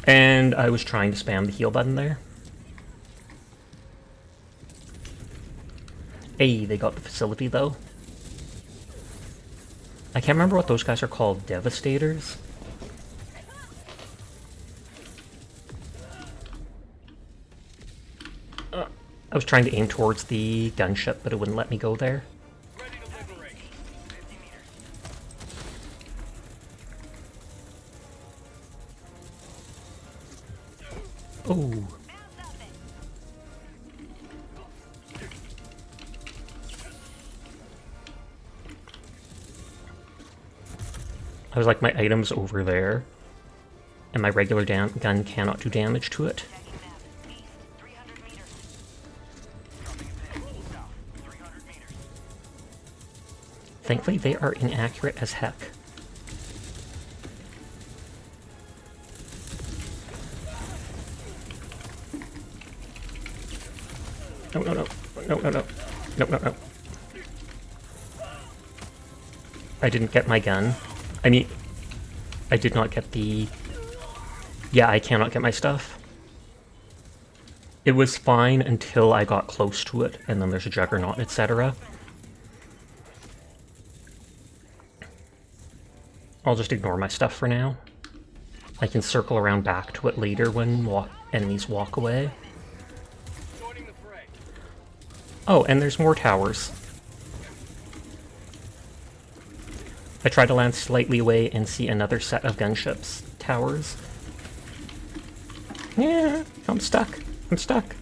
And I was trying to spam the heal button there. Hey, they got the facility though. I can't remember what those guys are called. Devastators? I was trying to aim towards the gunship, but it wouldn't let me go there. Oh. was like, my item's over there, and my regular gun cannot do damage to it. Thankfully, they are inaccurate as heck. No, no, no. No, no, no. No, no, no. I didn't get my gun. I mean, I did not get the... Yeah, I cannot get my stuff. It was fine until I got close to it, and then there's a juggernaut, etc. I'll just ignore my stuff for now. I can circle around back to it later when enemies walk away. Oh, and there's more towers. I try to land slightly away and see another set of gunships. Towers. Yeah, I'm stuck. I'm stuck.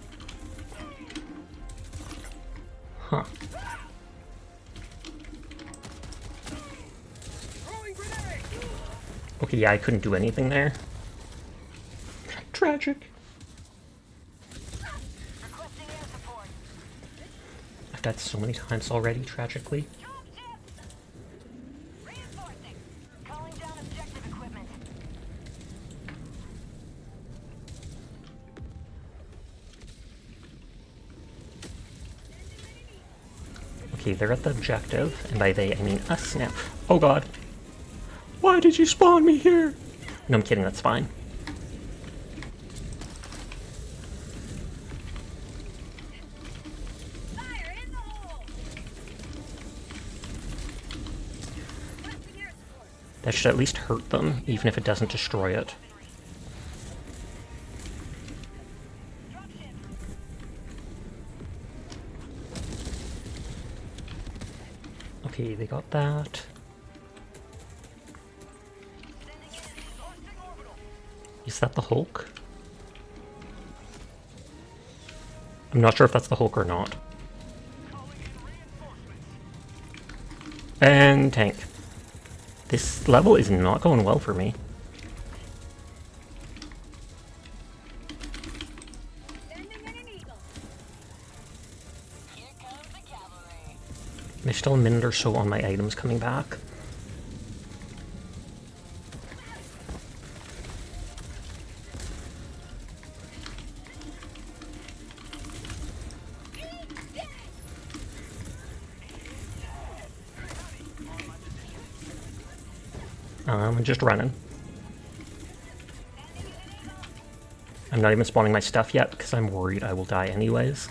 Huh. Okay, yeah, I couldn't do anything there. Tragic. I've died so many times already, tragically. Okay, they're at the objective, and by they, I mean us now. Oh god. Why did you spawn me here? No, I'm kidding, that's fine. That should at least hurt them, even if it doesn't destroy it. Okay, they got that. Is that the Hulk? I'm not sure if that's the Hulk or not. And tank. This level is not going well for me. There's still a minute or so on my items coming back. I'm just running. I'm not even spawning my stuff yet because I'm worried I will die anyways.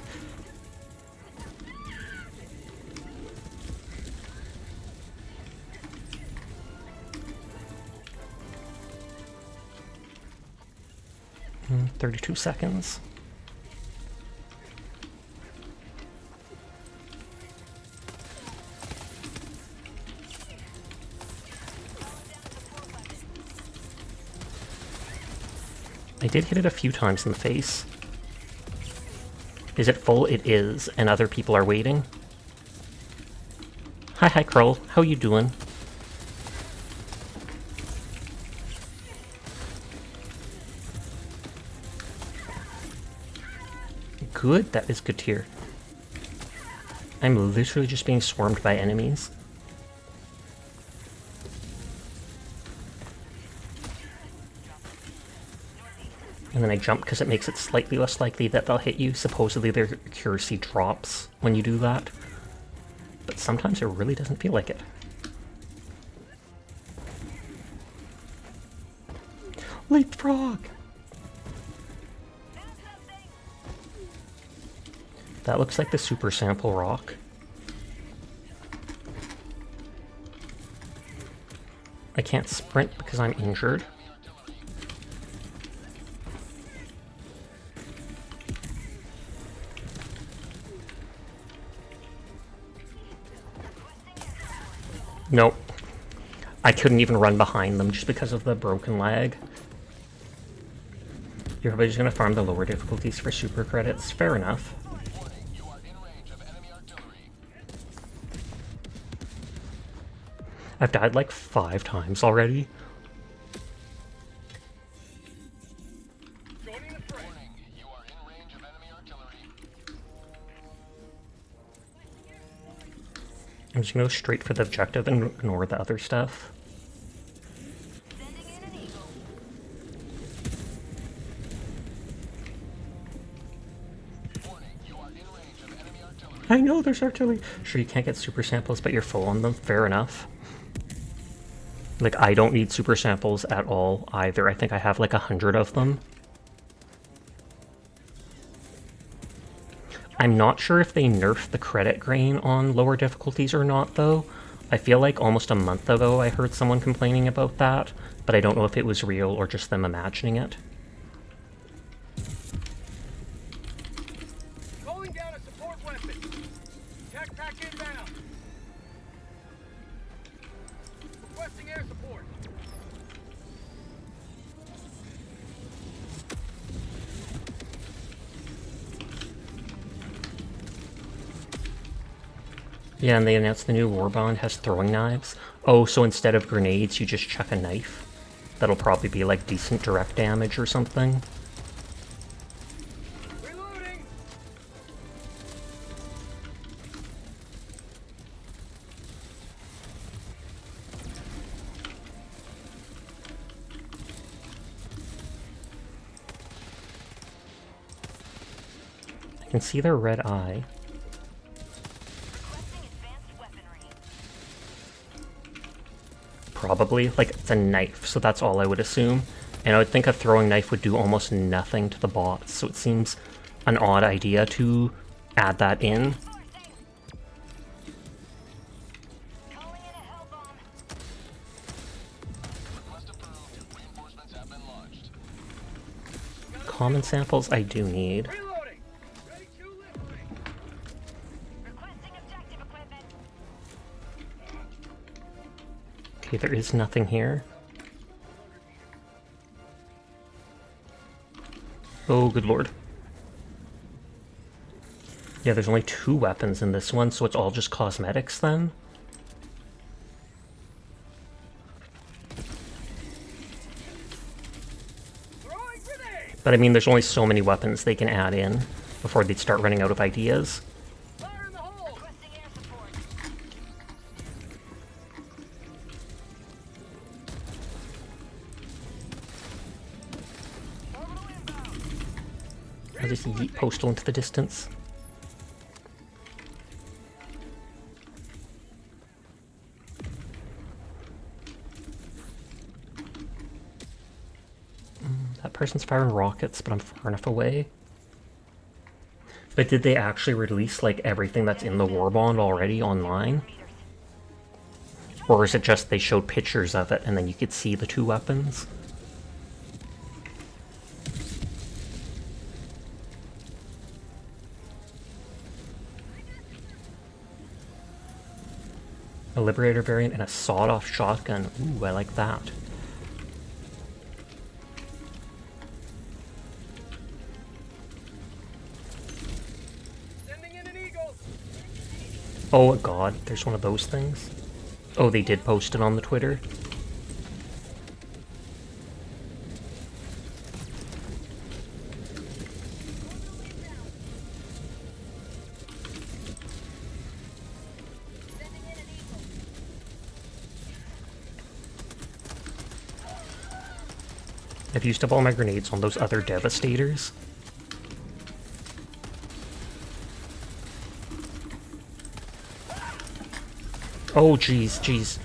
Hmm, 32 seconds. I did hit it a few times in the face. Is it full? It is, and other people are waiting. Hi, Curl. How you doing? Good, that is good to hear. I'm literally just being swarmed by enemies. And then I jump because it makes it slightly less likely that they'll hit you. Supposedly their accuracy drops when you do that. But sometimes it really doesn't feel like it. Leapfrog! That looks like the super sample rock. I can't sprint because I'm injured. Nope. I couldn't even run behind them just because of the broken lag. Everybody's gonna farm the lower difficulties for super credits. Fair enough. I've died like 5 times already. Joining the fray. Warning, you are in range of enemy artillery. I'm just gonna go straight for the objective and ignore the other stuff. Sending in an eagle. Warning, you are in range of enemy artillery. I know there's artillery. Sure, you can't get super samples, but you're full on them. Fair enough. Like, I don't need super samples at all either. I think I have like 100 of them. I'm not sure if they nerfed the credit grain on lower difficulties or not, though. I feel like almost a month ago I heard someone complaining about that, but I don't know if it was real or just them imagining it. Calling down a support weapon. Tech pack inbound. Requesting air support. Yeah, and they announced the new warband has throwing knives. Oh, so instead of grenades, you just chuck a knife? That'll probably be like decent direct damage or something. Reloading. I can see their red eye. Requesting advanced weaponry. Probably. Like, it's a knife, so that's all I would assume. And I would think a throwing knife would do almost nothing to the bots, so it seems an odd idea to add that in. Calling in a hell bomb. Request approved. Reinforcements have been launched. Common samples I do need. Reloading. Ready to lift. Requesting objective equipment. Okay, there is nothing here. Oh, good lord. Yeah, there's only 2 weapons in this one, so it's all just cosmetics then? Throwing grenade. But I mean, there's only so many weapons they can add in before they'd start running out of ideas. Fire in the hole. Requesting air support. Orbital inbound. I'll just yeet postal into the distance. That person's firing rockets, but I'm far enough away. But did they actually release, like, everything that's in the warband already online? Or is it just they showed pictures of it and then you could see the 2 weapons? A Liberator variant and a sawed-off shotgun. Ooh, I like that. Sending in an eagle. Oh god, there's one of those things. Oh, they did post it on the Twitter. Sending in an eagle. I've used up all my grenades on those other Devastators. Oh, jeez.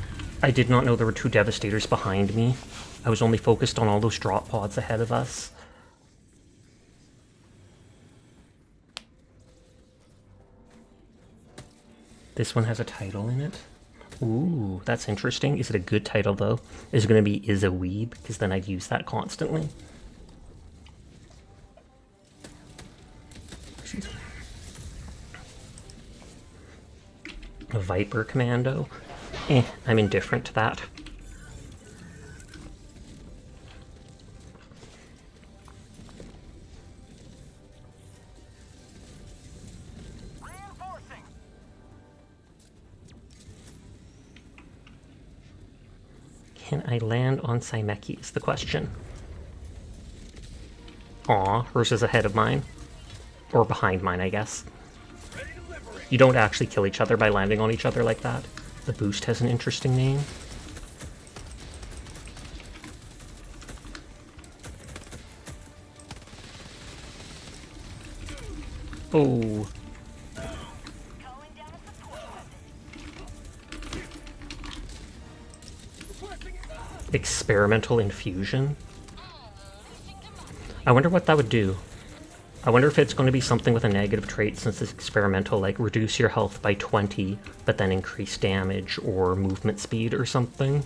I did not know there were 2 Devastators behind me. I was only focused on all those drop pods ahead of us. This one has a title in it. Ooh, that's interesting. Is it a good title, though? Is it going to be Is a Weeb? Because then I'd use that constantly. A Viper Commando? I'm indifferent to that. Reinforcing. Can I land on Saimeki is the question. Aw, hers is ahead of mine. Or behind mine, I guess. You don't actually kill each other by landing on each other like that. The boost has an interesting name. Oh. Calling down a support weapon. Experimental infusion? I wonder what that would do. I wonder if it's going to be something with a negative trait since it's experimental, like reduce your health by 20, but then increase damage or movement speed or something.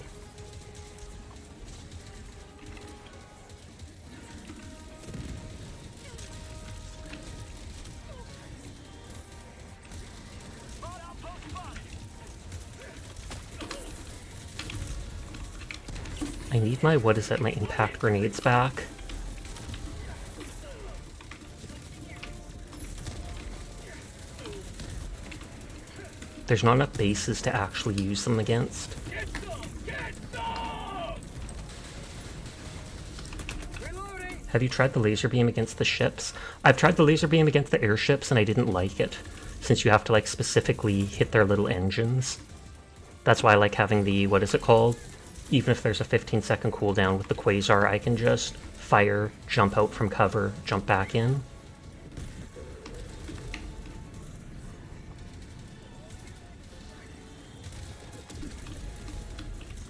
I need my, what is it, my impact grenades back. There's not enough bases to actually use them against. Have you tried the laser beam against the ships? I've tried the laser beam against the airships and I didn't like it, since you have to like specifically hit their little engines. That's why I like having the, what is it called? Even if there's a 15-second cooldown with the Quasar, I can just fire, jump out from cover, jump back in.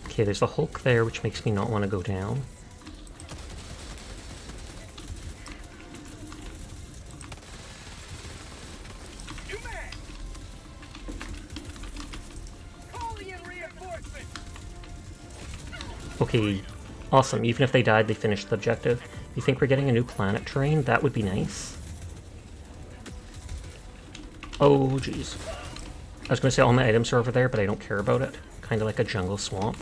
Okay, there's a Hulk there, which makes me not want to go down. Okay, awesome. Even if they died, they finished the objective. You think we're getting a new planet terrain? That would be nice. Oh, jeez. I was going to say all my items are over there, but I don't care about it. Kind of like a jungle swamp.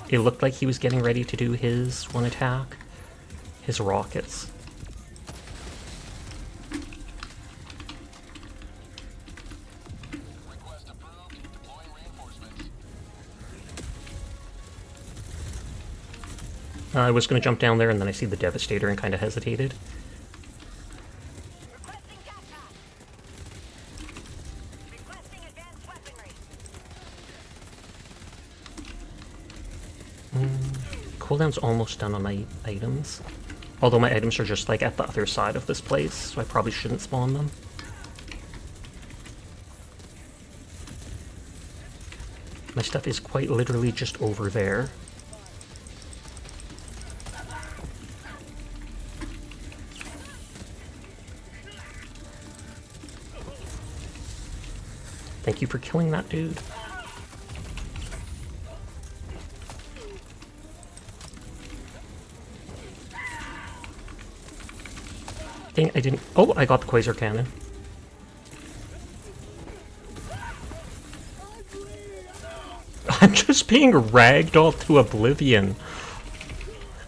It looked like he was getting ready to do his one attack. His rockets. Request approved. Deploying reinforcements. I was going to jump down there, and then I see the Devastator and kind of hesitated. Requesting gas pack. Requesting advanced weaponry. Cooldown's almost done on my items. Although my items are just like at the other side of this place, so I probably shouldn't spawn them. My stuff is quite literally just over there. Thank you for killing that dude. Dang, I didn't... Oh, I got the Quasar Cannon. I'm just being ragdolled to oblivion.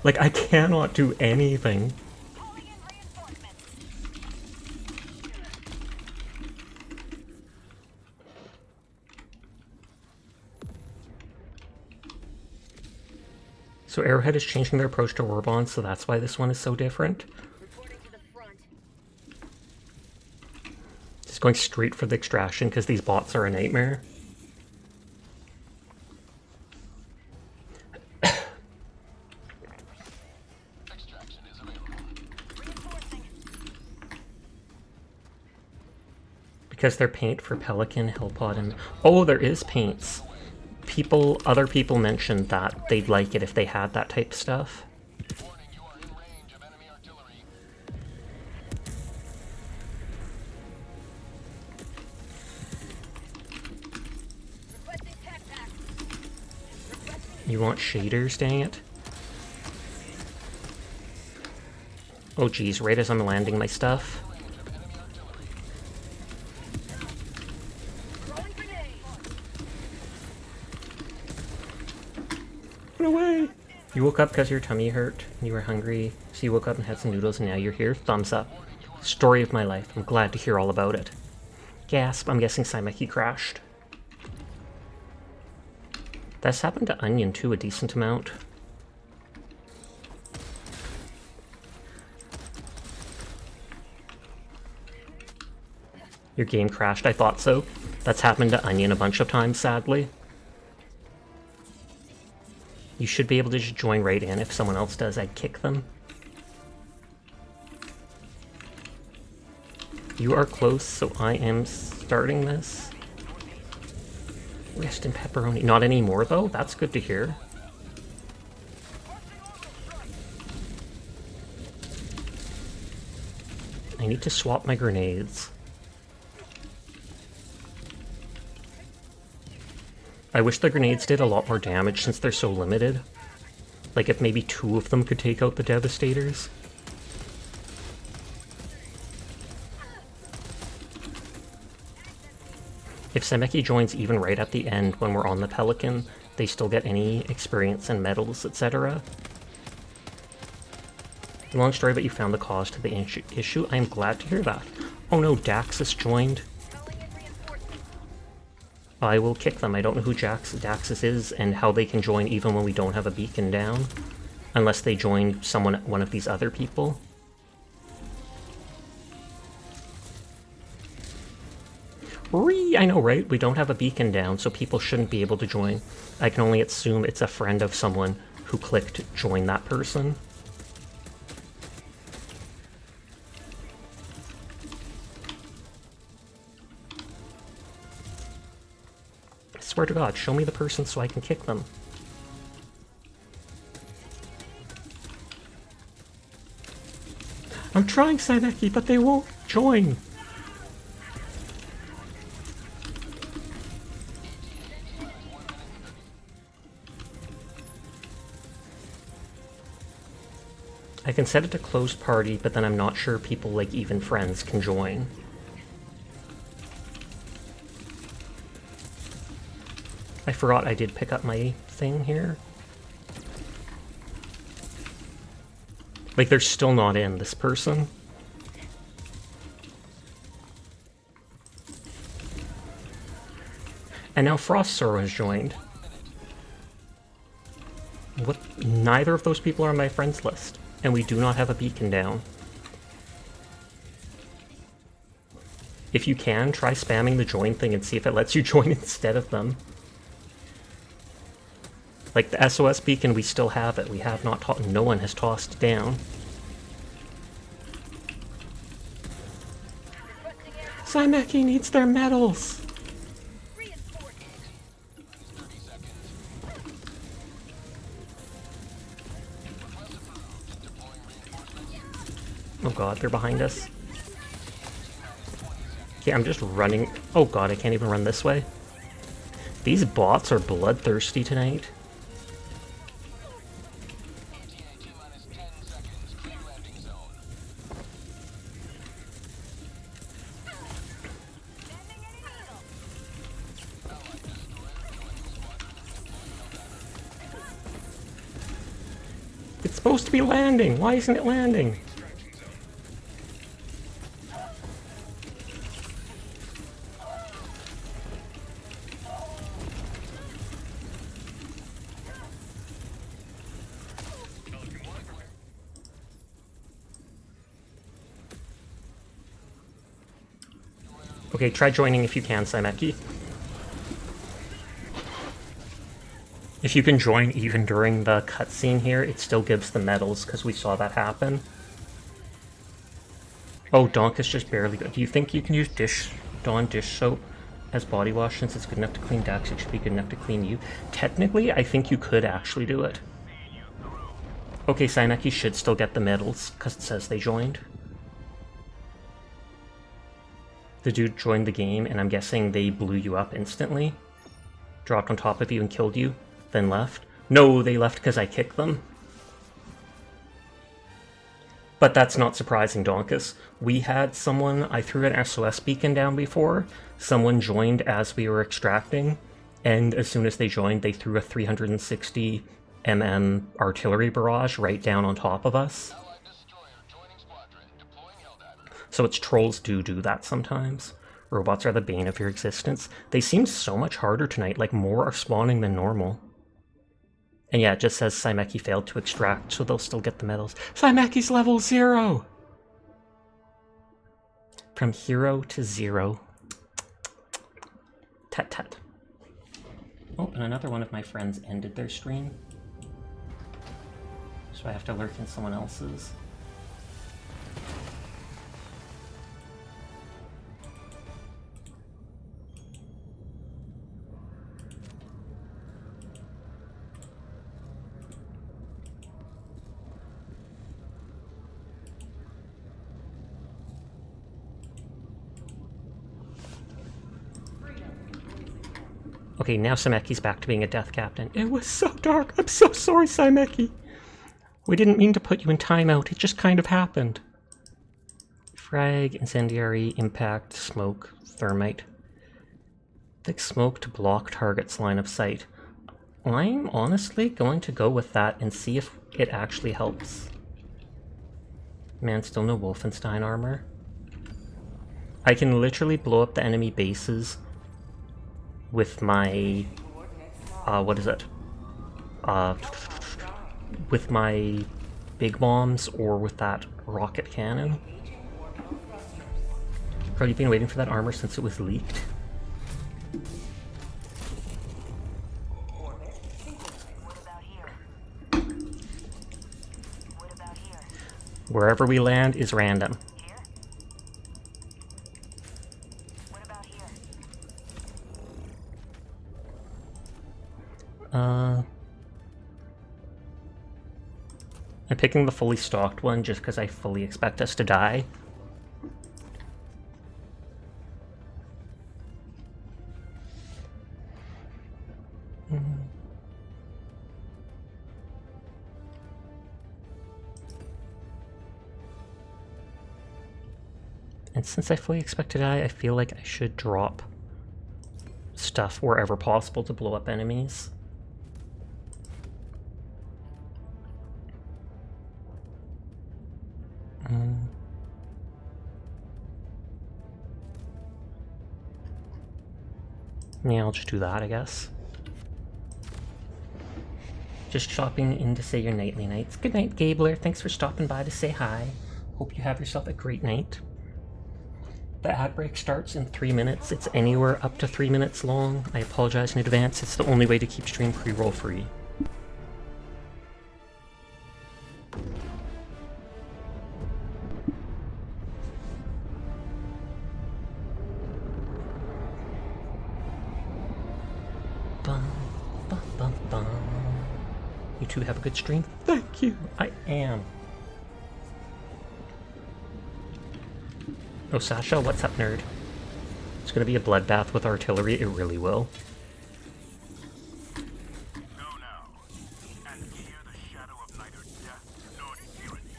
Like, I cannot do anything. Calling in reinforcements. So Arrowhead is changing their approach to Orbon, so that's why this one is so different. Reporting to the front. Just going straight for the extraction because these bots are a nightmare. Extraction is available. Reinforcing. Because they're paint for Pelican, Hellpod, and... Oh, there is paints. Other people mentioned that they'd like it if they had that type of stuff. Warning, you are in range of enemy artillery. Requesting tech pack. You want shaders, dang it. Oh geez, right as I'm landing my stuff. Throwing grenade. Run away! You woke up because your tummy hurt, and you were hungry, so you woke up and had some noodles, and now you're here. Thumbs up. Story of my life. I'm glad to hear all about it. Gasp, I'm guessing Saimeki crashed. That's happened to Onion too, a decent amount. Your game crashed, I thought so. That's happened to Onion a bunch of times, sadly. You should be able to just join right in. If someone else does, I'd kick them. You are close, so I am starting this. Rest in pepperoni. Not anymore, though? That's good to hear. I need to swap my grenades. I wish the grenades did a lot more damage since they're so limited. Like if maybe 2 of them could take out the Devastators. If Semeki joins even right at the end when we're on the Pelican, they still get any experience and medals, etc. Long story, but you found the cause to the issue. I am glad to hear that. Oh no, Daxus joined. I will kick them. I don't know who Daxus is and how they can join even when we don't have a beacon down. Unless they join one of these other people. I know, right? We don't have a beacon down, so people shouldn't be able to join. I can only assume it's a friend of someone who clicked join that person. I swear to God, show me the person so I can kick them. I'm trying, Saineki, but they won't join. I can set it to closed party, but then I'm not sure people like even friends can join. I forgot I did pick up my thing here. Like they're still not in, this person. And now Frost Sorrow has joined. What? Neither of those people are on my friends list. And we do not have a beacon down. If you can, try spamming the join thing and see if it lets you join instead of them. Like the SOS beacon, we still have it. We have not no one has tossed down. Saineki needs their medals! Oh god, they're behind us. Okay, I'm just running. Oh god, I can't even run this way. These bots are bloodthirsty tonight. It's supposed to be landing. Why isn't it landing? Okay, try joining if you can, Saineki. If you can join even during the cutscene here, it still gives the medals, because we saw that happen. Oh, Donk is just barely good. Do you think you can use Dawn dish soap as body wash since it's good enough to clean Dax? It should be good enough to clean you. Technically, I think you could actually do it. Okay, Saineki should still get the medals, because it says they joined. The dude joined the game, and I'm guessing they blew you up instantly. Dropped on top of you and killed you, then left. No, they left because I kicked them. But that's not surprising, Donkus. We had someone, I threw an SOS beacon down before, someone joined as we were extracting, and as soon as they joined, they threw a 360 artillery barrage right down on top of us. So it's trolls do that sometimes. Robots are the bane of your existence. They seem so much harder tonight, like more are spawning than normal. And yeah, it just says Saimeki failed to extract, so they'll still get the medals. Saimeki's level 0! From hero to 0. Tut tut. Oh, and another one of my friends ended their stream. So I have to lurk in someone else's. Okay, now Saimeki's back to being a death captain. It was so dark. I'm so sorry, Saimeki. We didn't mean to put you in timeout. It just kind of happened. Frag, incendiary, impact, smoke, thermite. Thick smoke to block target's line of sight. I'm honestly going to go with that and see if it actually helps. Man, still no Wolfenstein armor. I can literally blow up the enemy bases with my, what is it? With my big bombs or with that rocket cannon. Bro, you've been waiting for that armor since it was leaked? Wherever we land is random. I'm picking the fully stocked one just because I fully expect us to die. And since I fully expect to die, I feel like I should drop stuff wherever possible to blow up enemies. Yeah, I'll just do that, I guess. Just stopping in to say your nightly nights. Good night, Gabler. Thanks for stopping by to say hi. Hope you have yourself a great night. The ad break starts in 3 minutes. It's anywhere up to 3 minutes long. I apologize in advance. It's the only way to keep stream pre-roll free. You two have a good stream. Thank you. I am. Oh, Sasha, what's up, nerd? It's gonna be a bloodbath with artillery. It really will. Go now, and hear the shadow of neither death nor tyranny.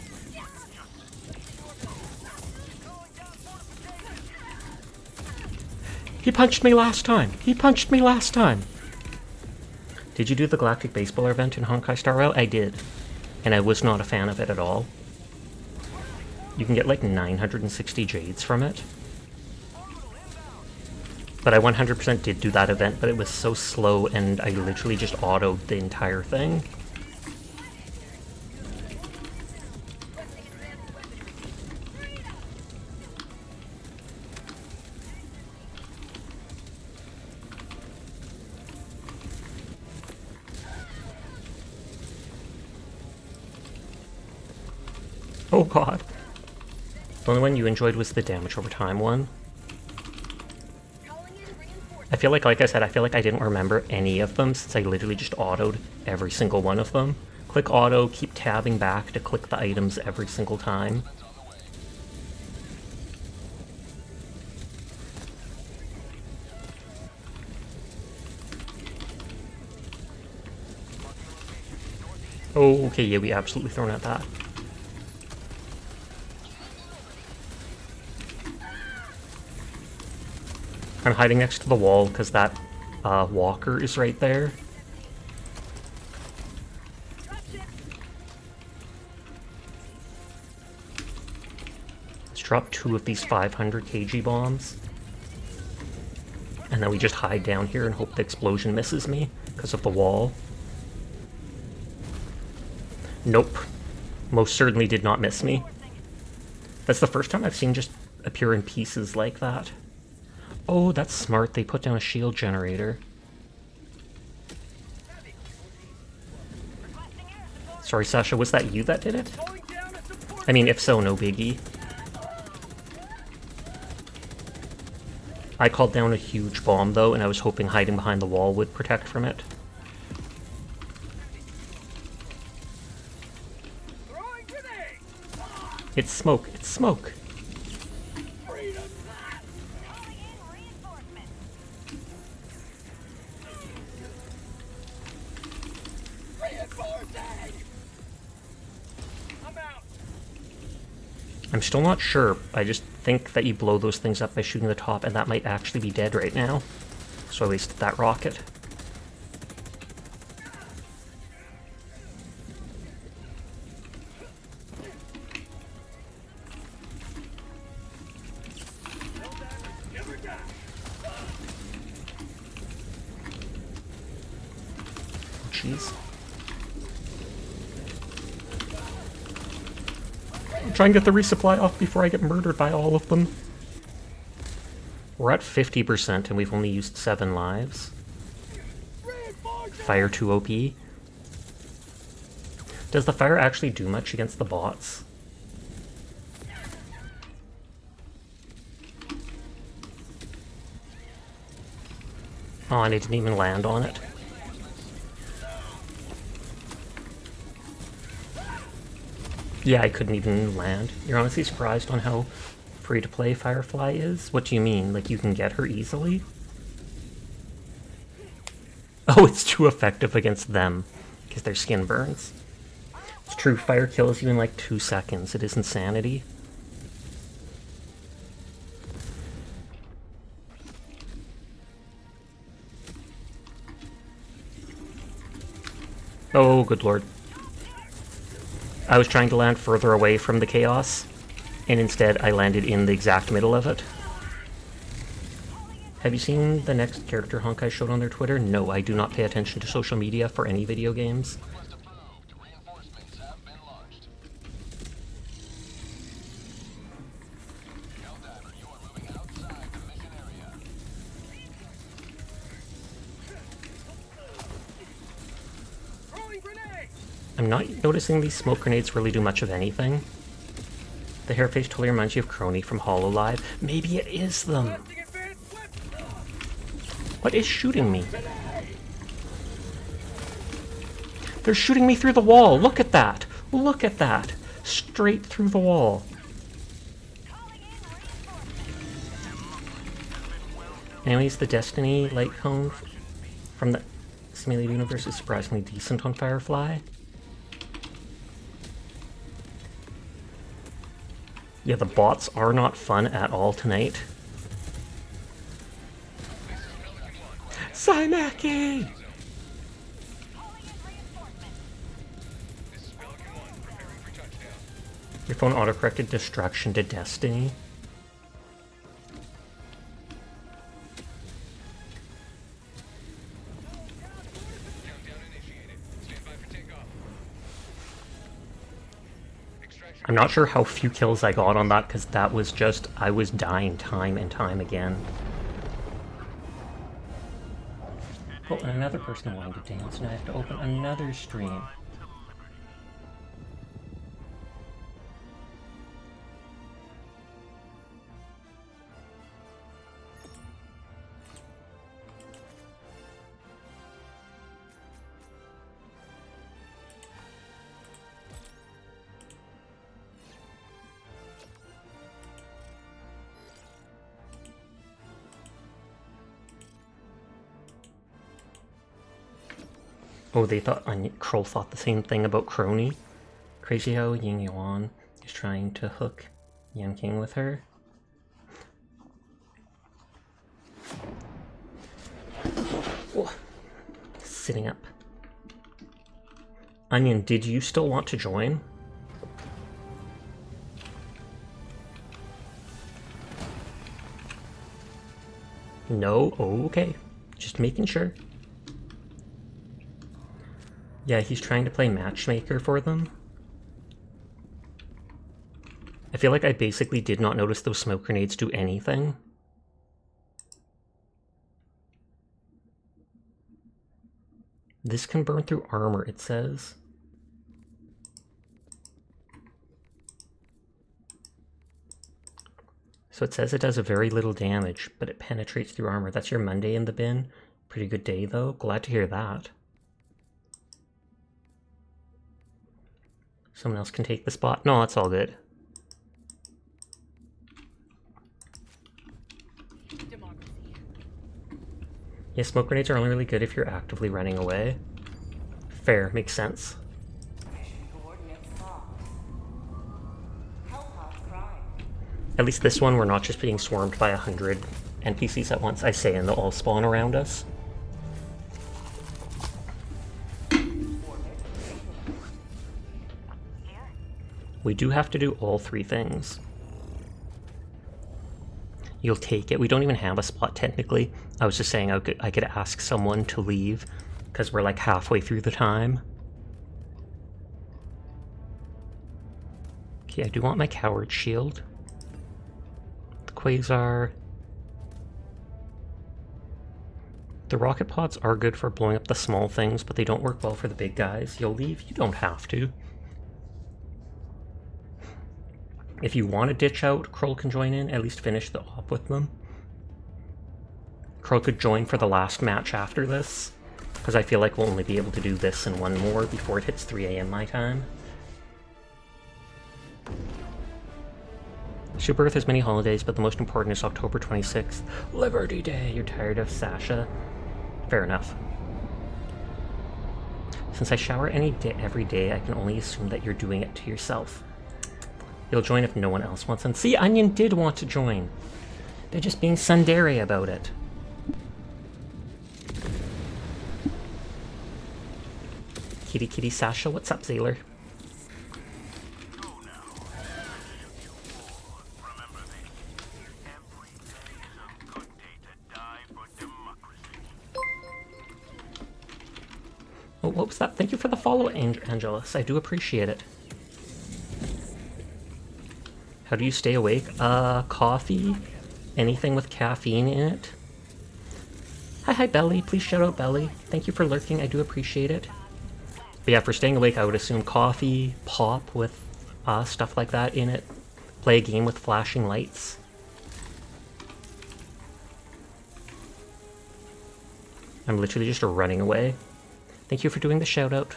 He punched me last time. He punched me last time. Did you do the Galactic Baseballer event in Honkai Star Rail? I did. And I was not a fan of it at all. You can get like 960 jades from it. But I 100% did do that event, but it was so slow and I literally just autoed the entire thing. Oh god. The only one you enjoyed was the damage over time one. I feel like I said, I feel like I didn't remember any of them since I literally just autoed every single one of them. Click auto, keep tabbing back to click the items every single time. Oh, okay, yeah, we absolutely thrown at that. I'm hiding next to the wall because that walker is right there. Let's drop 2 of these 500 kg bombs. And then we just hide down here and hope the explosion misses me because of the wall. Nope. Most certainly did not miss me. That's the first time I've seen just appear in pieces like that. Oh, that's smart. They put down a shield generator. Sorry, Sasha, was that you that did it? Calling down a support. I mean, if so, no biggie. I called down a huge bomb, though, and I was hoping hiding behind the wall would protect from it. Throwing grenade. It's smoke. It's smoke. Freedom. Calling in reinforcements. Reinforcing. I'm out. I'm still not sure. I just think that you blow those things up by shooting the top, and that might actually be dead right now. So I wasted that rocket. Helldivers never die. Jeez. I'll try and get the resupply off before I get murdered by all of them. We're at 50% and we've only used 7 lives. Fire 2 OP. Does the fire actually do much against the bots? Oh, and I didn't even land on it. Yeah, I couldn't even land. You're honestly surprised on how free-to-play Firefly is? What do you mean? Like, you can get her easily? Oh, it's too effective against them, because their skin burns. It's true, fire kills you in like 2 seconds. It is insanity. Oh, good lord. I was trying to land further away from the chaos, and instead I landed in the exact middle of it. Have you seen the next character hunk I showed on their Twitter? No, I do not pay attention to social media for any video games. Request approved. Reinforcements have been launched. Helldiver, you are moving outside the mission area. Throwing grenade. I'm not noticing these smoke grenades really do much of anything. The hair face totally reminds you of Crony from HoloLive. Maybe it is them. Blasting advanced flip. What is shooting me? They're shooting me through the wall. Look at that. Look at that. Straight through the wall. Anyways, the Destiny light cone from the simulated universe is surprisingly decent on Firefly. Yeah, the bots are not fun at all tonight. Simaki! Your phone autocorrected destruction to Destiny. I'm not sure how few kills I got on that, because that was just, I was dying time and time again. Oh, and another person wanted to dance, and I have to open another stream. Oh, they thought, Kroll thought the same thing about Crony. Crazy how Ying Yuan is trying to hook Yan King with her. Oh, sitting up. Onion, did you still want to join? No? Oh, okay. Just making sure. Yeah, he's trying to play matchmaker for them. I feel like I basically did not notice those smoke grenades do anything. This can burn through armor, it says. So it says it does a very little damage, but it penetrates through armor. That's your Monday in the bin. Pretty good day, though. Glad to hear that. Someone else can take the spot. No, that's all good. Yeah, smoke grenades are only really good if you're actively running away. Fair, makes sense. At least this one, we're not just being swarmed by 100 NPCs at once, I say, and they'll all spawn around us. We do have to do all 3 things. You'll take it. We don't even have a spot, technically. I was just saying I could ask someone to leave, because we're like halfway through the time. Okay, I do want my coward shield. The quasar. The rocket pods are good for blowing up the small things, but they don't work well for the big guys. You'll leave? You don't have to. If you want to ditch out, Kroll can join in, at least finish the op with them. Kroll could join for the last match after this, because I feel like we'll only be able to do this and one more before it hits 3 AM my time. Super Earth has many holidays, but the most important is October 26th. Liberty Day! You're tired of Sasha? Fair enough. Since I shower every day, I can only assume that you're doing it to yourself. You'll join if no one else wants. And see, Onion did want to join. They're just being tsundere about it. Kitty Kitty Sasha, what's up, Zaylor? Oh, what was that? Thank you for the follow, Angelus. I do appreciate it. How do you stay awake? Coffee? Anything with caffeine in it? Hi, Belly. Please shout out Belly. Thank you for lurking. I do appreciate it. But yeah, for staying awake, I would assume coffee, pop with stuff like that in it. Play a game with flashing lights. I'm literally just running away. Thank you for doing the shout out.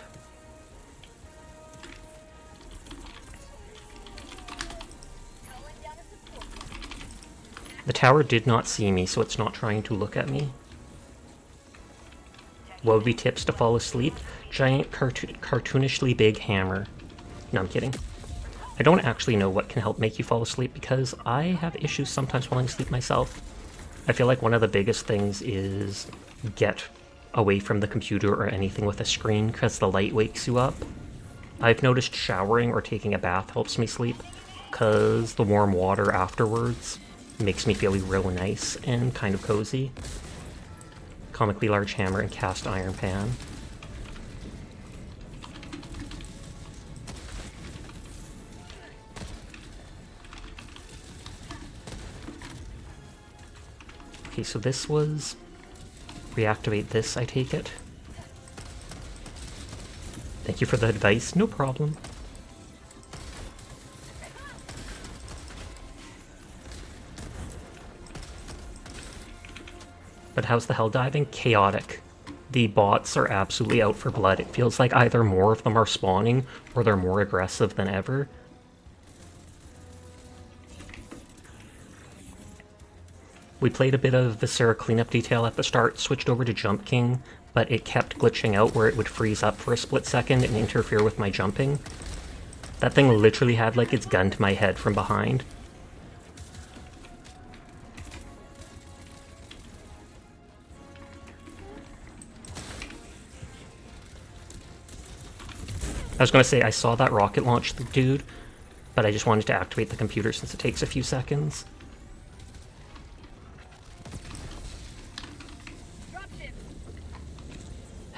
The tower did not see me, so it's not trying to look at me. What would be tips to fall asleep? Giant cartoonishly big hammer. No, I'm kidding. I don't actually know what can help make you fall asleep because I have issues sometimes falling asleep myself. I feel like one of the biggest things is get away from the computer or anything with a screen because the light wakes you up. I've noticed showering or taking a bath helps me sleep because the warm water afterwards makes me feel real nice and kind of cozy. Comically large hammer and cast iron pan. Okay, so this was... reactivate this, I take it. Thank you for the advice, no problem. But how's the hell diving? Chaotic. The bots are absolutely out for blood. It feels like either more of them are spawning or they're more aggressive than ever. We played a bit of Viscera Cleanup Detail at the start, switched over to Jump King, but it kept glitching out where it would freeze up for a split second and interfere with my jumping. That thing literally had like its gun to my head from behind. I was going to say, I saw that rocket launch the dude, but I just wanted to activate the computer since it takes a few seconds.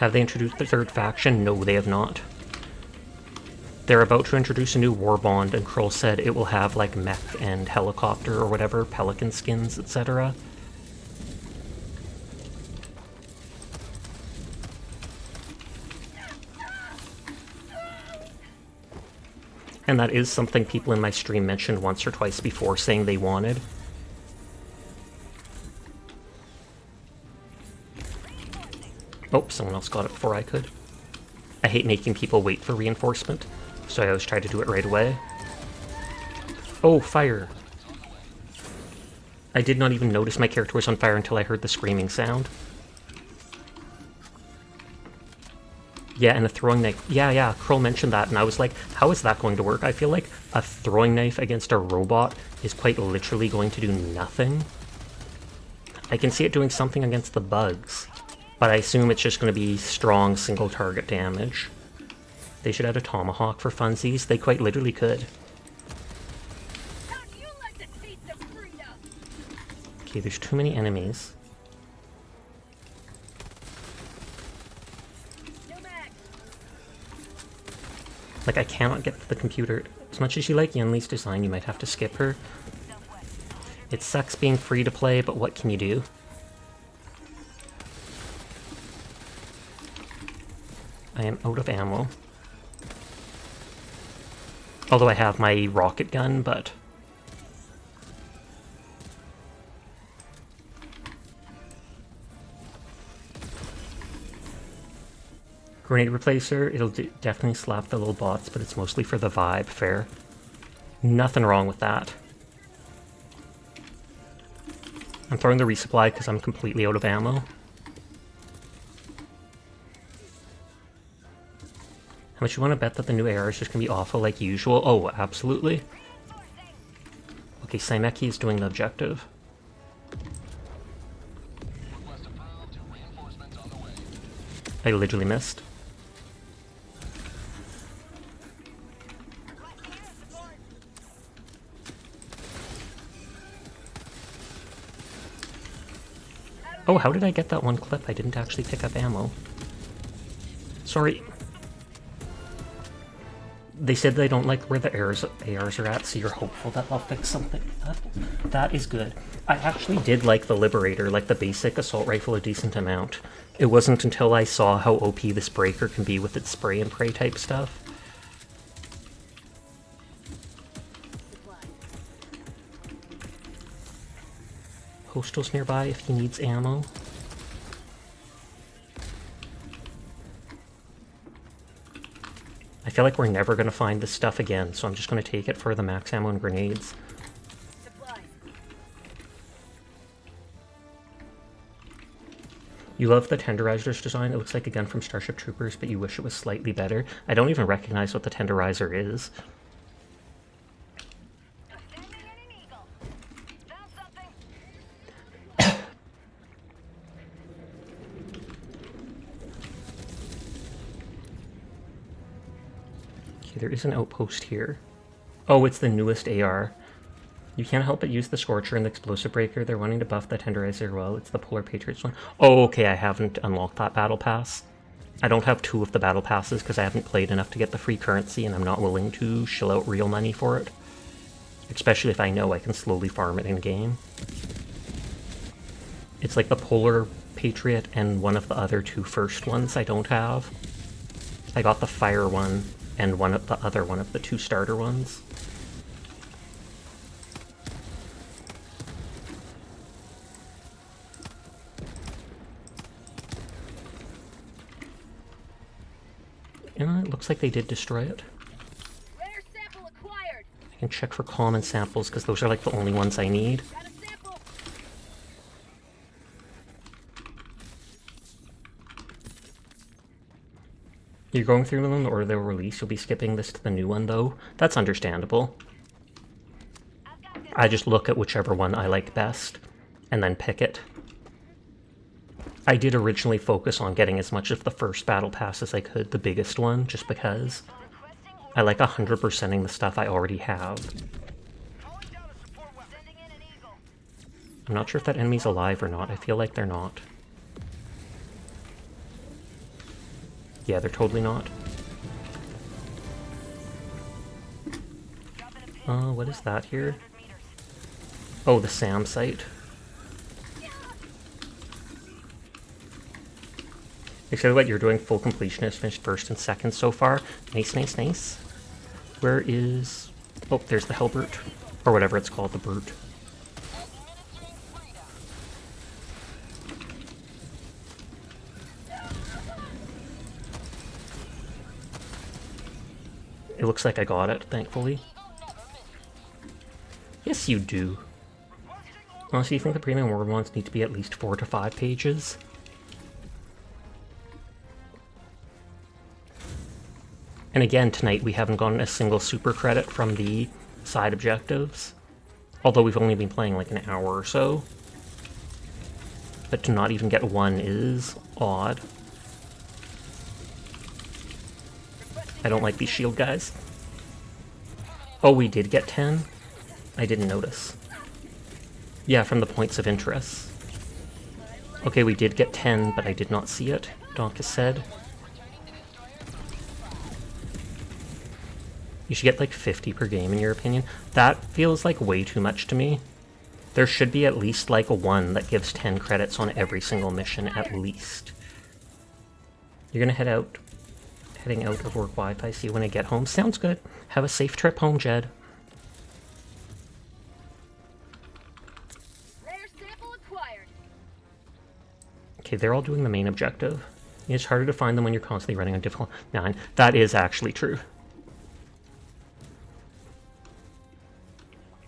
Have they introduced the third faction? No, they have not. They're about to introduce a new war bond, and Kroll said it will have like mech and helicopter or whatever, pelican skins, etc. And that is something people in my stream mentioned once or twice before, saying they wanted. Oh, someone else got it before I could. I hate making people wait for reinforcement, so I always try to do it right away. Oh, fire! I did not even notice my character was on fire until I heard the screaming sound. Yeah, and a throwing knife. Yeah, Kroll mentioned that, and I was like, how is that going to work? I feel like a throwing knife against a robot is quite literally going to do nothing. I can see it doing something against the bugs, but I assume it's just going to be strong single target damage. They should add a tomahawk for funsies. They quite literally could. Okay, there's too many enemies. Like, I cannot get to the computer. As much as you like Yunli's design, you might have to skip her. It sucks being free to play, but what can you do? I am out of ammo. Although I have my rocket gun, but... Grenade replacer, it'll definitely slap the little bots, but it's mostly for the vibe, fair. Nothing wrong with that. I'm throwing the resupply because I'm completely out of ammo. How much you want to bet that the new AR is just going to be awful like usual? Oh, absolutely. Okay, Saimeki is doing the objective. Request approved. Reinforcements on the way. I literally missed. Oh, how did I get that one clip? I didn't actually pick up ammo. Sorry. They said they don't like where the ARs are at, so you're hopeful that they'll fix something. That is good. I actually did like the Liberator, like the basic assault rifle, a decent amount. It wasn't until I saw how OP this breaker can be with its spray and pray type stuff. Postal's nearby if he needs ammo. I feel like we're never going to find this stuff again, so I'm just going to take it for the max ammo and grenades. You love the Tenderizer's design. It looks like a gun from Starship Troopers, but you wish it was slightly better. I don't even recognize what the Tenderizer is. There is an outpost here. Oh, it's the newest AR. You can't help but use the Scorcher and the Explosive Breaker. They're wanting to buff the Tenderizer well. It's the Polar Patriots one. Oh, okay, I haven't unlocked that Battle Pass. I don't have 2 of the Battle Passes because I haven't played enough to get the free currency, and I'm not willing to shell out real money for it. Especially if I know I can slowly farm it in-game. It's like the Polar Patriot and one of the other 2 first ones I don't have. I got the Fire one and one of the other one of the 2 starter ones. And it looks like they did destroy it. Rare sample acquired. I can check for common samples because those are like the only ones I need. Got a sample. You're going through them in the order they were released. You'll be skipping this to the new one though. That's understandable. I just look at whichever one I like best and then pick it. I did originally focus on getting as much of the first battle pass as I could, the biggest one, just because I like 100%ing the stuff I already have. I'm not sure if that enemy's alive or not. I feel like they're not. Yeah, they're totally not. What is that here? Oh, the SAM site. Actually, what you're doing, full completionist, finished first and second so far. Nice, nice, nice. Where is... Oh, there's the Hellbert. Or whatever it's called, the brute. It looks like I got it, thankfully. Yes, you do. Honestly, you think the premium word ones need to be at least 4 to 5 pages? And again, tonight we haven't gotten a single super credit from the side objectives. Although we've only been playing like an hour or so. But to not even get one is odd. I don't like these shield guys. Oh, we did get 10? I didn't notice. Yeah, from the points of interest. Okay, we did get 10, but I did not see it, Donka said. You should get like 50 per game in your opinion. That feels like way too much to me. There should be at least like one that gives 10 credits on every single mission, at least. You're gonna heading out of work Wi-Fi, see you when I get home. Sounds good. Have a safe trip home, Jed. Rare sample acquired. Okay, they're all doing the main objective. It's harder to find them when you're constantly running on difficult 9. That is actually true.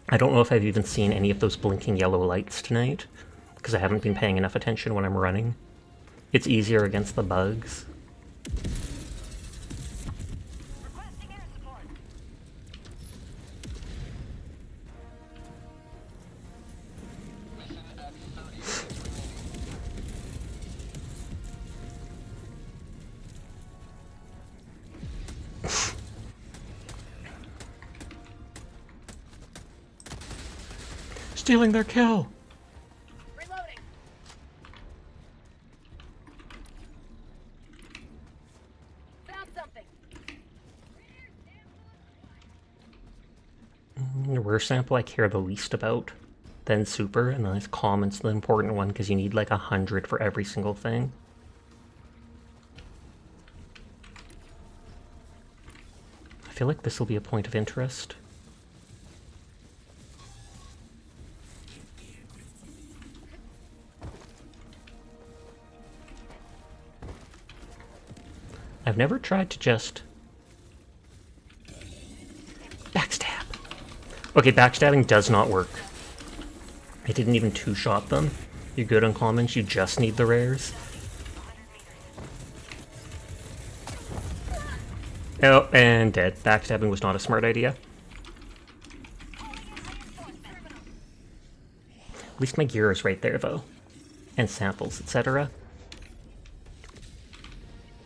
I don't know if I've even seen any of those blinking yellow lights tonight, because I haven't been paying enough attention when I'm running. It's easier against the bugs. Requesting air support. Mission at 30 minutes remaining. Stealing their kill! Reloading. Found something. The rare sample I care the least about. Then super, and then common's the important one because you need like 100 for every single thing. I feel like this will be a point of interest. I've never tried to just backstab. Okay, backstabbing does not work. I didn't even two-shot them. You're good on commons, you just need the rares. Oh, and dead. Backstabbing was not a smart idea. At least my gear is right there, though. And samples, etc.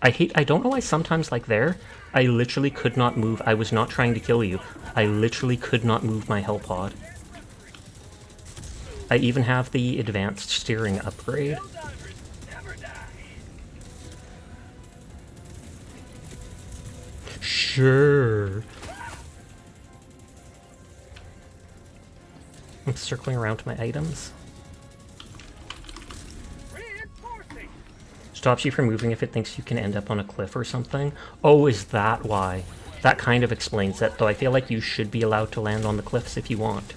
I don't know why sometimes, like there, I literally could not move. I was not trying to kill you. I literally could not move my hell pod. I even have the advanced steering upgrade. Helldivers never die. Sure. I'm circling around to my items. Reinforcing. Stops you from moving if it thinks you can end up on a cliff or something. Oh, is that why? That kind of explains it, though I feel like you should be allowed to land on the cliffs if you want.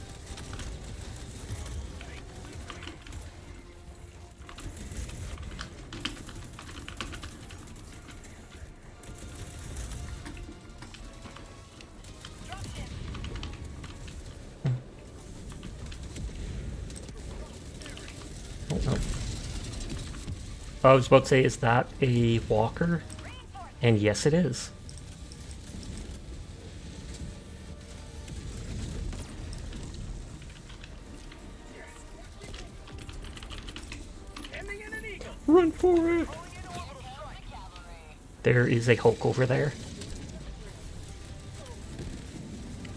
Oh, no. I was about to say, is that a walker? And yes, it is. Sending in an eagle. Run for it! There is a Hulk over there.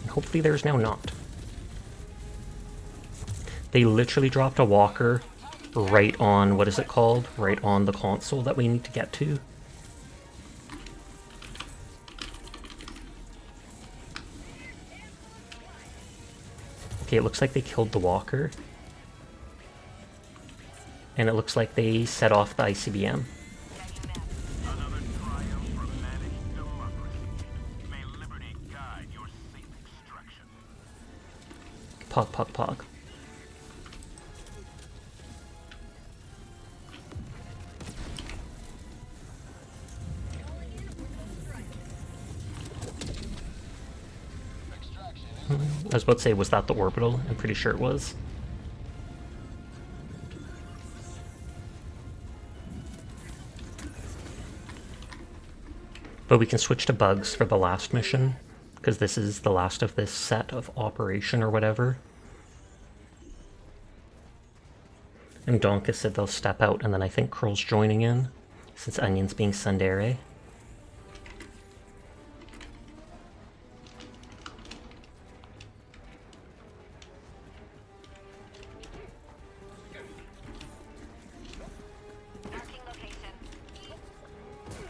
And hopefully there's now not. They literally dropped a walker right on, what is it called? Right on the console that we need to get to. Okay, it looks like they killed the walker. And it looks like they set off the ICBM. Another triumph for managed democracy. May liberty guide your safe extraction. Pog, pog, pog. I was about to say, was that the orbital? I'm pretty sure it was. But we can switch to bugs for the last mission, because this is the last of this set of operation or whatever. And Donka said they'll step out, and then I think Curl's joining in, since Onion's being Sundere.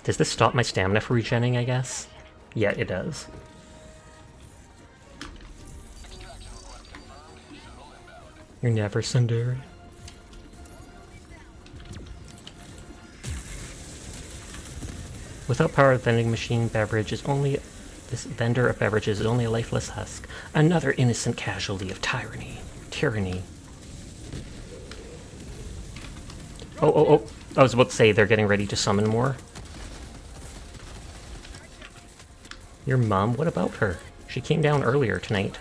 Does this stop my stamina for regenning, I guess? Yeah, it does. You're never Sundere. Without power, the vending machine beverage is only... This vendor of beverages is only a lifeless husk. Another innocent casualty of tyranny. Tyranny. Oh. I was about to say they're getting ready to summon more. Your mom? What about her? She came down earlier tonight.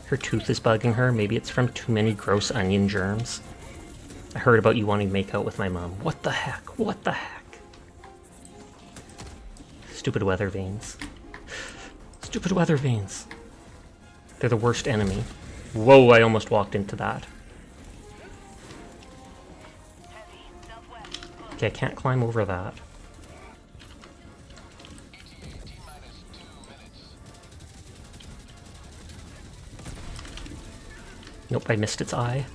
Her tooth is bugging her. Maybe it's from too many gross onion germs. I heard about you wanting to make out with my mom. What the heck? What the heck? Stupid weather vanes. Stupid weather vanes. They're the worst enemy. Whoa, I almost walked into that. Okay, I can't climb over that. Nope, I missed its eye.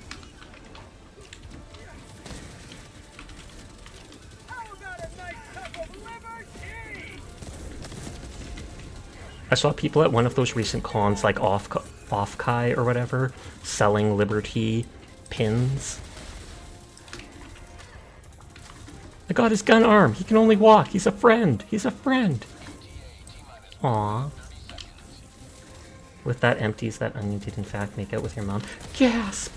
I saw people at one of those recent cons, like Off-Kai or whatever, selling Liberty pins. I got his gun arm. He can only walk. He's a friend. He's a friend. Aww. With that empties that Onion did in fact make out with your mom. Gasp!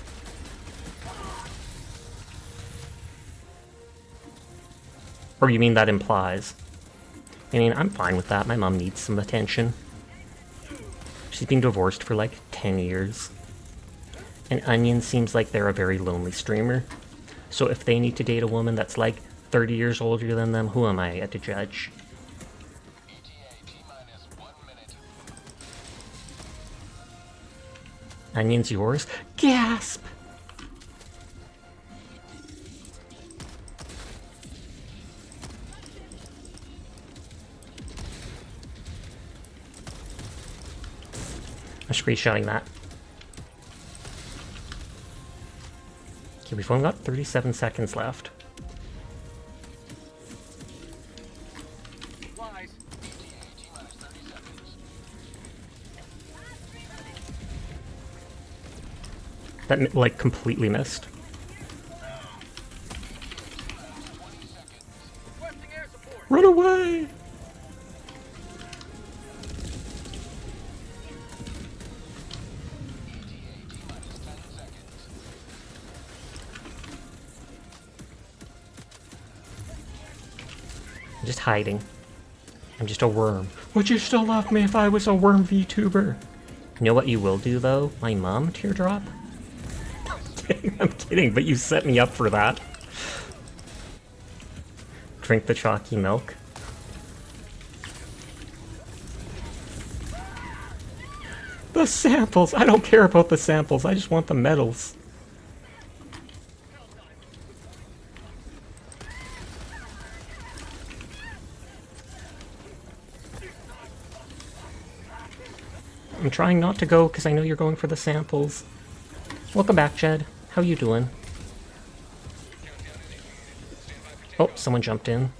Or you mean that implies? I mean, I'm fine with that. My mom needs some attention. She's been divorced for like 10 years. And Onion seems like they're a very lonely streamer. So if they need to date a woman that's like 30 years older than them, who am I to judge? Onion's yours? Gasp! I'm screenshotting that. Okay, we've only got 37 seconds left. Supplies. That, like, completely missed. Requesting air support. Run away! I'm just hiding. I'm just a worm. Would you still love me if I was a worm VTuber? You know what you will do, though? My mom, Teardrop? I'm kidding, but you set me up for that. Drink the chalky milk. The samples! I don't care about the samples, I just want the medals. I'm trying not to go because I know you're going for the samples. Welcome back, Jed. How you doing? Oh, someone jumped in.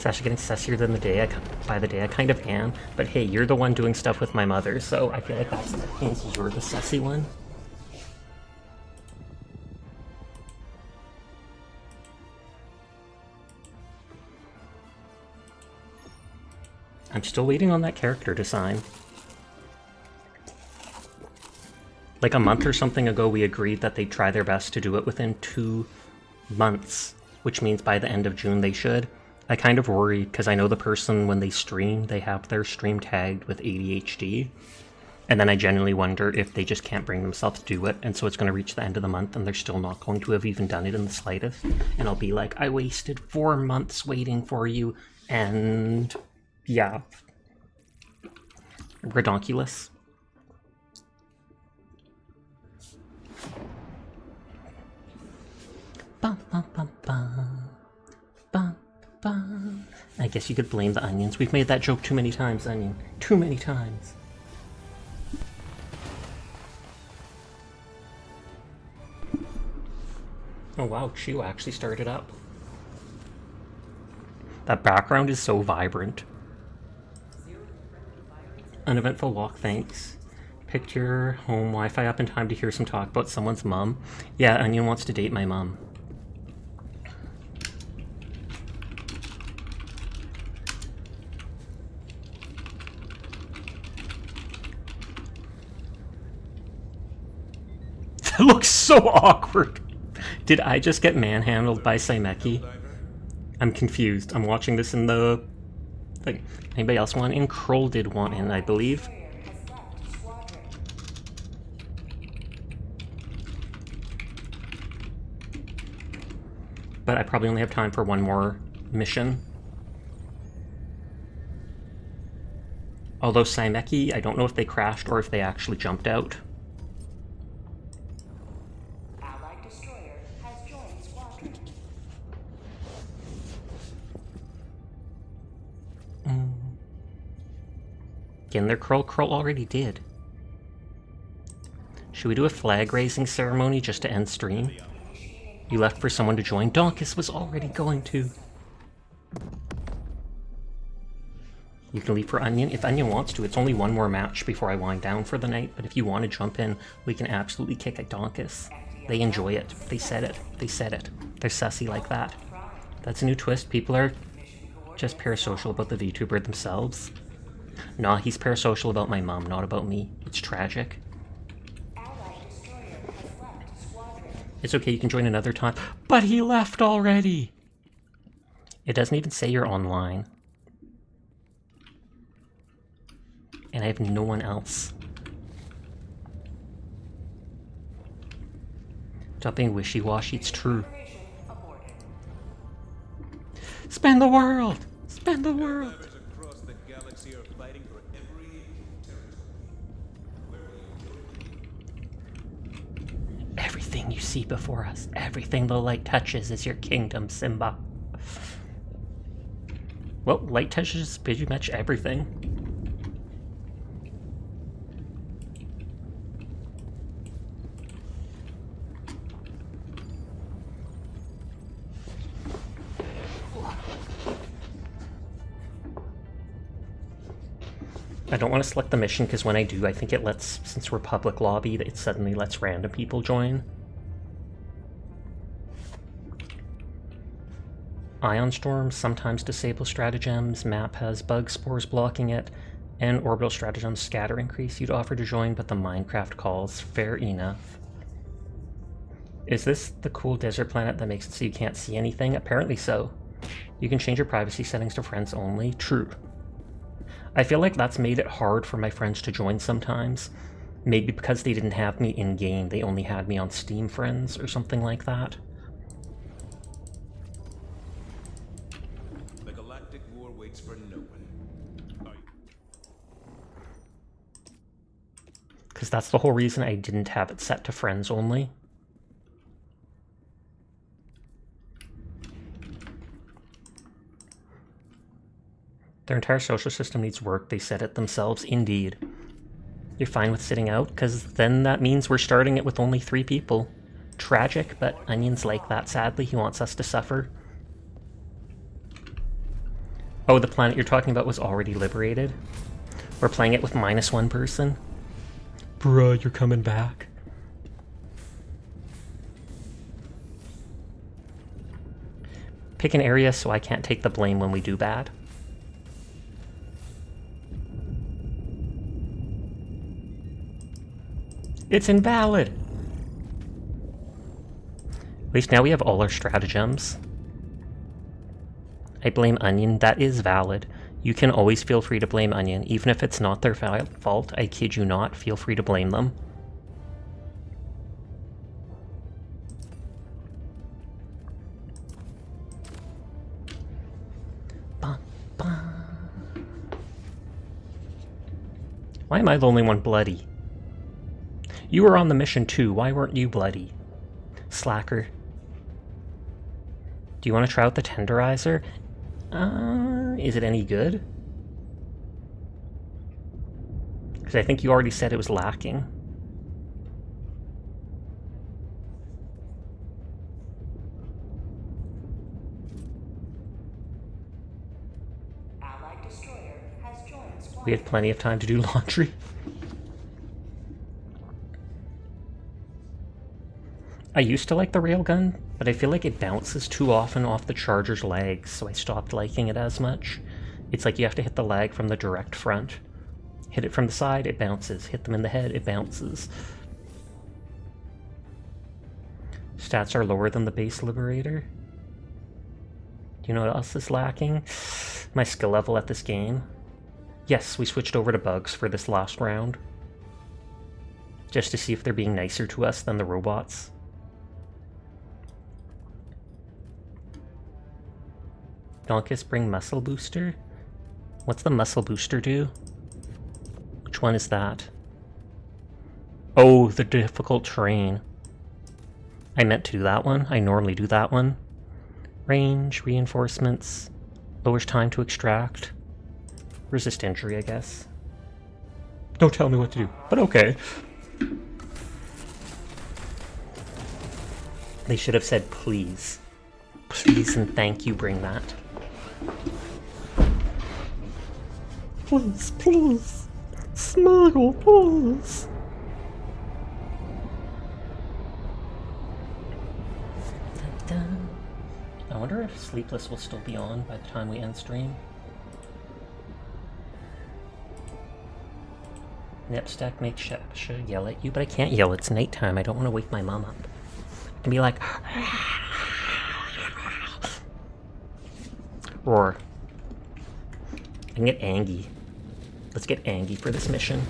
It's actually getting sussier than by the day I kind of am. But hey, you're the one doing stuff with my mother, so I feel like that means you're the sussy one. I'm still waiting on that character to sign. Like a month or something ago, we agreed that they'd try their best to do it within 2 months, which means by the end of June they should. I kind of worry because I know the person, when they stream, they have their stream tagged with ADHD. And then I genuinely wonder if they just can't bring themselves to do it, and so it's going to reach the end of the month and they're still not going to have even done it in the slightest. And I'll be like, I wasted 4 months waiting for you, and yeah. Redonkulous. Bum, bum, bum, bum. Bum, bum. I guess you could blame the onions. We've made that joke too many times, Onion. Too many times. Oh wow, Chew actually started up. That background is so vibrant. Uneventful walk, thanks. Picked your home Wi-Fi up in time to hear some talk about someone's mum. Yeah, Onion wants to date my mum. That looks so awkward. Did I just get manhandled by Saimeki? I'm confused. I'm watching this in the... Like, anybody else want in? Kroll did want in, I believe. But I probably only have time for one more mission. Although Saimeki, I don't know if they crashed or if they actually jumped out. Allied destroyer has joined squadron. Again, their Kroll already did. Should we do a flag raising ceremony just to end stream? You left for someone to join. Donkus was already going to. You can leave for Onion. If Onion wants to, it's only one more match before I wind down for the night, but if you want to jump in, we can absolutely kick at Donkus. They enjoy it. They said it. They said it. They're sussy like that. That's a new twist. People are just parasocial about the VTuber themselves. Nah, he's parasocial about my mom, not about me. It's tragic. It's okay, you can join another time. But he left already! It doesn't even say you're online. And I have no one else. Stop being wishy-washy, it's true. Spend the world! Spend the world! Helldivers across the galaxy are fighting for every territory. Everything you see before us, everything the light touches is your kingdom, Simba. Well, light touches pretty much everything. I don't want to select the mission because when I do, I think it lets, since we're public lobby, it suddenly lets random people join. Ion Storm sometimes disable stratagems, map has bug spores blocking it, and orbital stratagems scatter increase. You'd offer to join, but the Minecraft calls. Fair enough. Is this the cool desert planet that makes it so you can't see anything? Apparently so. You can change your privacy settings to friends only. True. I feel like that's made it hard for my friends to join sometimes. Maybe because they didn't have me in-game, they only had me on Steam Friends or something like that. The galactic war waits for no one. Because that's the whole reason I didn't have it set to friends only. Their entire social system needs work, they said it themselves. Indeed. You're fine with sitting out, because then that means we're starting it with only 3 people. Tragic, but Onion's like that, sadly. He wants us to suffer. Oh, the planet you're talking about was already liberated? We're playing it with -1 person? Bruh, you're coming back. Pick an area so I can't take the blame when we do bad. It's invalid! At least now we have all our stratagems. I blame Onion, that is valid. You can always feel free to blame Onion, even if it's not their fault, I kid you not, feel free to blame them. Why am I the only one bloody? You were on the mission too, why weren't you bloody? Slacker. Do you want to try out the tenderizer? Is it any good? Because I think you already said it was lacking. Allied destroyer has joined squadron. We had plenty of time to do laundry. I used to like the railgun, but I feel like it bounces too often off the charger's legs, so I stopped liking it as much. It's like you have to hit the lag from the direct front. Hit it from the side, it bounces. Hit them in the head, it bounces. Stats are lower than the base Liberator. Do you know what else is lacking? My skill level at this game. Yes, we switched over to bugs for this last round. Just to see if they're being nicer to us than the robots. Donkus bring muscle booster? What's the muscle booster do? Which one is that? Oh, the difficult terrain. I meant to do that one. I normally do that one. Range, reinforcements, lowers time to extract. Resist injury, I guess. Don't tell me what to do, but okay. They should have said please. Please and thank you bring that. Please, please. Smuggle, please. I wonder if Sleepless will still be on by the time we end stream. Nipstack makes should yell at you, but I can't yell. It's nighttime. I don't want to wake my mom up. And be like, roar. I can get Angie. Let's get Angie for this mission.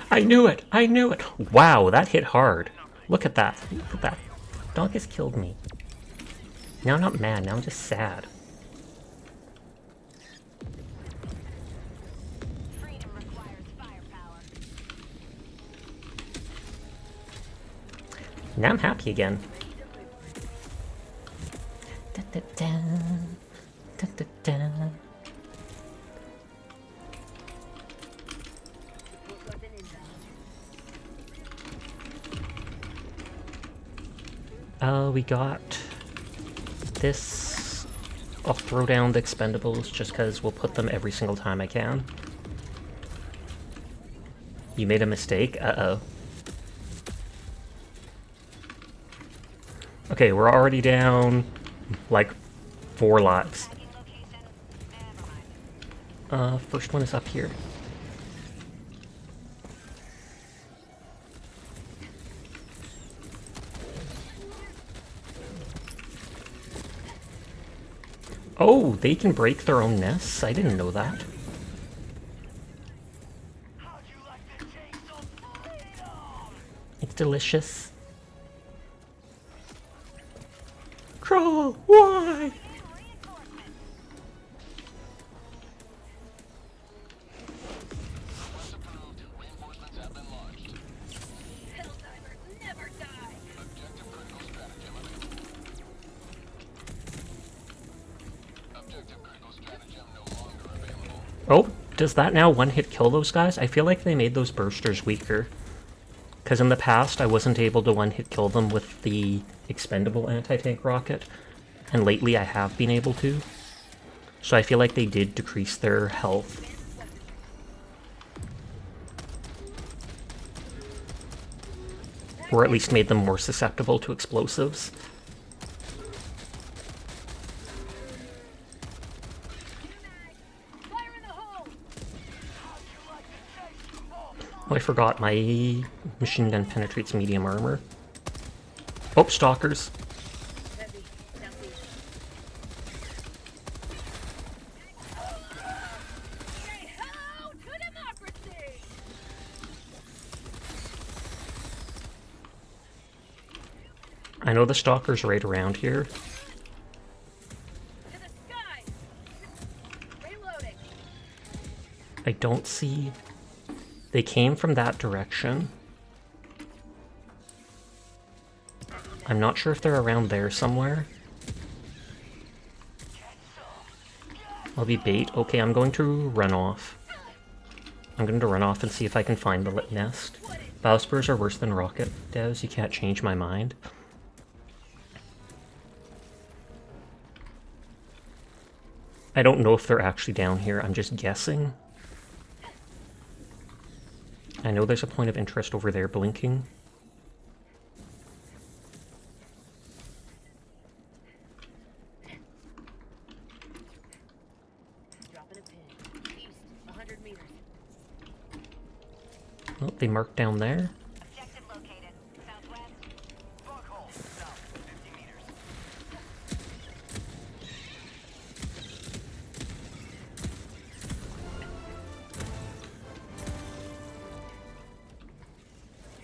I knew it! I knew it! Wow, that hit hard. Look at that. Look at that. Donkus killed me. Now I'm not mad, now I'm just sad. Freedom requires firepower. Now I'm happy again. Da, da, da. Da, da, da. We got this. I'll throw down the expendables just because we'll put them every single time I can. You made a mistake? Uh-oh. Okay, we're already down like 4 lives. First one is up here. Oh, they can break their own nests? I didn't know that. It's delicious. Crawl! Why? Approved. Reinforcements have been launched. Helldivers never die. Objective critical stratagem available. Objective critical stratagem no longer available. Oh, does that now one-hit kill those guys? I feel like they made those bursters weaker. Because in the past, I wasn't able to one-hit kill them with the expendable anti-tank rocket, and lately I have been able to. So I feel like they did decrease their health. Or at least made them more susceptible to explosives. Fire in the hole! Oh, I forgot, my machine gun penetrates medium armor. Oh, stalkers. Heavy, southeast. Say hello to democracy! I know the stalker's right around here. To the sky! Reloading. I don't see... They came from that direction. I'm not sure if they're around there somewhere. I'll be bait. Okay, I'm going to run off. I'm going to run off and see if I can find the lit nest. Bowspurs are worse than rocket devs. You can't change my mind. I don't know if they're actually down here. I'm just guessing. I know there's a point of interest over there blinking. Dropping a pin. East, 100 meters. Oh, they marked down there. Objective located. Southwest. Foghole, south, 50 meters.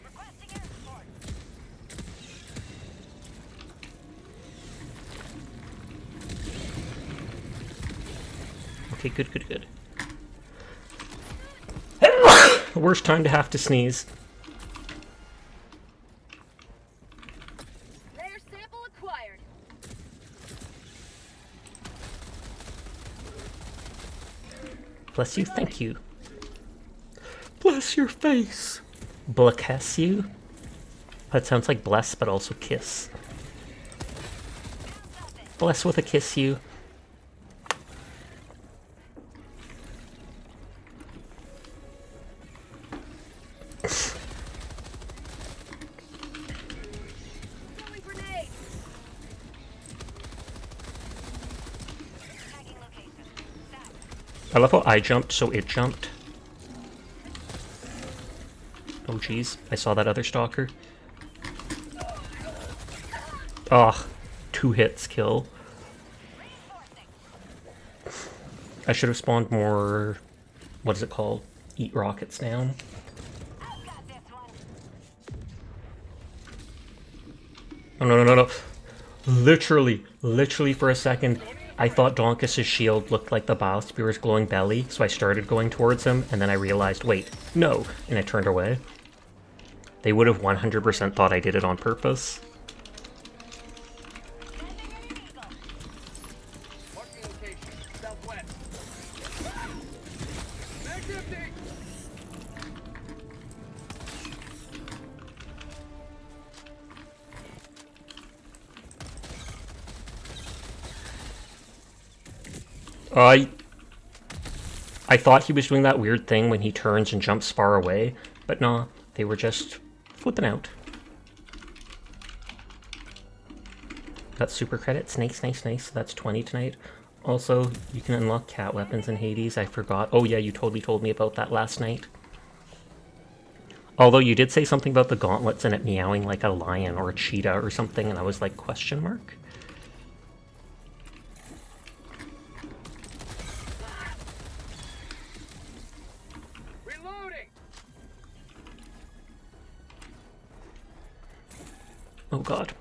Requesting air support. Okay, good, good, good. Worst time to have to sneeze. Rare sample acquired. Bless you, thank you. Bless your face. Bless you? That sounds like bless, but also kiss. Bless with a kiss you. Throwing grenade. Tagging location. South. I love how I jumped, so it jumped. Oh jeez, I saw that other stalker. Ugh, 2 hits kill. I should have spawned more, what is it called? Eat rockets down. I've got this one. Oh no, no, no, no. Literally for a second, I thought Donkus's shield looked like the Biospear's glowing belly, so I started going towards him, and then I realized, wait, no, and I turned away. They would have 100% thought I did it on purpose. Marking location, southwest. Mag's empty! I thought he was doing that weird thing when he turns and jumps far away, but nah, they were just flipping out. That's super credits. Nice, nice, nice. That's 20 tonight. Also, you can unlock cat weapons in Hades. I forgot. Oh yeah, you totally told me about that last night. Although you did say something about the gauntlets and it meowing like a lion or a cheetah or something, and I was like, question mark? Reloading! Oh god.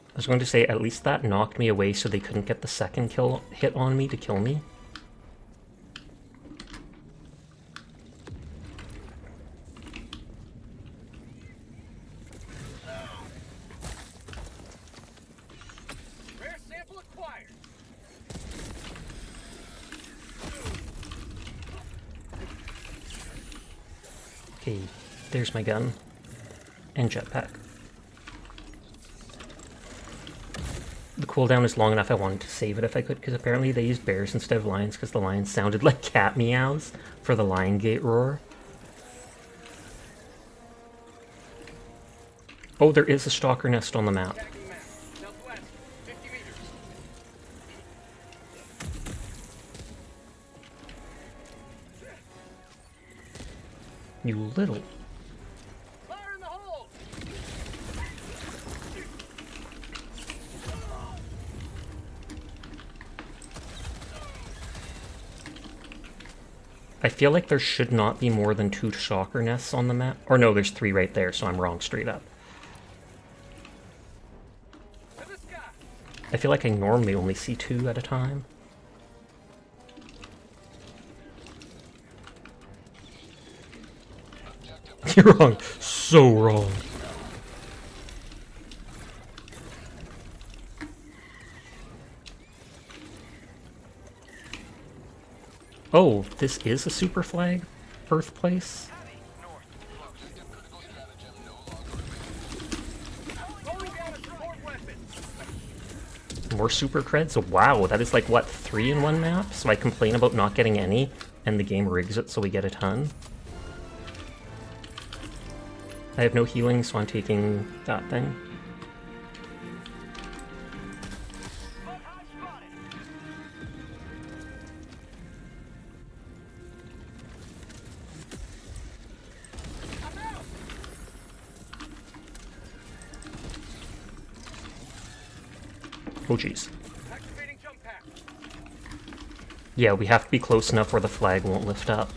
I was going to say, at least that knocked me away so they couldn't get the second kill hit on me to kill me. Rare sample acquired. Okay, there's my gun. And jetpack. The cooldown is long enough I wanted to save it if I could, because apparently they used bears instead of lions because the lions sounded like cat meows for the lion gate roar. Oh, there is a stalker nest on the map. Southwest, 50 meters. You little... Fire in the hole! I feel like there should not be more than 2 stalker nests on the map. Or no, there's 3 right there, so I'm wrong straight up. To the sky! I feel like I normally only see 2 at a time. You're wrong. So wrong. Oh, this is a super flag birthplace? Rolling down a support weapon! More super creds? Wow, that is like, what, 3 in one map? So I complain about not getting any, and the game rigs it so we get a ton. I have no healing, so I'm taking that thing. Bug high spotted! I'm out! Oh jeez. Activating jump pack. Yeah, we have to be close enough where the flag won't lift up.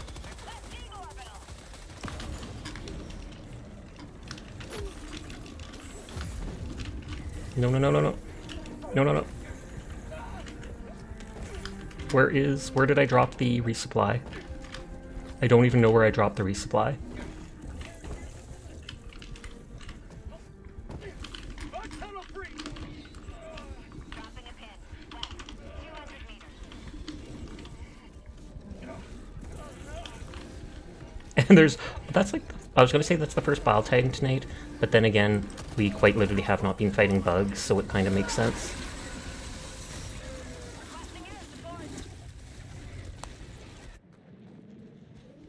No, no, no, no, no. No, no, no. Where did I drop the resupply? I don't even know where I dropped the resupply. Bug tunnel free! Dropping a pin. West. 200 meters. And that's like, I was gonna say that's the first bile tag tonight, but then again, we quite literally have not been fighting bugs, so it kind of makes sense. Requesting air support.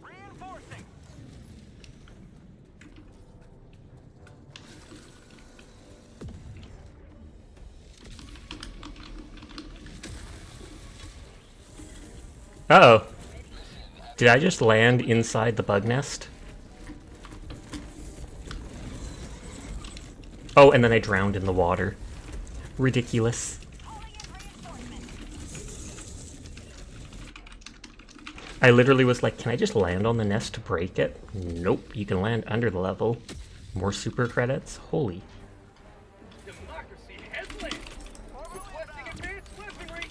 Reinforcing! Uh-oh. Did I just land inside the bug nest? Oh, and then I drowned in the water. Ridiculous. Calling in reinforcements. I literally was like, can I just land on the nest to break it? Nope, you can land under the level. More super credits? Holy. Democracy has landed! Requesting advanced weaponry!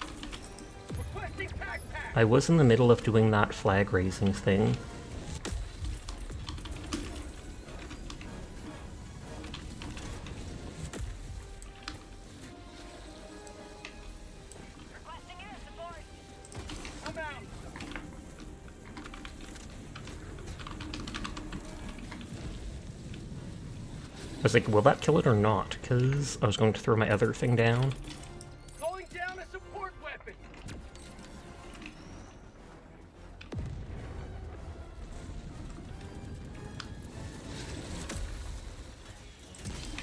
Requesting pack. I was in the middle of doing that flag raising thing. Requesting air support. I'm out! I was like, will that kill it or not? Because I was going to throw my other thing down. Calling down a support weapon!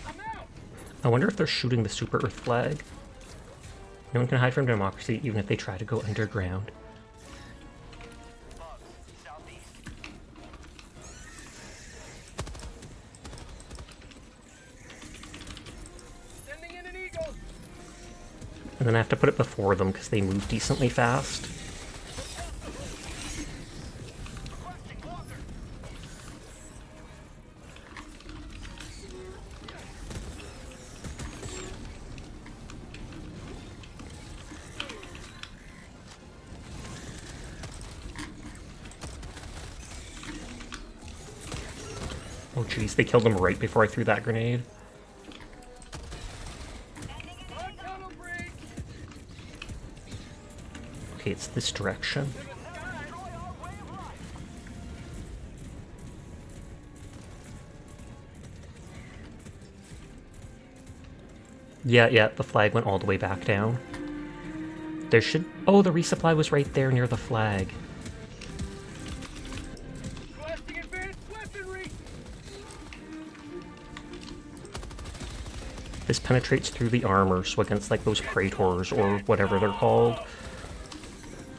I'm out! I wonder if they're shooting the Super Earth flag. No one can hide from democracy, even if they try to go underground. Bugs, southeast. Sending in an eagle! And then I have to put it before them because they move decently fast. Requesting walker! Oh jeez, they killed them right before I threw that grenade. Bug tunnel breach! Okay, it's this direction. To the sky! Destroy our way of life! Yeah, the flag went all the way back down. There should... Oh, the resupply was right there near the flag. Requesting advanced weaponry! This penetrates through the armor, so against like those praetors or whatever they're called,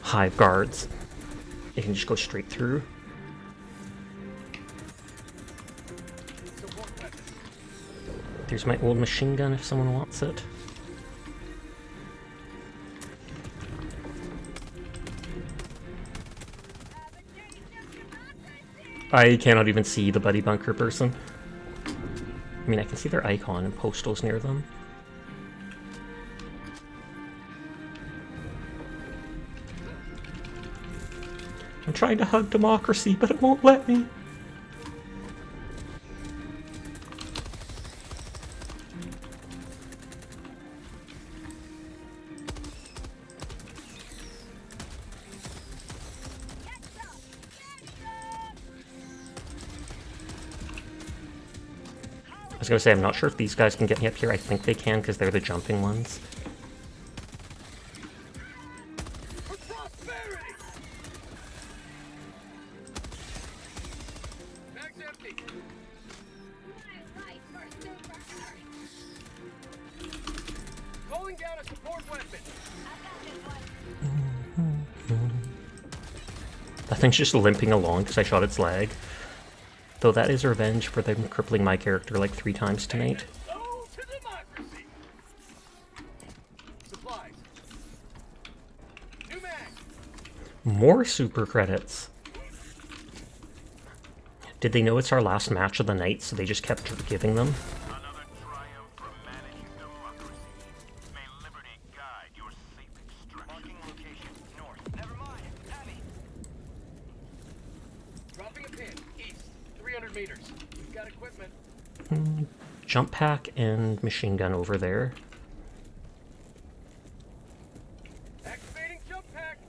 hive guards, it can just go straight through. There's my old machine gun if someone wants it. I cannot even see the buddy bunker person. I mean, I can see their icon and postals near them. I'm trying to hug democracy, but it won't let me. I was gonna say, I'm not sure if these guys can get me up here. I think they can because they're the jumping ones. Bag's empty. Calling down a support weapon. That thing's just limping along because I shot its leg. Though that is revenge for them crippling my character like 3 times tonight. Oh, to democracy! Supplies. New mag. More super credits. Did they know it's our last match of the night, so they just kept giving them? Another triumph for managed democracy. May liberty guide your safe extraction. Marking location north. Never mind. Abby. Dropping a pin east. 300 meters. You've got equipment. Jump pack and machine gun over there. Activating jump pack.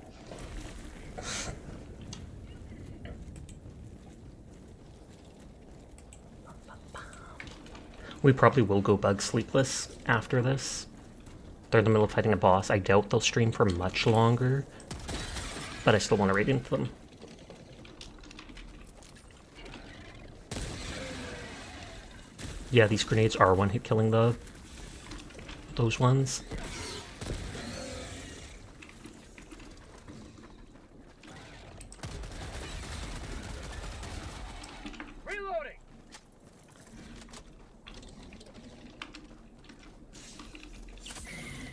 We probably will go bug sleepless after this. They're in the middle of fighting a boss. I doubt they'll stream for much longer, but I still want to raid into them. Yeah, these grenades are one-hit killing those ones. Reloading.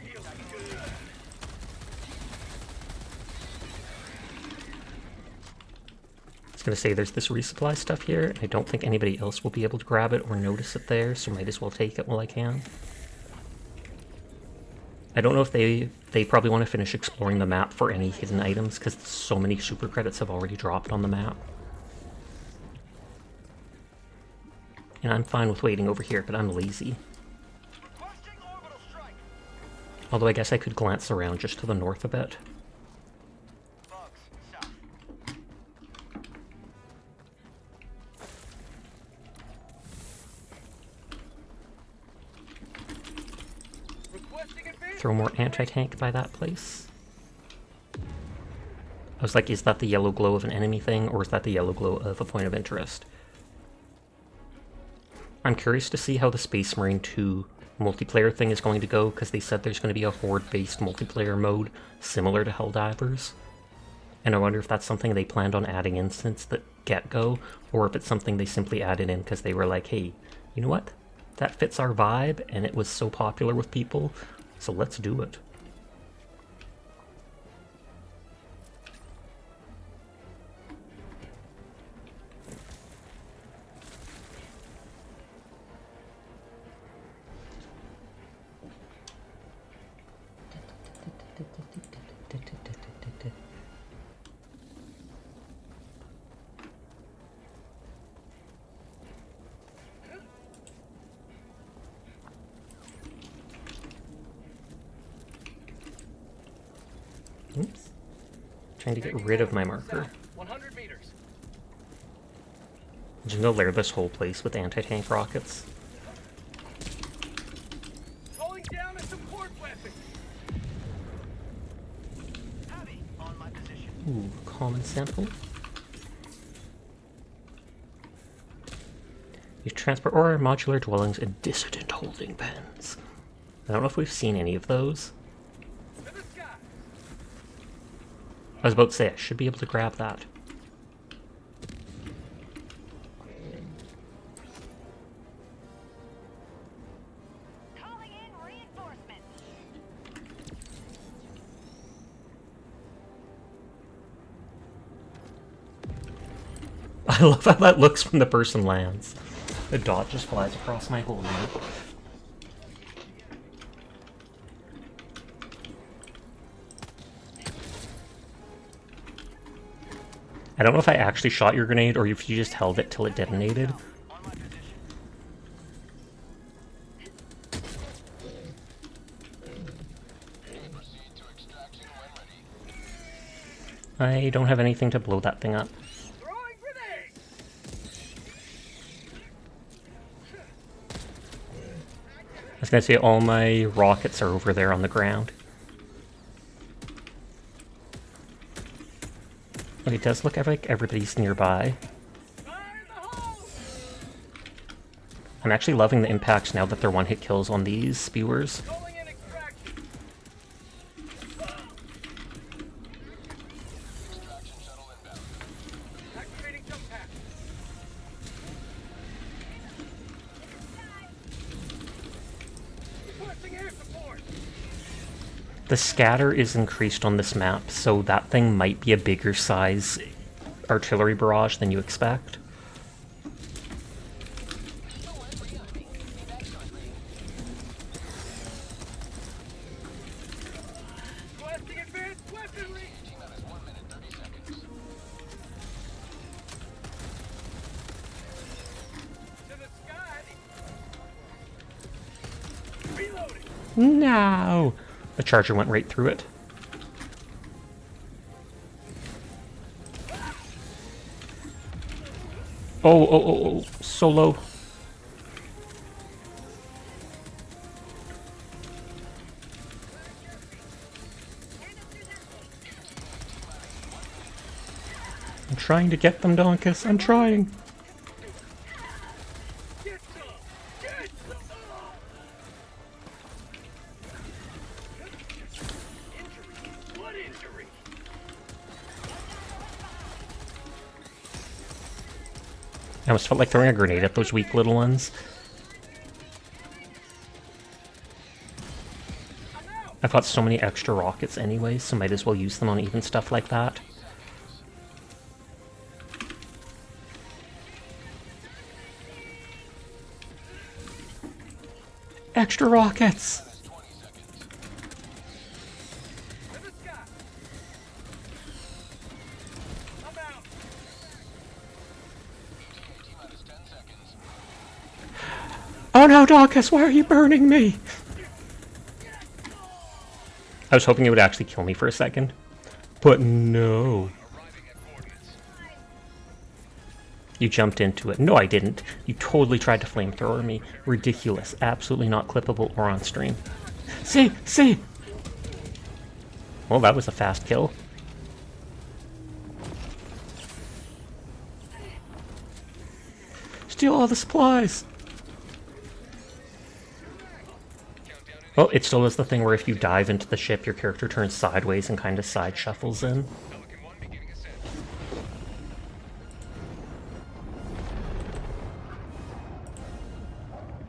Feels good. I was gonna say there's this resupply stuff here, and I don't think anybody else will be able to grab it or notice it there, so might as well take it while I can. I don't know if they probably want to finish exploring the map for any hidden items, because so many super credits have already dropped on the map. And I'm fine with waiting over here, but I'm lazy. Requesting orbital strike. Although I guess I could glance around just to the north a bit. Bugs south. Requesting advance. Throw more anti-tank by that place. I was like, is that the yellow glow of an enemy thing, or is that the yellow glow of a point of interest? I'm curious to see how the Space Marine 2 multiplayer thing is going to go, because they said there's going to be a horde-based multiplayer mode similar to Helldivers. And I wonder if that's something they planned on adding in since the get-go, or if it's something they simply added in because they were like, hey, you know what? That fits our vibe, and it was so popular with people, so let's do it. Oops. Trying to get rid of my marker. 100 meters. I'm just gonna layer this whole place with anti-tank rockets. Calling down a support weapon. Heavy on my position. Ooh, common sample. You transport ore, modular dwellings, and dissident holding pens. I don't know if we've seen any of those. To the sky. I was about to say, I should be able to grab that. Calling in reinforcements. I love how that looks when the person lands. The dot just flies across my whole map. I don't know if I actually shot your grenade or if you just held it till it detonated. On my position. Proceed to extraction when ready. I don't have anything to blow that thing up. Throwing grenade. I was gonna say all my rockets are over there on the ground. Okay, it does look like everybody's nearby. Fire in the hole. I'm actually loving the impacts now that they're one-hit kills on these spewers. Calling in extraction. Extraction shuttle inbound. Activating jump pack. Requesting air support. The scatter is increased on this map, so that thing might be a bigger size artillery barrage than you expect. Requesting advanced weaponry. T-minus 1 minute 30 seconds. To the sky. Reloading. No! The charger went right through it. Oh, so low. I'm trying to get them, Donkus. I'm trying. Get some. Get some. Injury. What injury? I almost felt like throwing a grenade at those weak little ones. I've got so many extra rockets anyway, so might as well use them on even stuff like that. Extra rockets! To the sky. I'm out. T-minus 10 seconds. Oh no, Donkus, why are you burning me? I was hoping it would actually kill me for a second. But no. You jumped into it. No, I didn't. You totally tried to flamethrower me. Ridiculous. Absolutely not clippable or on stream. See! Well, that was a fast kill. Steal all the supplies! Well, it still is the thing where if you dive into the ship, your character turns sideways and kind of side shuffles in.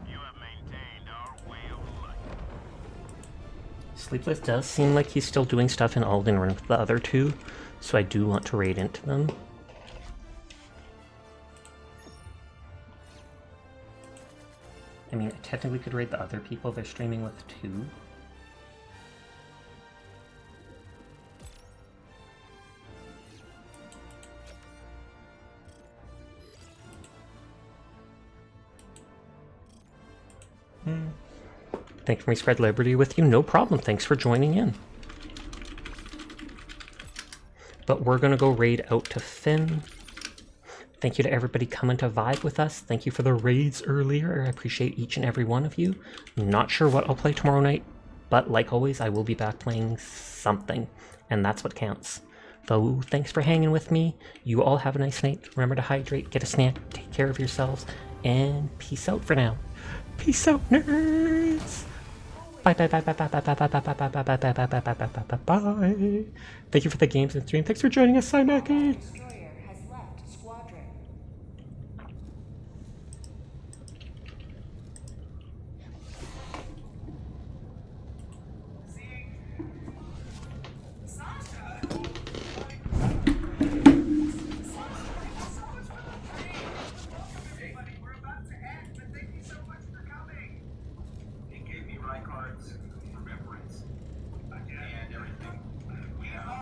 You have maintained our way of life. Sleepless does seem like he's still doing stuff in Elden Ring with the other two, so I do want to raid into them. I mean, I technically could raid the other people they're streaming with too. Thanks for me spread liberty with you. No problem. Thanks for joining in. But we're gonna go raid out to Finn. Thank you to everybody coming to vibe with us. Thank you for the raids earlier. I appreciate each and every one of you. Not sure what I'll play tomorrow night, but like always, I will be back playing something, and that's what counts. So thanks for hanging with me. You all have a nice night. Remember to hydrate, get a snack, take care of yourselves, and peace out for now. Peace out, nerds! Bye bye bye bye bye bye bye bye bye bye bye bye bye bye bye bye bye bye bye bye. Thank you for the games and stream. Thanks for joining us, Simaki.